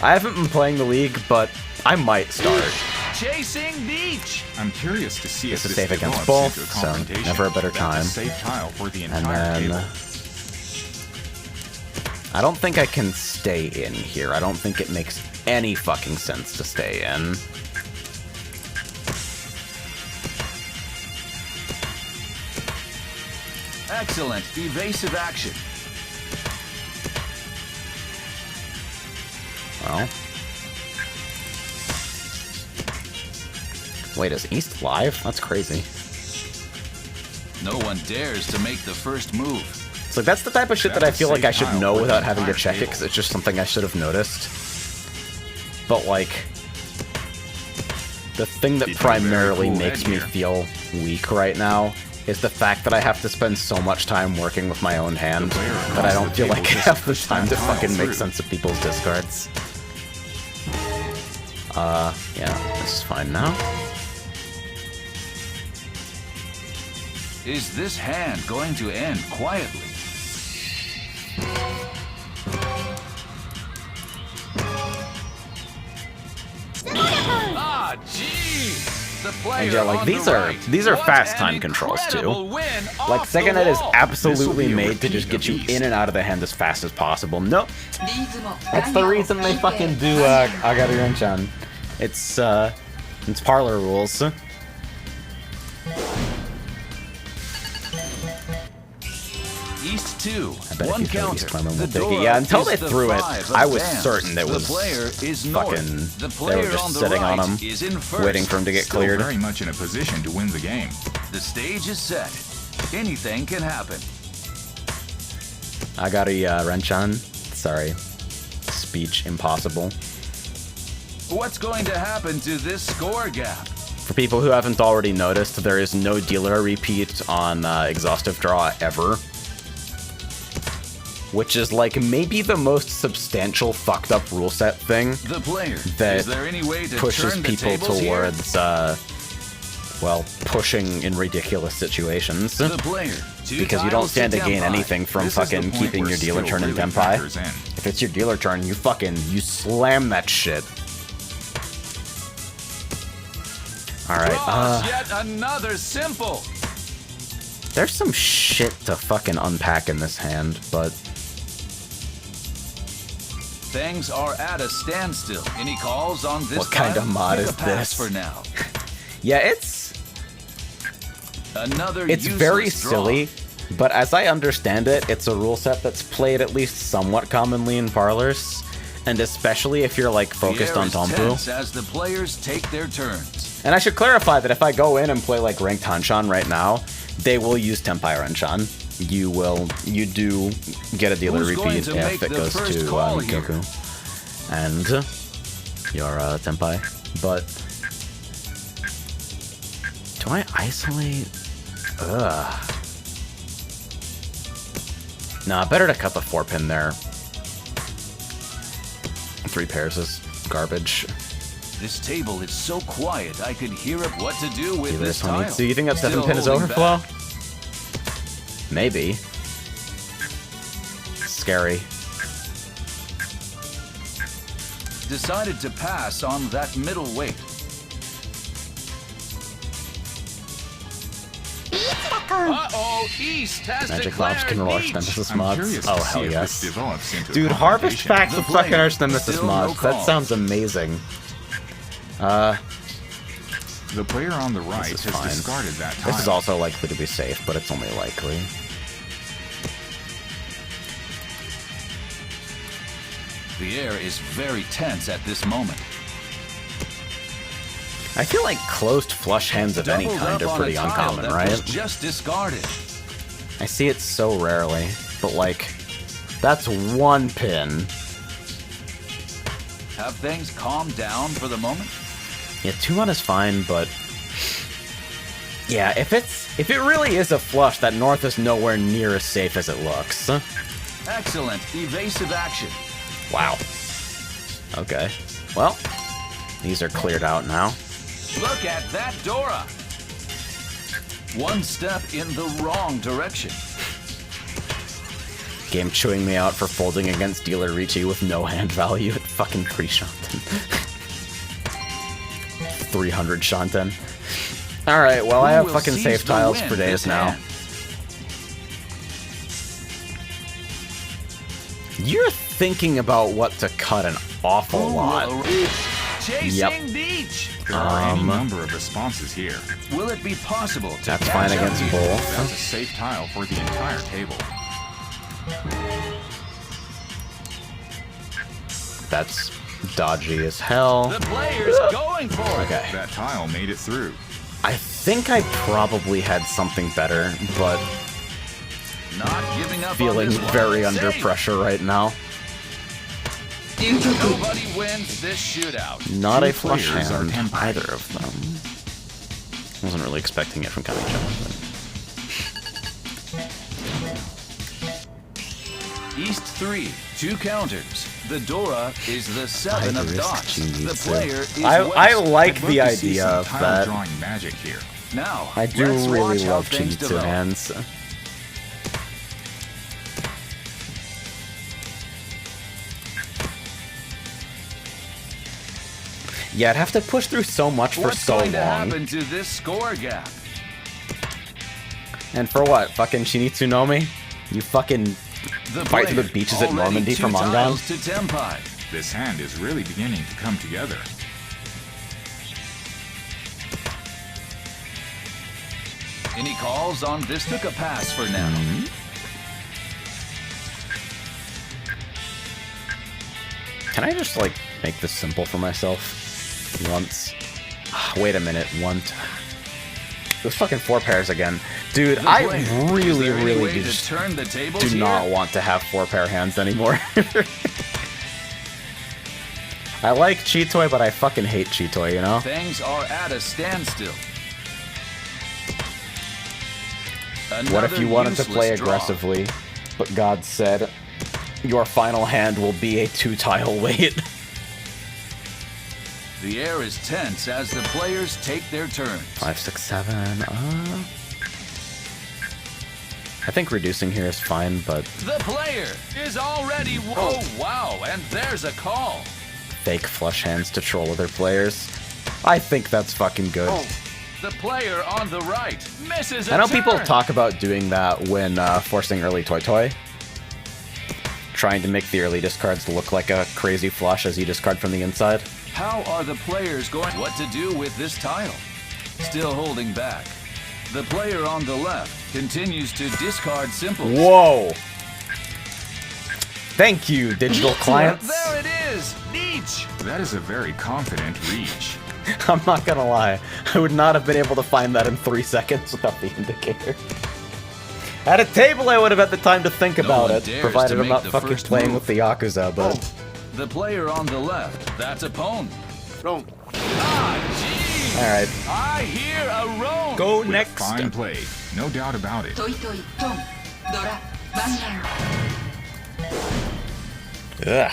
I haven't been playing the League, but I might start. Chasing Beach. I'm curious to see It's if a this safe against develops both, into a so confrontation. never a better That's time. a safe tile for the And entire then... table. I don't think I can stay in here. I don't think it makes any fucking sense to stay in. Excellent evasive action. Well... Wait, is East live? That's crazy. No one dares to make the first move. So that's the type of shit that I feel like I should Safe know tile without for the having to entire check it, table. because it's just something I should have noticed. But, like... The thing that Keep it very primarily cool makes head me here. feel weak right now is the fact that I have to spend so much time working with my own hand that I don't feel like I have the time to fucking make sense of people's discards. Yeah, this is fine now. Is this hand going to end quietly? Ah, gee! The player And yeah, like on these the are right. these are What fast an time controls too. incredible win Like off Second the Ed is wall. absolutely This will be a made to just repeat get you of in and out of the hand as fast as possible. Nope. リーズも That's the reason they fucking do Agaru-Renchan. It's parlor rules. East 2. I bet One if you throw counter. East Clement, we'll The take it. door Yeah, until is they the threw it, 5 I was advanced. certain it The was player is fucking. north. The They player were just on the sitting right on him, is in first. waiting for him to get Still cleared. very much in a position to win the game. The stage is set. Anything can happen. Agaru-Renchan. Sorry. Speech impossible. What's going to happen to this score gap? For people who haven't already noticed, there is no dealer repeat on Exhaustive Draw ever. Which is like maybe the most substantial fucked up rule set thing The player. that Is there any way to pushes turn the people tables here? towards, well, pushing in ridiculous situations. The player. Two Because you don't tiles stand to gain Tempai. anything from This is the fucking point keeping where your dealer skill turn in really Tempai. factors in. If it's your dealer turn, you slam that shit. Alright, Draws yet another simple. there's some shit to fucking unpack in this hand, but Things are at a standstill. Any calls on this? What kind of tile? mod Pick is a pass this? for now? yeah, it's Another very useless draw. silly, but as I understand it, it's a rule set that's played at least somewhat commonly in parlors, and especially if you're like focused The air on is Tompu. tense as the players take their turns. And I should clarify that if I go in and play like ranked Hanshan right now, they will use Tempai Renchan. You do get a dealer Who's going repeat to if make it the goes first to call here? Yaku and your Tempai. But do I isolate? Ugh. Nah, better to cut the 4-pin there. 3 pairs is garbage. This table is so quiet, I could hear it. What to do with Either this one tile? needs to. You think that Still 7-pin is holding overflow? back. Maybe. Scary. Decided to pass on that middle weight. Uh-oh, East has Magic Lobs declared can roll Nietzsche. Archnemesis I'm mods. curious Oh, to see hell if yes. this develops into a Dude, harvest confrontation. packs The with fucking player, Archnemesis still no mods. That call. sounds amazing. The player on the right is has fine. discarded that tile. This is also likely to be safe, but it's only likely. The air is very tense at this moment. I feel like closed flush hands of any Doubled kind up are on pretty a tile uncommon, that right? was just discarded. I see it so rarely, but like, that's 1 pin. Have things calmed down for the moment? Yeah, 2 on is fine, but yeah, if it really is a flush, that north is nowhere near as safe as it looks. Excellent evasive action. Wow. Okay. Well, these are cleared out now. Look at that Dora. One step in the wrong direction. Game chewing me out for folding against Dealer Ricci with no hand value at fucking 3 Shanten. 300 Shanten. Alright, well, I Who have will fucking seize safe the tiles win for days this now. hand? You're thinking about what to cut an awful Who lot. will reach? Chasing Yep. Beach. There are any number of responses here. Will it be possible to That's catch fine up against here? both. That's a safe tile for the entire table. That's dodgy as hell. The player's going for it. Okay. That tile made it through. I think I probably had something better, but Not giving up on feeling this one. very under Save. pressure right now. 流局 Nobody wins this shootout. Not Two a flush players are hand, Tempai. either of them. Wasn't really expecting it from Kami-chan, but East 3, 2 counters. The Dora is the 7 of risk dots. she The needs to. player is I West. like I'd love the to see idea some of tile that. drawing magic here. Now, I do let's really watch how love things Chinitsu develop. hands. Yeah, I'd have to push through so much for What's so going to long. happen to this score gap? And for what? Fucking Shinitsu no Mi? You fucking The fight through the player beaches at already Normandy 2 for Mangan? tiles to Tenpai. This hand is really beginning to come together. Any calls on this? Took a pass for now. Can I just, like, make this simple for myself? Once. Wait a minute. Those fucking 4 pairs again. Dude, The I player, is there really, any really way to just turn the tables do here? not want to have 4 pair hands anymore. I like Chitoi, but I fucking hate Chitoi, you know? Things are at a standstill. What if you wanted to Another play useless draw. aggressively, but God said, your final hand will be a 2-tile wait? The air is tense as the players take their turns. 5, 6, 7. I think reducing here is fine, but The player is already. Oh, wow, and there's a call. fake flush hands to troll other players. I think that's fucking good. The player on the right misses a I know people turn. talk about doing that when forcing early Toy. Trying to make the early discards look like a crazy flush as you discard from the inside. How are the players going? What to do with this tile? Still holding back. The player on the left continues to discard simples. Whoa! Thank you, digital clients. There it is! Nietzsche! That is a very confident reach. I'm not gonna lie. I would not have been able to find that in 3 seconds without the indicator. At a table, I would have had the time to think about one it, dares provided to I'm make not the fucking first playing move. with the Yakuza, but... The player on the left, that's a pwn. Ah, jeez! Alright. I hear a roan. Go With next. fine play, no doubt about it. トイトイトンドラバンガン Ugh.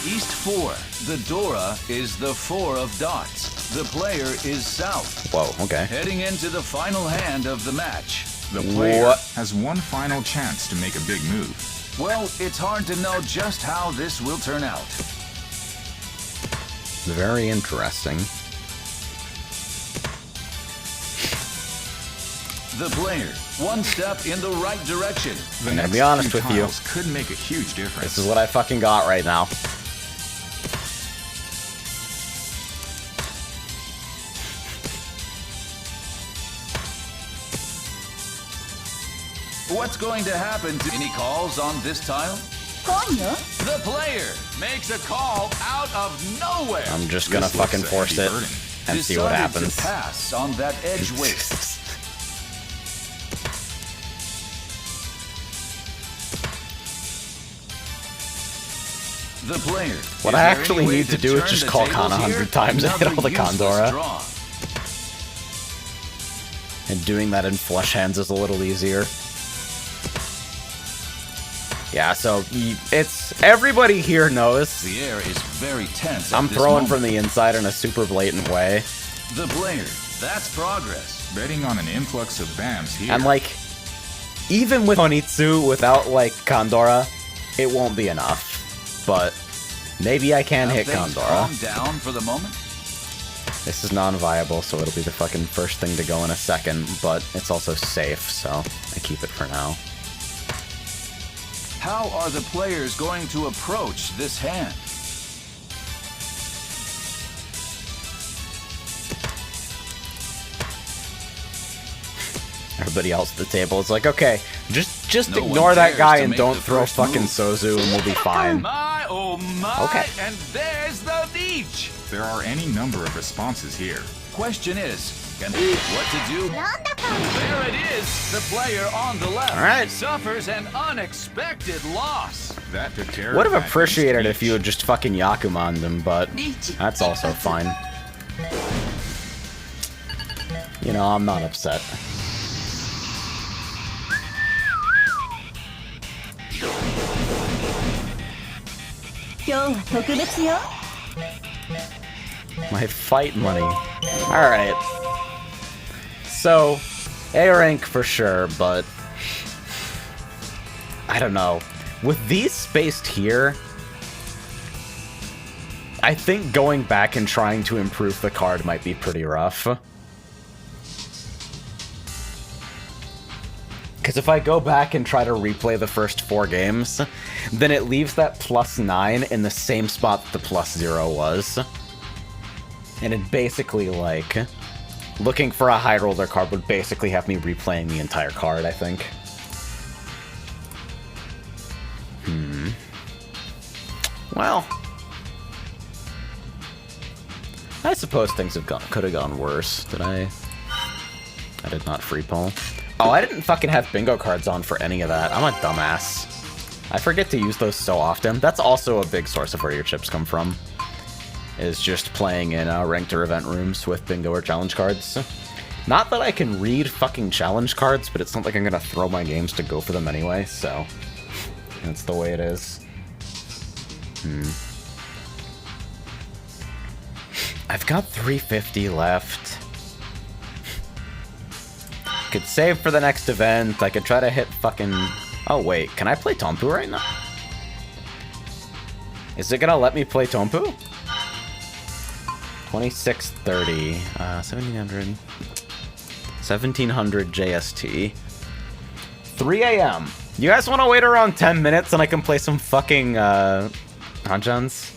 East 4. The Dora is the 4 of dots. The player is south. Whoa, okay. Heading into the final hand of the match. The player What? has one final chance to make a big move. Well, it's hard to know just how this will turn out. Very interesting. The player, one step in the right direction. The I'm gonna next be honest few with you. tiles could make a huge difference. This is what I fucking got right now. What's going to happen to any calls on this tile? 今夜 The player makes a call out of nowhere. I'm just gonna This looks fucking a force heavy it burden. and see what Decided happens. to pass on that edge weight. The player. What Is I there actually any way need to do is turn just the call tables Kana 100 here? times and hit Another all the useless Condora. draw. And doing that in flush hands is a little easier. Yeah, so it's everybody here knows The air is very tense. at I'm this throwing moment. from the inside in a super blatant way. The player. That's progress. Betting on an influx of BAMs here. And like, even with Onitsu, without like Condora, it won't be enough. But maybe I can Have hit things Condora. calmed down for the moment. This is non-viable, so it'll be the fucking first thing to go in a second, but it's also safe, so I keep it for now. How are the players going to approach this hand? Everybody else at the table is like, okay, just No one ignore that dares guy to and make don't the throw first fucking move. Sozu and we'll be fine. My, oh my, Okay. and there's the niche. There are any number of responses here. Question is, what to do? なんだか There it is. The player on the left All right. suffers an unexpected loss. That took care of Would have that appreciated if speech. you had just fucking Yakuman'd him, but that's also fine. You know, I'm not upset. 今日は特別よ My fight money. Alright. So, A rank for sure, but... I don't know. With these spaced here... I think going back and trying to improve the card might be pretty rough. Because if I go back and try to replay the first 4 games, then it leaves that +9 in the same spot that the +0 was. And it basically, like, looking for a high roller card would basically have me replaying the entire card, I think. Well, I suppose things could have gone worse. Did I? I did not free pull. Oh, I didn't fucking have bingo cards on for any of that. I'm a dumbass. I forget to use those so often. That's also a big source of where your chips come from. Is just playing in ranked or event rooms with bingo or challenge cards. Not that I can read fucking challenge cards, but it's not like I'm gonna throw my games to go for them anyway, so... That's the way it is. I've got 350 left. Could save for the next event. I could try to hit fucking... Oh, wait. Can I play Tompu right now? Is it gonna let me play Tompu? 2630. 1700. 1700 JST. 3 a.m. You guys want to wait around 10 minutes and I can play some fucking, Hanjans?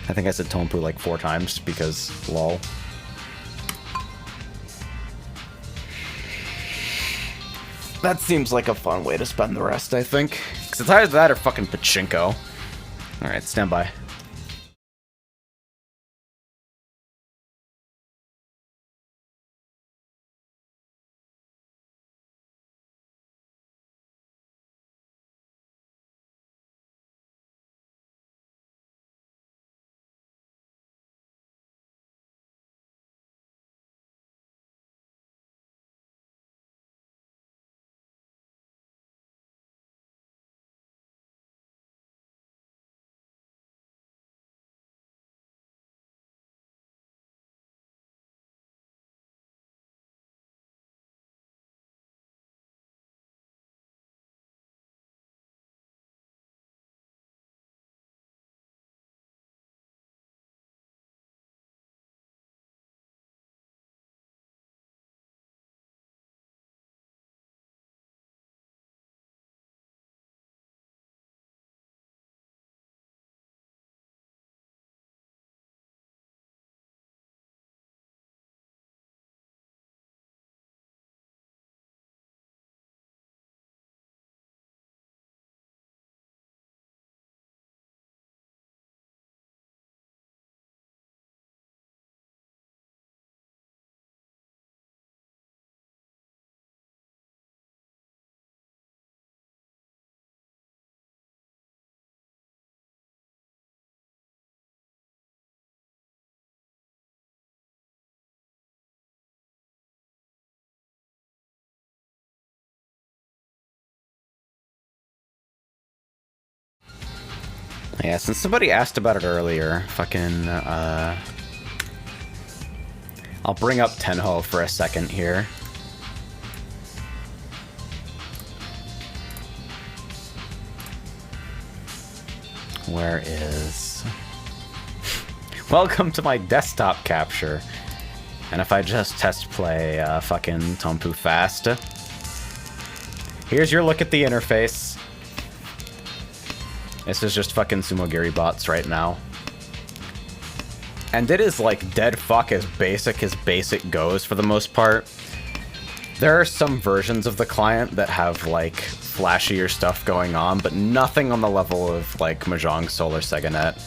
I think I said Tompu like 4 times because, lol. That seems like a fun way to spend the rest, I think. Because it's either that or fucking pachinko. Alright, stand by. Yeah, since somebody asked about it earlier, fucking, I'll bring up Tenho for a second here. Where is... Welcome to my desktop capture. And if I just test play fucking Tompu fast. Here's your look at the interface. This is just fucking Sumogiri bots right now. And it is like dead fuck as basic goes for the most part. There are some versions of the client that have like flashier stuff going on, but nothing on the level of like Mahjong Solar SegaNet.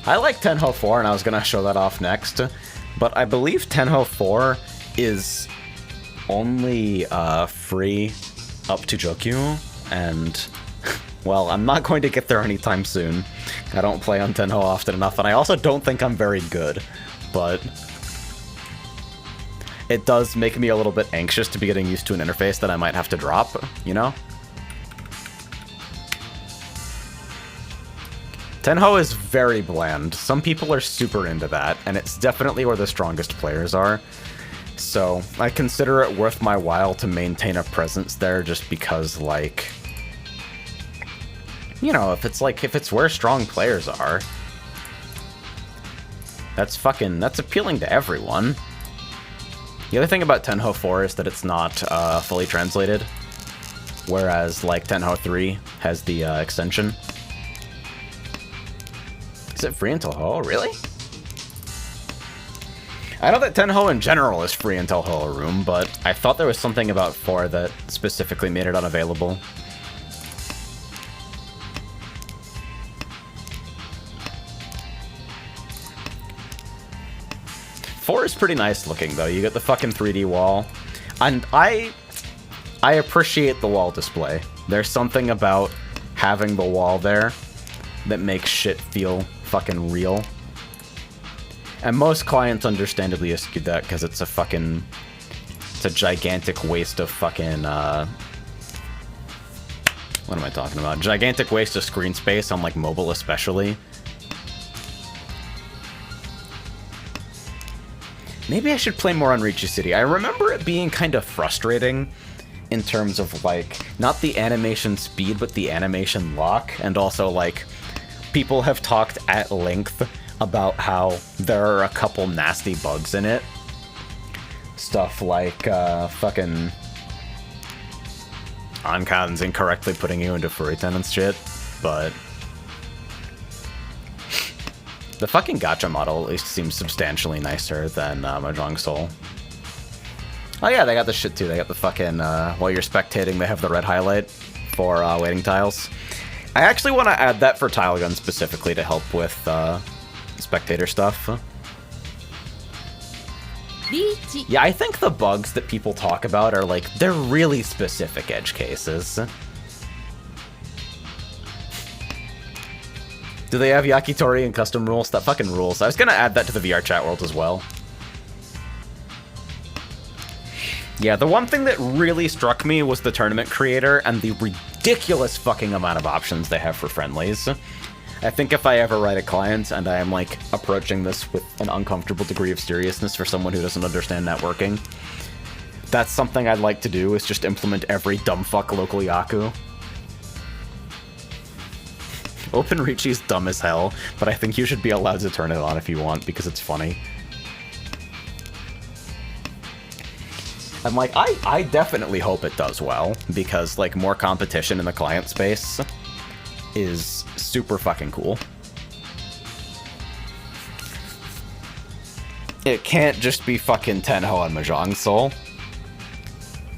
I like Tenho 4 and I was gonna show that off next, but I believe Tenho 4 is only free up to Jokyu, and, well, I'm not going to get there anytime soon. I don't play on Tenho often enough, and I also don't think I'm very good, but it does make me a little bit anxious to be getting used to an interface that I might have to drop, you know? Tenho is very bland. Some people are super into that, and it's definitely where the strongest players are. So I consider it worth my while to maintain a presence there just because, like, you know, if it's where strong players are, that's appealing to everyone. The other thing about Tenho 4 is that it's not fully translated, whereas, like, Tenho 3 has the extension. Is it free until Ho? Really? I know that Tenho in general is free until Ho'orum, but I thought there was something about 4 that specifically made it unavailable. Four is pretty nice looking, though. You get the fucking 3D wall. And I appreciate the wall display. There's something about having the wall there that makes shit feel fucking real. And most clients understandably eschew that because it's a gigantic waste of fucking, what am I talking about? Gigantic waste of screen space on, like, mobile especially. Maybe I should play more on Ricci City. I remember it being kind of frustrating in terms of, like, not the animation speed, but the animation lock, and also, like, people have talked at length about how there are a couple nasty bugs in it. Stuff like, fucking Oncon's incorrectly putting you into Furiten and shit, but the fucking gacha model at least seems substantially nicer than Mahjong Soul. Oh yeah, they got this shit too. They got the fucking, while you're spectating, they have the red highlight for waiting tiles. I actually want to add that for Tile Gun specifically to help with spectator stuff. Yeah, I think the bugs that people talk about are, like, they're really specific edge cases. Do they have Yakitori and custom rules? That fucking rules. I was gonna add that to the VR chat world as well. Yeah, the one thing that really struck me was the tournament creator and the ridiculous fucking amount of options they have for friendlies. I think if I ever write a client and I am, like, approaching this with an uncomfortable degree of seriousness for someone who doesn't understand networking, that's something I'd like to do, is just implement every dumbfuck local Yaku. OpenReachie's dumb as hell, but I think you should be allowed to turn it on if you want, because it's funny. I'm like, I definitely hope it does well, because, like, more competition in the client space is super fucking cool. It can't just be fucking Tenho and Mahjong Soul.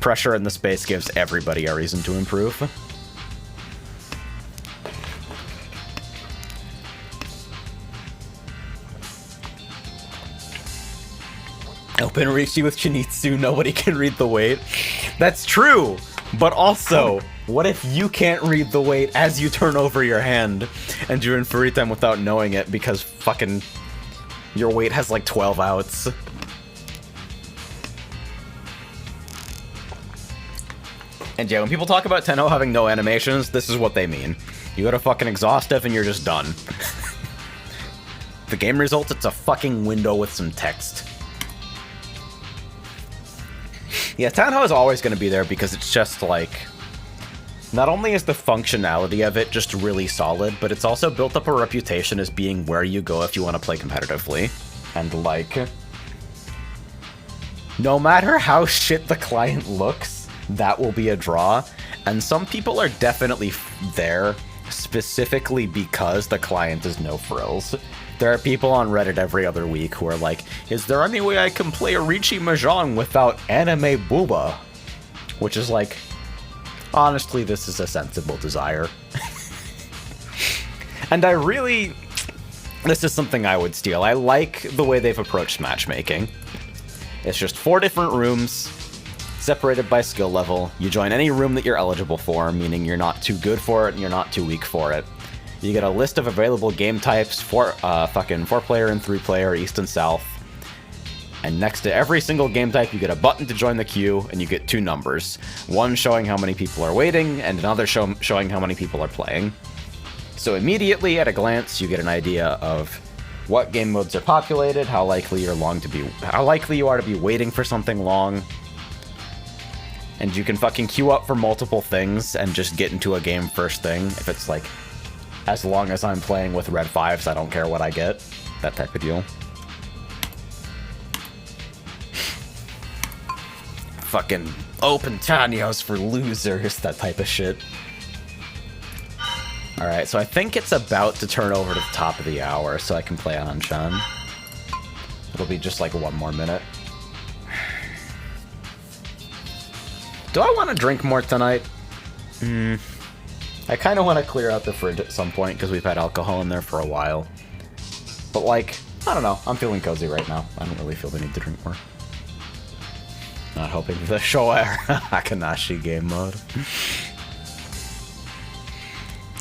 Pressure in the space gives everybody a reason to improve. OpenRichi with Shinichi, nobody can read the weight. That's true, but also, what if you can't read the weight as you turn over your hand and you're in Furitem without knowing it because fucking your weight has like 12 outs? And yeah, when people talk about Tenho having no animations, this is what they mean. You go to fucking exhaustive and you're just done. The game results, it's a fucking window with some text. Yeah, Tenho is always going to be there because it's just, like, not only is the functionality of it just really solid, but it's also built up a reputation as being where you go if you want to play competitively. And, like, no matter how shit the client looks, that will be a draw. And some people are definitely there specifically because the client is no frills. There are people on Reddit every other week who are like, is there any way I can play a Ricci Mahjong without anime booba? Which is like, honestly, this is a sensible desire. And this is something I would steal. I like the way they've approached matchmaking. It's just 4 different rooms, separated by skill level. You join any room that you're eligible for, meaning you're not too good for it and you're not too weak for it. You get a list of available game types for fucking 4-player and 3-player, East and South. And next to every single game type, you get a button to join the queue, and you get 2 numbers. One showing how many people are waiting, and another showing how many people are playing. So immediately, at a glance, you get an idea of what game modes are populated, how likely you are to be waiting for something long. And you can fucking queue up for multiple things and just get into a game first thing. If it's like, as long as I'm playing with red 5s, I don't care what I get. That type of deal. Fucking open Tanios for losers, that type of shit. Alright, so I think it's about to turn over to the top of the hour, so I can play Anshan. It'll be just like 1 more minute. Do I want to drink more tonight? I kind of want to clear out the fridge at some point, because we've had alcohol in there for a while. But like, I don't know, I'm feeling cozy right now. I don't really feel the need to drink more. Not hoping for the Showa Akanashi game mode.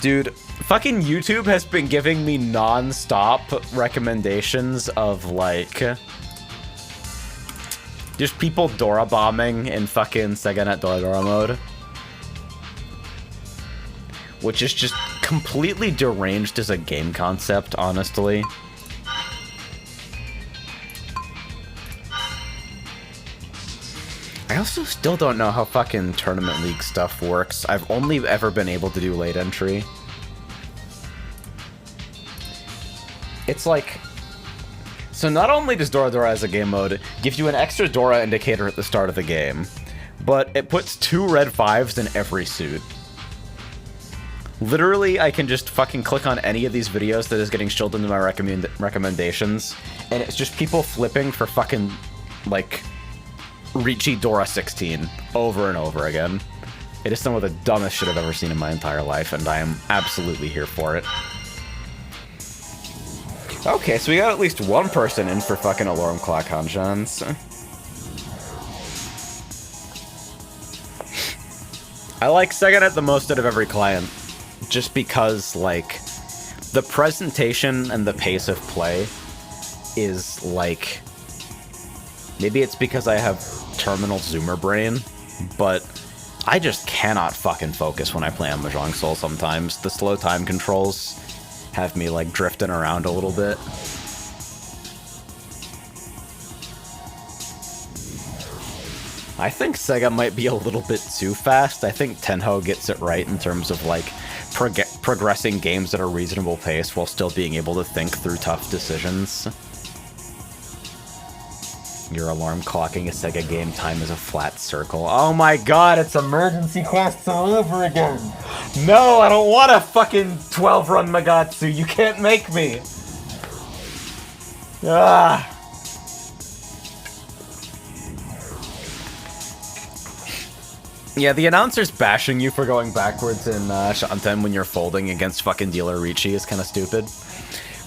Dude, fucking YouTube has been giving me non-stop recommendations of, like, just people Dora bombing in fucking Sega Dora mode. Which is just completely deranged as a game concept, honestly. I also still don't know how fucking Tournament League stuff works. I've only ever been able to do late entry. It's like... So not only does Dora Dora as a game mode give you an extra Dora indicator at the start of the game, but it puts 2 red 5s in every suit. Literally, I can just fucking click on any of these videos that is getting showed into my recommendations, and it's just people flipping for fucking, like... Ricci Dora 16 over and over again. It is some of the dumbest shit I've ever seen in my entire life, and I am absolutely here for it. Okay, so we got at least 1 person in for fucking alarm clock Hanshans. I like SegaNet the most out of every client, just because, like, the presentation and the pace of play is, like... Maybe it's because I have terminal zoomer brain, but I just cannot fucking focus when I play on Mahjong Soul sometimes. The slow time controls have me, like, drifting around a little bit. I think Sega might be a little bit too fast. I think Tenho gets it right in terms of, like, progressing games at a reasonable pace while still being able to think through tough decisions. Your alarm clocking a Sega game time is a flat circle. Oh my god, it's emergency quests all over again! No, I don't want a fucking 12-run Magatsu, you can't make me! Ah! Yeah, the announcer's bashing you for going backwards in Shanten when you're folding against fucking Dealer Ricci is kind of stupid.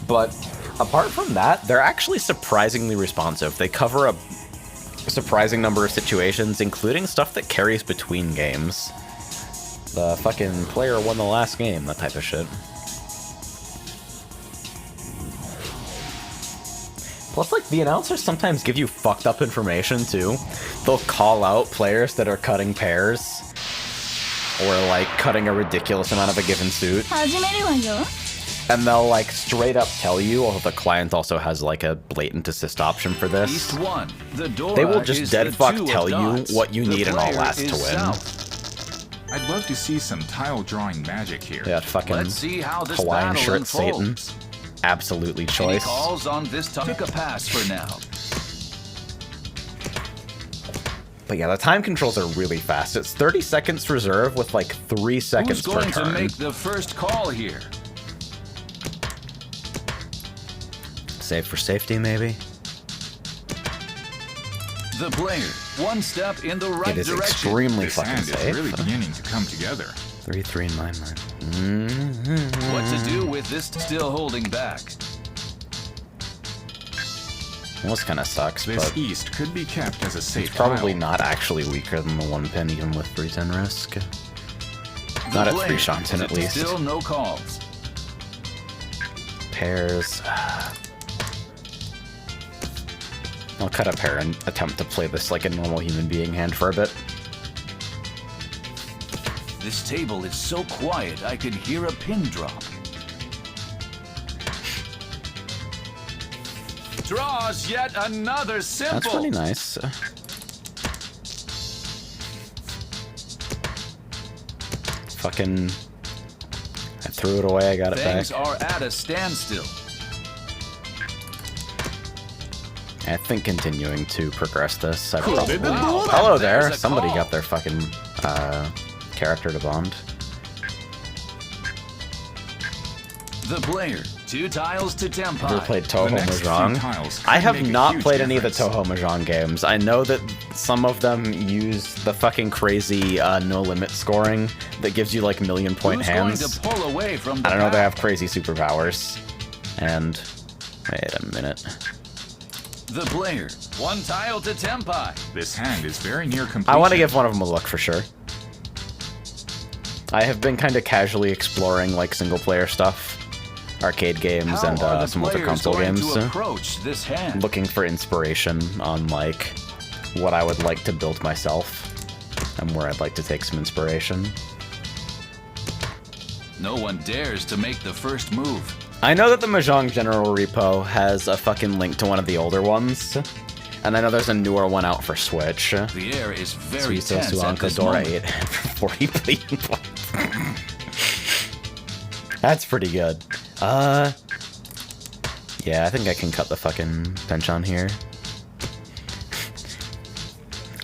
But... apart from that, they're actually surprisingly responsive. They cover a surprising number of situations, including stuff that carries between games. The fucking player won the last game, that type of shit. Plus, like, the announcers sometimes give you fucked up information, too. They'll call out players that are cutting pairs, or, like, cutting a ridiculous amount of a given suit. And they'll, like, straight up tell you, although the client also has, like, a blatant assist option for this. East 1. The Dora they will just dead fuck tell you dots. what you need in all last to win. South. I'd love to see some tile drawing magic here. Yeah, fucking Let's see how this Hawaiian battle shirt Satan. unfolds. Absolutely Any choice. calls on this topic? A pass for now. But yeah, the time controls are really fast. It's 30 seconds reserve with, like, 3 seconds Who's going per to turn. make the first call here? Save for safety, maybe? The player, 1 step in the right It is direction. extremely This fucking hand is safe. really beginning to come together. 3, 3, and 9, 9. What to do with this still holding back? Well, this kind of sucks, This but east could be kept as a safe it's probably tile. not actually weaker than the 1 pin, even with 310 risk. The Not at player 3 shots in, at is least. Still no calls. Pairs. I'll cut a pair and attempt to play this like a normal human being hand for a bit. This table is so quiet I could hear a pin drop. Draws yet another simple. That's pretty nice. Fucking... I threw it away, I got it back. Things are at a standstill. I think continuing to progress this, I Cool. probably... Wow, Hello there's there! a Somebody call. got their fucking, character to bond. The player, 2 tiles to Tempai. Ever played The Toho next few Mahjong? tiles I can have make a not huge played any of the difference. Toho Mahjong games. I know that some of them use the fucking crazy no limit scoring that gives you like million-point Who's hands. going to pull away from the I don't know, they pack? have crazy superpowers. And wait a minute. The player, 1 tile to Tempai. This hand is very near completion. I want to give one of them a look for sure. I have been kind of casually exploring like single-player stuff, arcade games, How and are the some other players console going games. to approach this hand? Looking for inspiration on like what I would like to build myself and where I'd like to take some inspiration. No one dares to make the first move. I know that the Mahjong General Repo has a fucking link to one of the older ones, and I know there's a newer one out for Switch. The air is very Suizo tense at Suanka this Dora moment. 8 for 40 bleeding points. That's pretty good. Yeah, I think I can cut the fucking penchant here.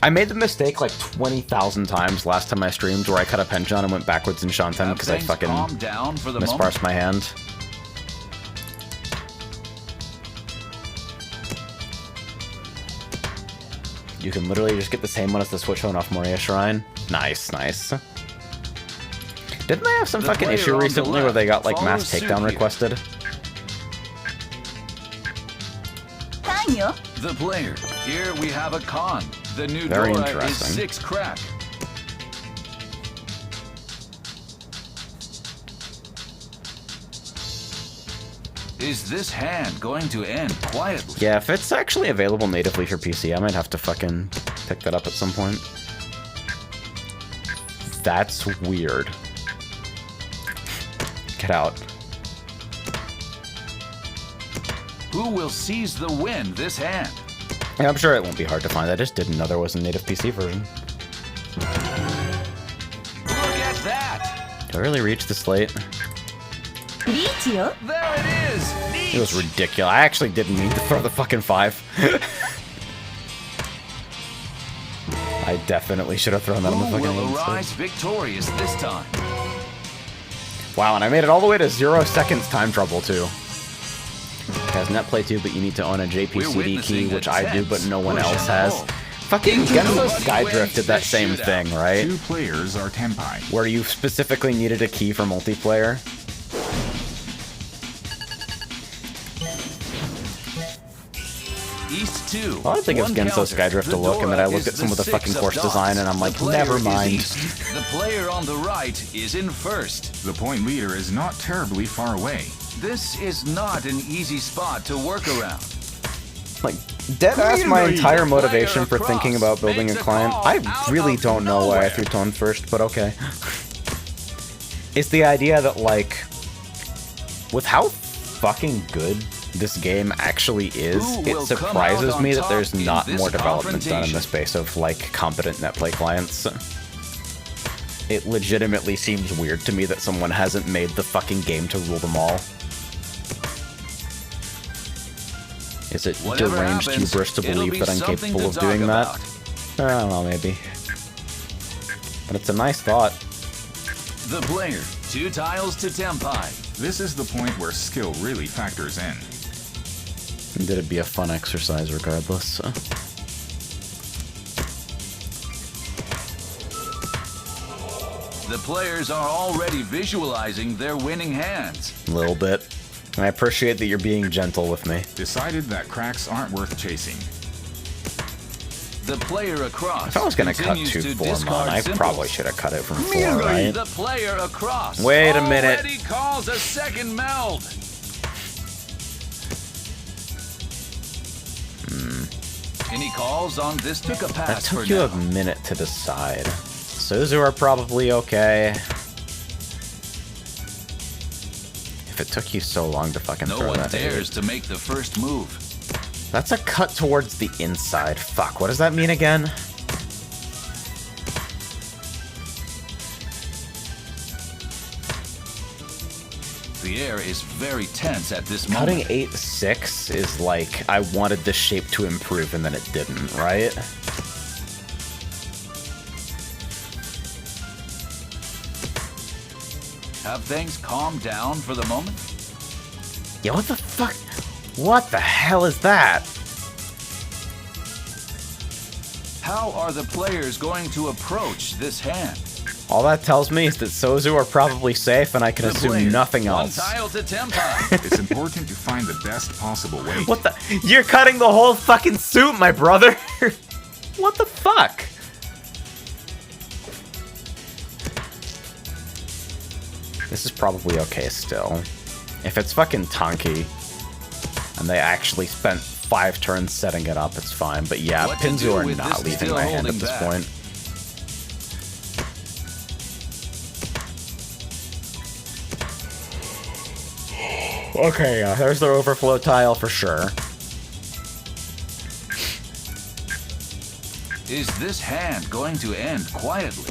I made the mistake like 20,000 times last time I streamed where I cut a penchant and went backwards in Shanten Have because I things fucking calmed down for the moment. misparsed my hand. You can literally just get the same one as the Switch Hone off Moria Shrine. Nice, nice. Didn't they have some The fucking player issue on the recently where left they got like mass follows suit takedown here. requested? Tanyo. The player, here we have a con. The new Very Dora is interesting. 6 crack. Is this hand going to end quietly? Yeah, if it's actually available natively for PC, I might have to fucking pick that up at some point. That's weird. Get out. Who will seize the win this hand? Yeah, I'm sure it won't be hard to find. I just didn't know there was a native PC version. Look at that! Did I really reach this late? リーチよ。 There it is! It was ridiculous. I actually didn't mean to throw the fucking 5. I definitely should have thrown that on the Who fucking will instead. arise victorious this time? Wow, and I made it all the way to 0 seconds time trouble too. It has netplay too, but you need to own a We're JPCD witnessing key, a which I do, but tense no one push else and has. pull. Fucking Genzo Nobody Skydrift wins did that this same shootout. thing, right? 2 players are Tempai. Where you specifically needed a key for multiplayer. East 2. All I think is one Genzo counter. Skydrift The to look, and then I Dora look is at some of the 6 fucking course dots. design, and I'm like, The player never is mind. east. The player on the right is in first. The point leader is not terribly far away. This is not an easy spot to work around. Like, deadass my entire motivation for thinking about building a client. I really don't know why I threw Tone first, but okay. It's the idea that, like, with how fucking good this game actually is, Who it will come surprises out me on that there's top in not this more development done in confrontation? the space of, like, competent netplay clients. It legitimately seems weird to me that someone hasn't made the fucking game to rule them all. Is it Whatever deranged happens, hubris to it'll believe be that I'm something capable to of talk doing about. that? I don't know, maybe. But it's a nice thought. The player, 2 tiles to Tempai. This is the point where skill really factors in. And did it be a fun exercise regardless? The players are already visualizing their winning hands. A little bit. And I appreciate that you're being gentle with me. Decided that cracks aren't worth chasing. The player across. If I was gonna cut continues 2 to 4 mon, discard I symbols. probably should have cut it from 4, right? The player across. Wait a minute. Already calls a second meld. Any calls on this? Took a That pass for took you now. a minute to decide. Suzu are probably okay. If it took you so long to fucking No throw one that dares to make the first move. That's a cut towards the inside. Fuck, what does that mean again? The air is very tense at this moment. Cutting 8-6 is like, I wanted the shape to improve and then it didn't, right? Have things calmed down for the moment? Yeah, what the fuck? What the hell is that? How are the players going to approach this hand? All that tells me is that Sozu are probably safe and I can The assume player, nothing one else. tile to Tenpai. It's important to find the best possible way. What the? You're cutting the whole fucking suit, my brother! What the fuck? This is probably okay still. If it's fucking Tonki, and they actually spent 5 turns setting it up, it's fine. But yeah, What to Pinzu do are with not this leaving still my hand at holding this back? point. Okay, there's their overflow tile for sure. Is this hand going to end quietly?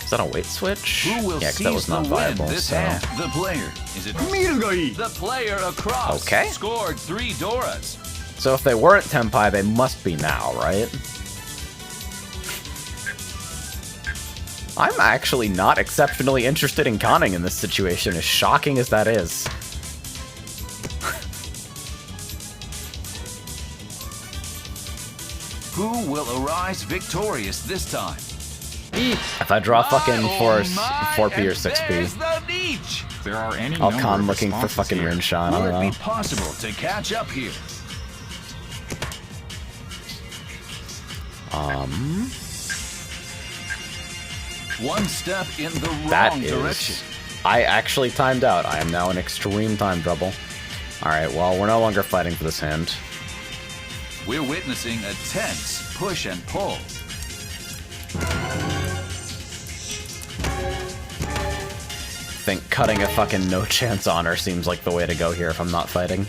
Is that a weight switch? Who will Yeah, 'cause that was seize the not win viable, this so... hand? The player. Is it the player across? Okay. Scored 3 Doras. So if they weren't Tenpai, they must be now, right? I'm actually not exceptionally interested in conning in this situation, as shocking as that is. Who will arise victorious this time? If I draw fucking 4P or 6P, If there are any I'll number con of looking for responses fucking here, Rinshan, I Will don't it know. be possible to catch up here? One step in the That wrong is... direction. I actually timed out. I am now in extreme time trouble. Alright, well, we're no longer fighting for this hand. We're witnessing a tense push and pull. Think cutting a fucking no chance honor seems like the way to go here if I'm not fighting.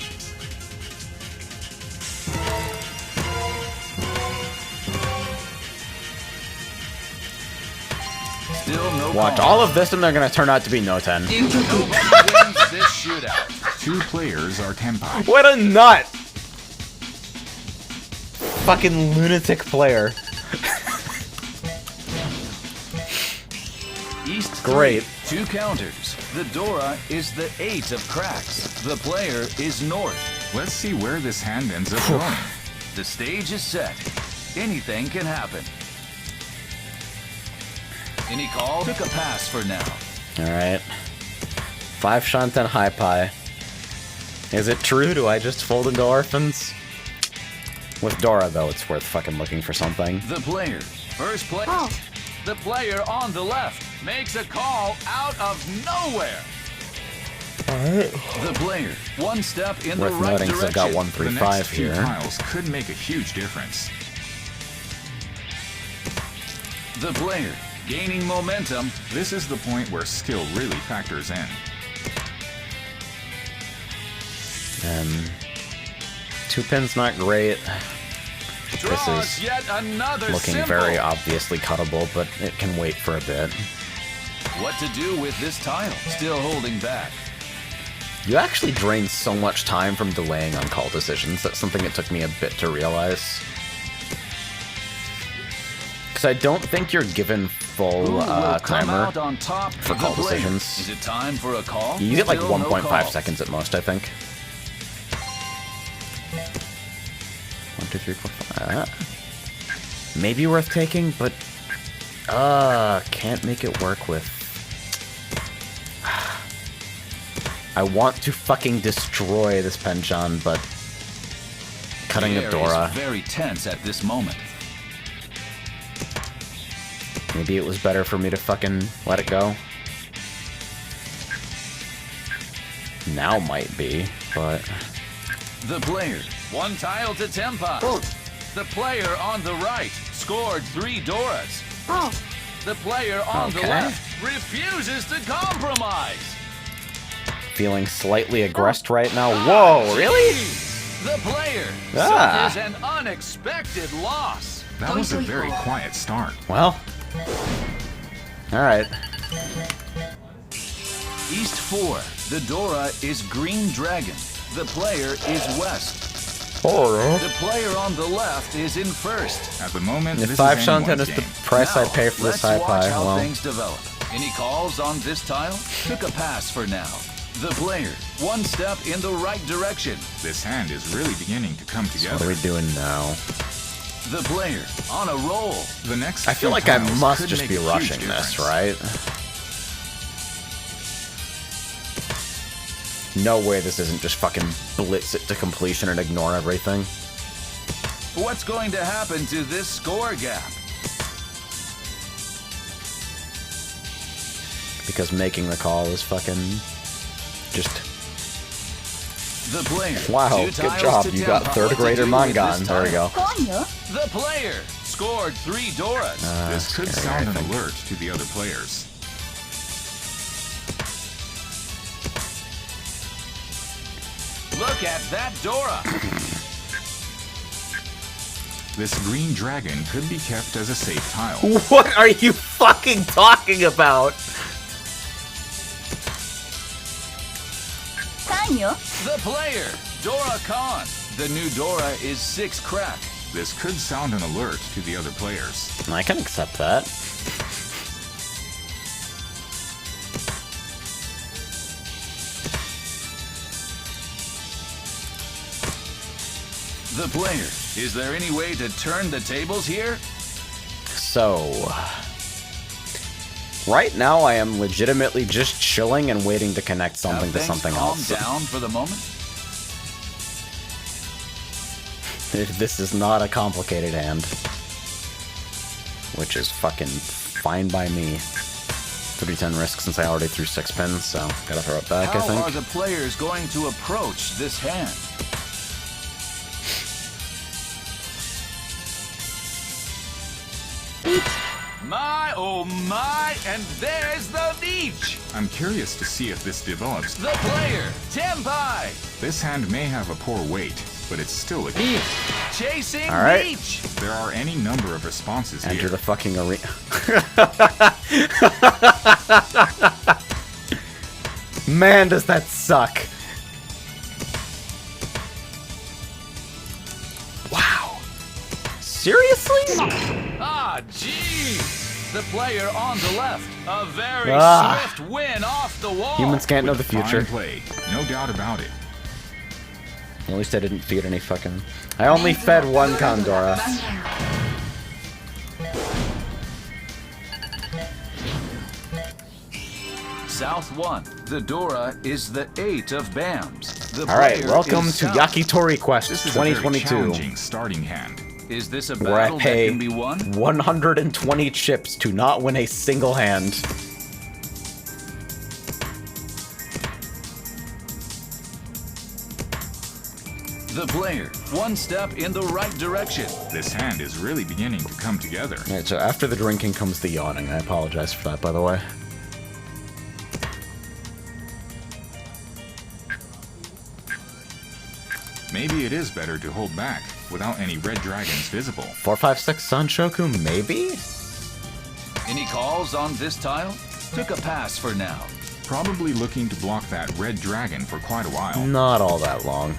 Still no Watch call. all of this and they're gonna turn out to be no 10. Nobody wins this shootout. 2 players are Tenpai. What a nut! Fucking lunatic player. East Great. 3, 2 counters. The Dora is the 8 of cracks. The player is north. Let's see where this hand ends up going. The stage is set. Anything can happen. Any call? Took a pass for now. Alright. 5 Shanten High Pie. Is it true? Do I just fold into orphans? With Dora, though, it's worth fucking looking for something. The player, first place. Oh. The player on the left makes a call out of nowhere. The player, one step in Worth the right noting, 'cause I've got direction. 1, 3, The 5 next few here. tiles could make a huge difference. The player, gaining momentum. This is the point where skill really factors in. 2 pins not great. Draws is yet another Looking symbol. very obviously cuttable, but it can wait for a bit. What to do with this tile? Still holding back. You actually drain so much time from delaying on call decisions. That's something it took me a bit to realize. Because I don't think you're given Who full will come timer. out on top for the call player? decisions. Is it time for a call? You get like Still no 1.5 call. seconds at most, I think. 1, 2, 3, 4, 5. Maybe worth taking, but can't make it work with. I want to fucking destroy this Penchan, but cutting The a air Dora. is very tense at this moment. Maybe it was better for me to fucking let it go. Now might be, but The player, one tile to Tempa. The player on the right scored 3 Doras. Oh. The player on the Okay. left refuses to compromise. feeling slightly aggressed right now. Whoa, really? The player Ah. suffers an unexpected loss. That was a very quiet start. Well. Alright. East 4. The Dora is Green Dragon. The player is West. The player on the left is in first. At the moment, If this 5 is Shanten anyone's is the game. price Now, I'd pay for this let's high watch pie, how well. things develop. Any calls on this tile? Took a pass for now. The player, one step in the right direction. This hand is really beginning to come What are together. we doing now? The player, on a roll. The next I feel few like I tiles must could just make be a huge rushing difference. this, right? No way this isn't just fucking blitz it to completion and ignore everything. What's going to happen to this score gap? Because making the call is fucking just... The player. Wow, 2 good tiles job. to You got tempo. third What to grader do with Mangan. this There we tile? go. 来いよ The player scored 3 Doras. This could scary, sound I an think. alert to the other players. Look at that Dora. This green dragon could be kept as a safe tile. What are you fucking talking about? 3よ The player, Dora Khan. The new Dora is 6 crack. This could sound an alert to the other players. I can accept that. The player, is there any way to turn the tables here? So... Right now, I am legitimately just chilling and waiting to connect something Have to things something calmed else. down for the moment? This is not a complicated hand. Which is fucking fine by me. 310 risk since I already threw 6 pins, so gotta throw it back, I How think. are the players going to approach this hand? My, oh my, and there's the Nietzsche! I'm curious to see if this develops. The player, Tempai! This hand may have a poor weight, but it's still a game. Chasing All right. Nietzsche! There are any number of responses Enter here. the fucking arena. Man, does that suck. Wow. Seriously? Ah, gee! The player on the left, a very Ah. swift win off the wall. Humans can't know the Fine future. play, no doubt about it. At least I didn't feed any fucking... I only fed one Condora. South 1. The Dora is the 8 of BAMs. The Alright, player welcome is to South. Yakitori Quest This is a very 2022. challenging starting hand. Is this a Where I battle that pay can be won? 120 chips to not win a single hand. The player, one step in the right direction. This hand is really beginning to come together. Alright, so after the drinking comes the yawning. I apologize for that, by the way. Maybe it is better to hold back without any red dragons visible. 456 Sanshoku, maybe? Any calls on this tile? Took a pass for now. Probably looking to block that red dragon for quite a while. Not all that long.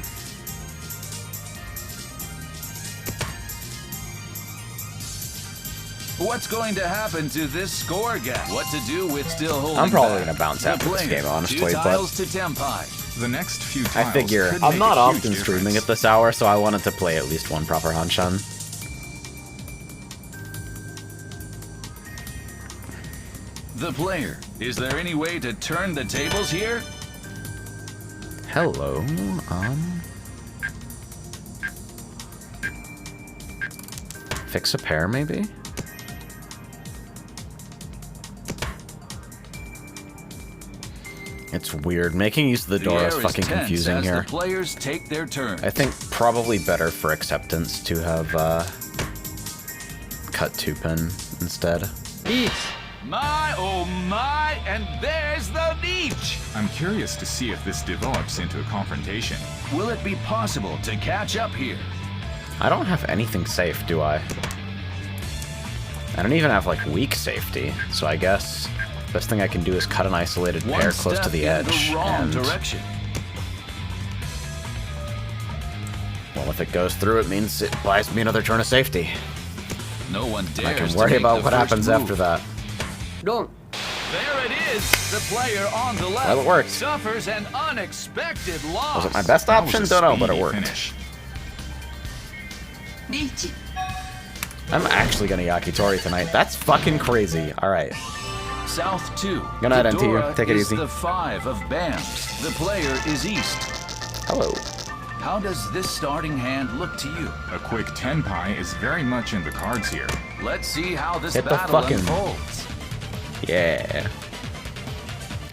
What's going to happen to this score gap? What to do with still holding I'm probably back? gonna bounce The after this player, game, honestly, 2 but- tiles to Tempai. The next few I tiles figure could I'm make not a huge often streaming difference. at this hour, so I wanted to play at least one proper Hanshan. The player, is there any way to turn the tables here? Hello, fix a pair, maybe? It's weird. Making use of the door air is fucking tense confusing as here. The players take their turn. I think probably better for acceptance to have cut 2-pin instead. My, oh my, and there's the Nietzsche! approach. I'm curious to see if this develops into a confrontation. Will it be possible to catch up here? I don't have anything safe, do I? I don't even have, like, weak safety, so I guess best thing I can do is cut an isolated One pair close to step the in edge, the wrong and... direction. Well, if it goes through, it means it buys me another turn of safety. No one dares I can to worry make about the what first happens move. after that. There it is. The player on the left Well, it worked. suffers an unexpected loss. Was it my best That was option? a Don't know, but it speedy worked. finish. リーチ I'm actually gonna Yakitori tonight. That's fucking crazy. Alright. South 2. Good night, NTU. Dora Take it is easy. the 5 of BAMs. The player is east. Hello. How does this starting hand look to you? A quick tenpai is very much in the cards here. Let's see how this Hit the battle fucking- unfolds. Yeah.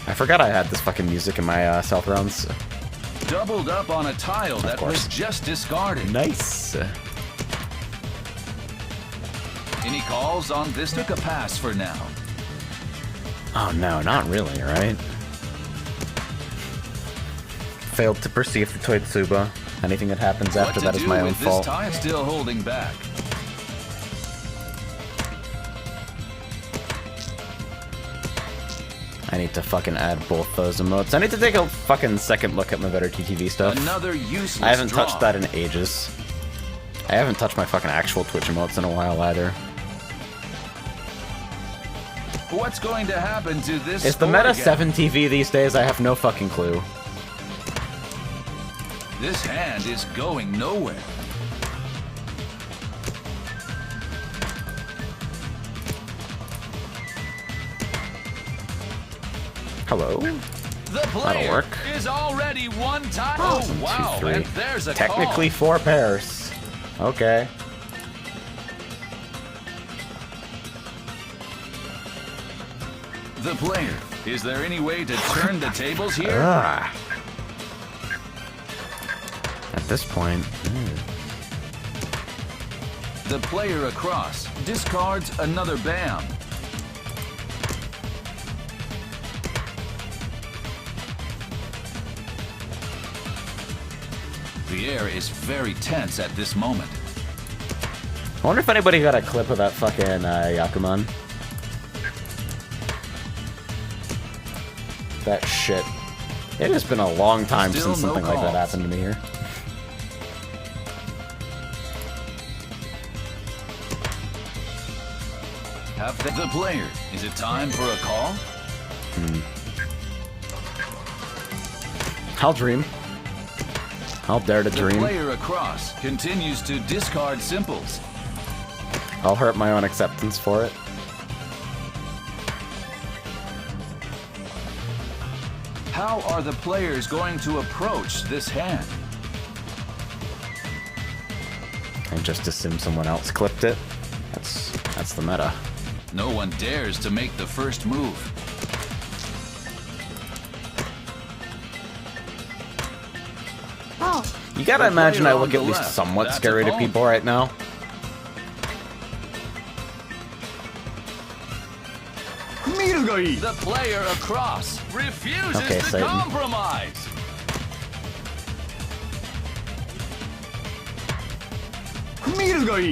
I forgot I had this fucking music in my South rounds. Doubled up on a tile that was course. just discarded. Nice. Any calls on this? Took a pass for now. Oh no, not really, right? Failed to perceive the Toitsuba. Anything that happens after What that to is do my own with fault. This tie still holding back. I need to fucking add both those emotes. I need to take a fucking second look at my better TTV stuff. Another useless I haven't draw. touched that in ages. I haven't touched my fucking actual Twitch emotes in a while either. What's going to happen to this? Is the score meta gap? 7 TV these days? I have no fucking clue. This hand is going nowhere. Hello? The player work. is already one time. Oh, wow. 1, 2, 3. And there's a Technically 4 pairs. Okay. call. The player. Is there any way to turn the tables here? Ah. At this point, The player across discards another BAM. The air is very tense at this moment. I wonder if anybody got a clip of that fucking Yakuman. That shit. It has been a long time Still since no something like that calls. happened to me here. Have the player. Is it time for a call? I'll dream. I'll dare to The dream. player across continues to discard simples. I'll hurt my own acceptance for it. How are the players going to approach this hand? I just assume someone else clipped it. That's the meta. No one dares to make the first move. You gotta The imagine player I on look the at least left, somewhat that's scary to a people right now. The player across refuses Okay, to Satan. compromise.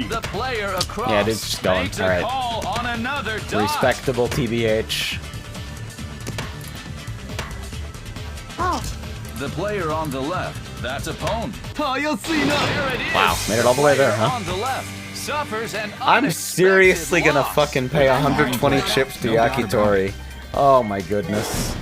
The player across Yeah, dude's just going. makes a Alright. call on another dot. Respectable TBH. The player on the left, that's a pwn. There it is. Wow, made it all the way there, player huh? On the left suffers an I'm unexpected seriously gonna loss. fucking pay 120 chips to No doubt about Yakitori. Oh my goodness.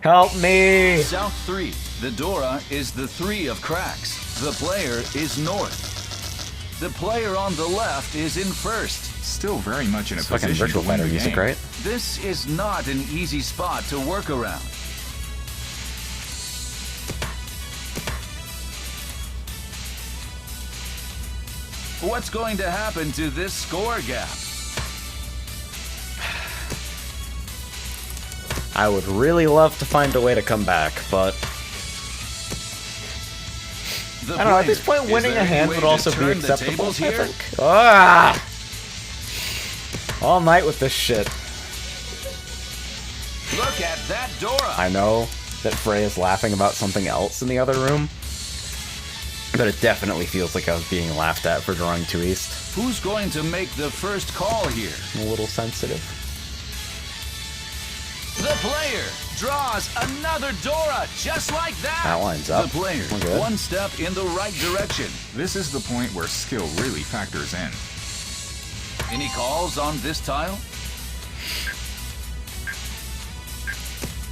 Help me! South 3. The Dora is the 3 of cracks. The player is north. The player on the left is in first. Still very much in a It's fucking position Virtual to win Fighter the music, game. right? This is not an easy spot to work around. What's going to happen to this score gap? I would really love to find a way to come back, but The I don't know, at this player, point is winning there a any hand way would to also be turn the acceptable, I tables here? think. Ah! All night with this shit. Look at that Dora. I know that Frey is laughing about something else in the other room, but it definitely feels like I was being laughed at for drawing 2 east. Who's going to make the first call here? I'm a little sensitive. The player draws another Dora, just like that. That lines up. The player, We're good. one step in the right direction. This is the point where skill really factors in. Any calls on this tile?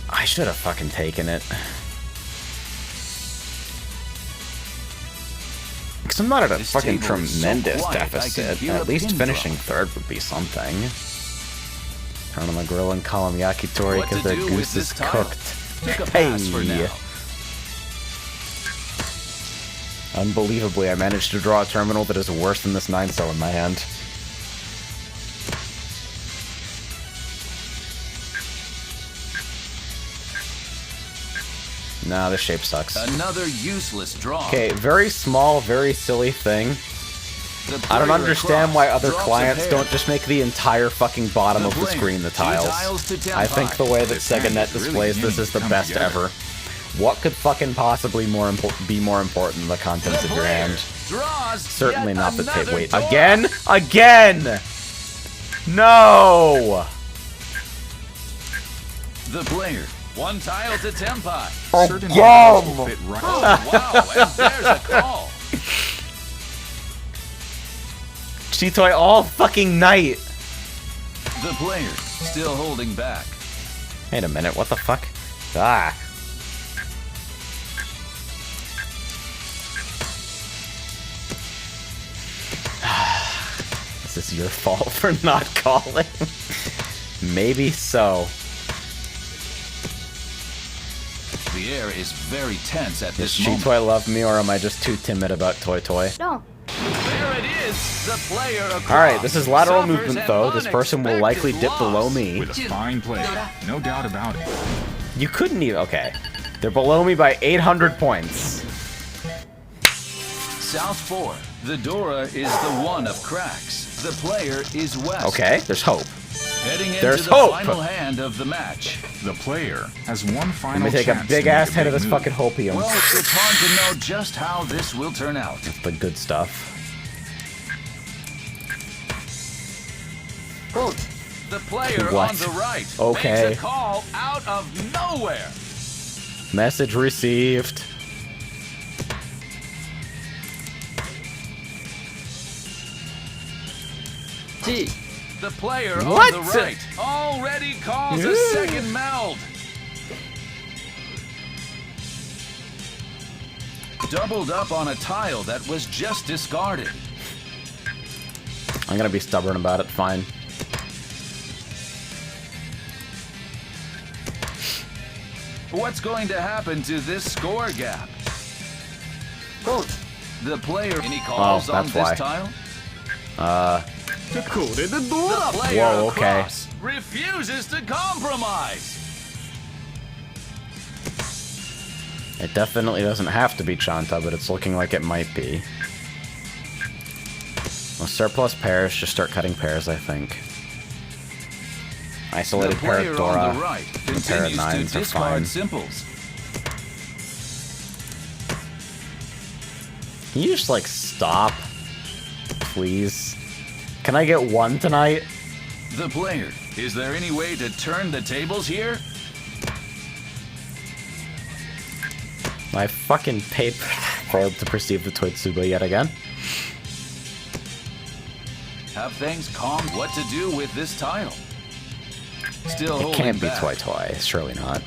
I should have fucking taken it. Because I'm not at a This fucking table is so tremendous quiet, I can deficit. hear At a least pin finishing drop. 3rd would be something. Turn on the grill and call them yakitori What because to their do goose with this is tile? cooked. Take a pass for now. Unbelievably, I managed to draw a terminal that is worse than this 9-cell in my hand. Nah, this shape sucks. Another useless draw. Okay, very small, very silly thing. The I don't player understand across why other drops a clients pair. don't just make the entire fucking bottom The of the player, screen the 2 tiles. tiles to 10 I think the way that This hand SegaNet is really displays this beginning is the to come best together. ever. What could fucking possibly be more important than the contents The of your player hand? draws Certainly yet not the tape. another Wait, Dora. again? Again! No! The player, 1 tile to Tempai. Certain Again! tiles will fit right. Oh, wow, and there's a call. Chitoy all fucking night! The player, still holding back. Wait a minute, what the fuck? Ah. Is this your fault for not calling? Maybe so. The air is very tense at Does this moment. Chitoy love me, or am I just too timid about Toy Toy? ロン There it is, the player across. Alright, this is lateral Suffers movement an though. This person will likely unexpected dip below loss. me. With a fine play. No doubt about it. You couldn't even. Okay. They're below me by 800 points. South 4. The Dora is the one of cracks. The player is west. Okay, there's hope. Heading into There's the hope. final hand of the match. The player has one final Let me take a chance big to make ass a head of big this move. fucking hopium. Well, it's hard to know just how this will turn out. The good stuff. The player What? on the right Okay. makes a call out of nowhere. Message received. The player What? on the right already calls a second meld. Doubled up on a tile that was just discarded. I'm gonna be stubborn about it, fine. What's going to happen to this score gap? The player, any calls on that's this why. tile? The The player Whoa, okay. across refuses to compromise. It definitely doesn't have to be Chanta, but it's looking like it might be. Well, surplus pairs, just start cutting pairs, I think. The Isolated pair player of Dora on the right and a pair of continues to nines are discard fine. simples. Can you just, like, stop? Please? Can I get one tonight? The player, is there any way to turn the tables here? My fucking paper failed to perceive the Toitsuba yet again. Have things calmed? What to do with this tile? Still It holding can't be back. Toy Toy, surely not.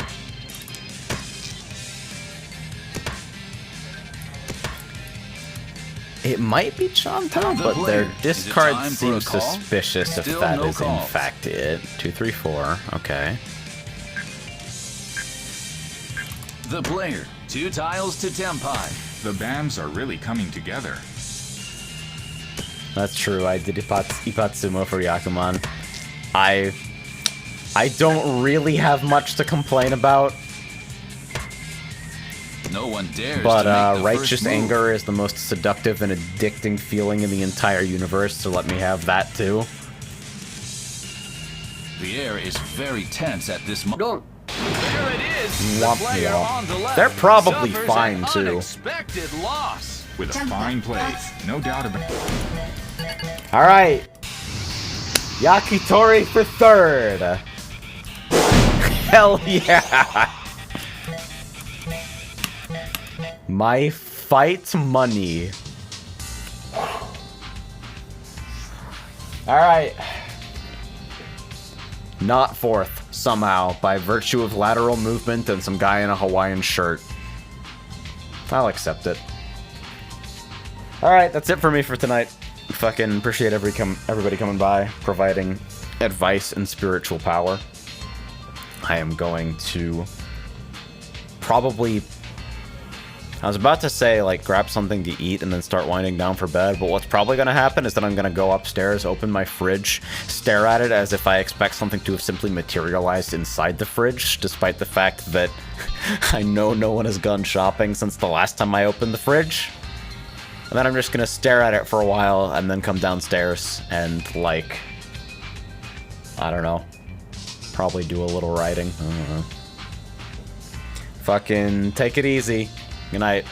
It might be Chanta, The but their player. Is it discard time for a seems call? suspicious if Still that no is in calls. fact it. 2, 3, 4. Okay. The player, 2 tiles to Tempai. The bands are really coming together. That's true. I did Ipatsumo for Yakuman. I don't really have much to complain about, No one dares but to make the righteous first move. anger is the most seductive and addicting feeling in the entire universe, so let me have that too. The air is very tense at this moment. ロン There it is. Womp The player womp. on the left They're probably suffers fine, an too. unexpected loss. With a fine play, no doubt about it. All right. Yakitori for third. Hell yeah. My fight money. All right. Not fourth, somehow, by virtue of lateral movement and some guy in a Hawaiian shirt. I'll accept it. Alright, that's it for me for tonight. Fucking appreciate everybody coming by, providing advice and spiritual power. I am going to probably... I was about to say, like, grab something to eat and then start winding down for bed, but what's probably going to happen is that I'm going to go upstairs, open my fridge, stare at it as if I expect something to have simply materialized inside the fridge, despite the fact that I know no one has gone shopping since the last time I opened the fridge. And then I'm just going to stare at it for a while and then come downstairs and, like, I don't know, probably do a little writing. I don't know. Fucking take it easy. Good night.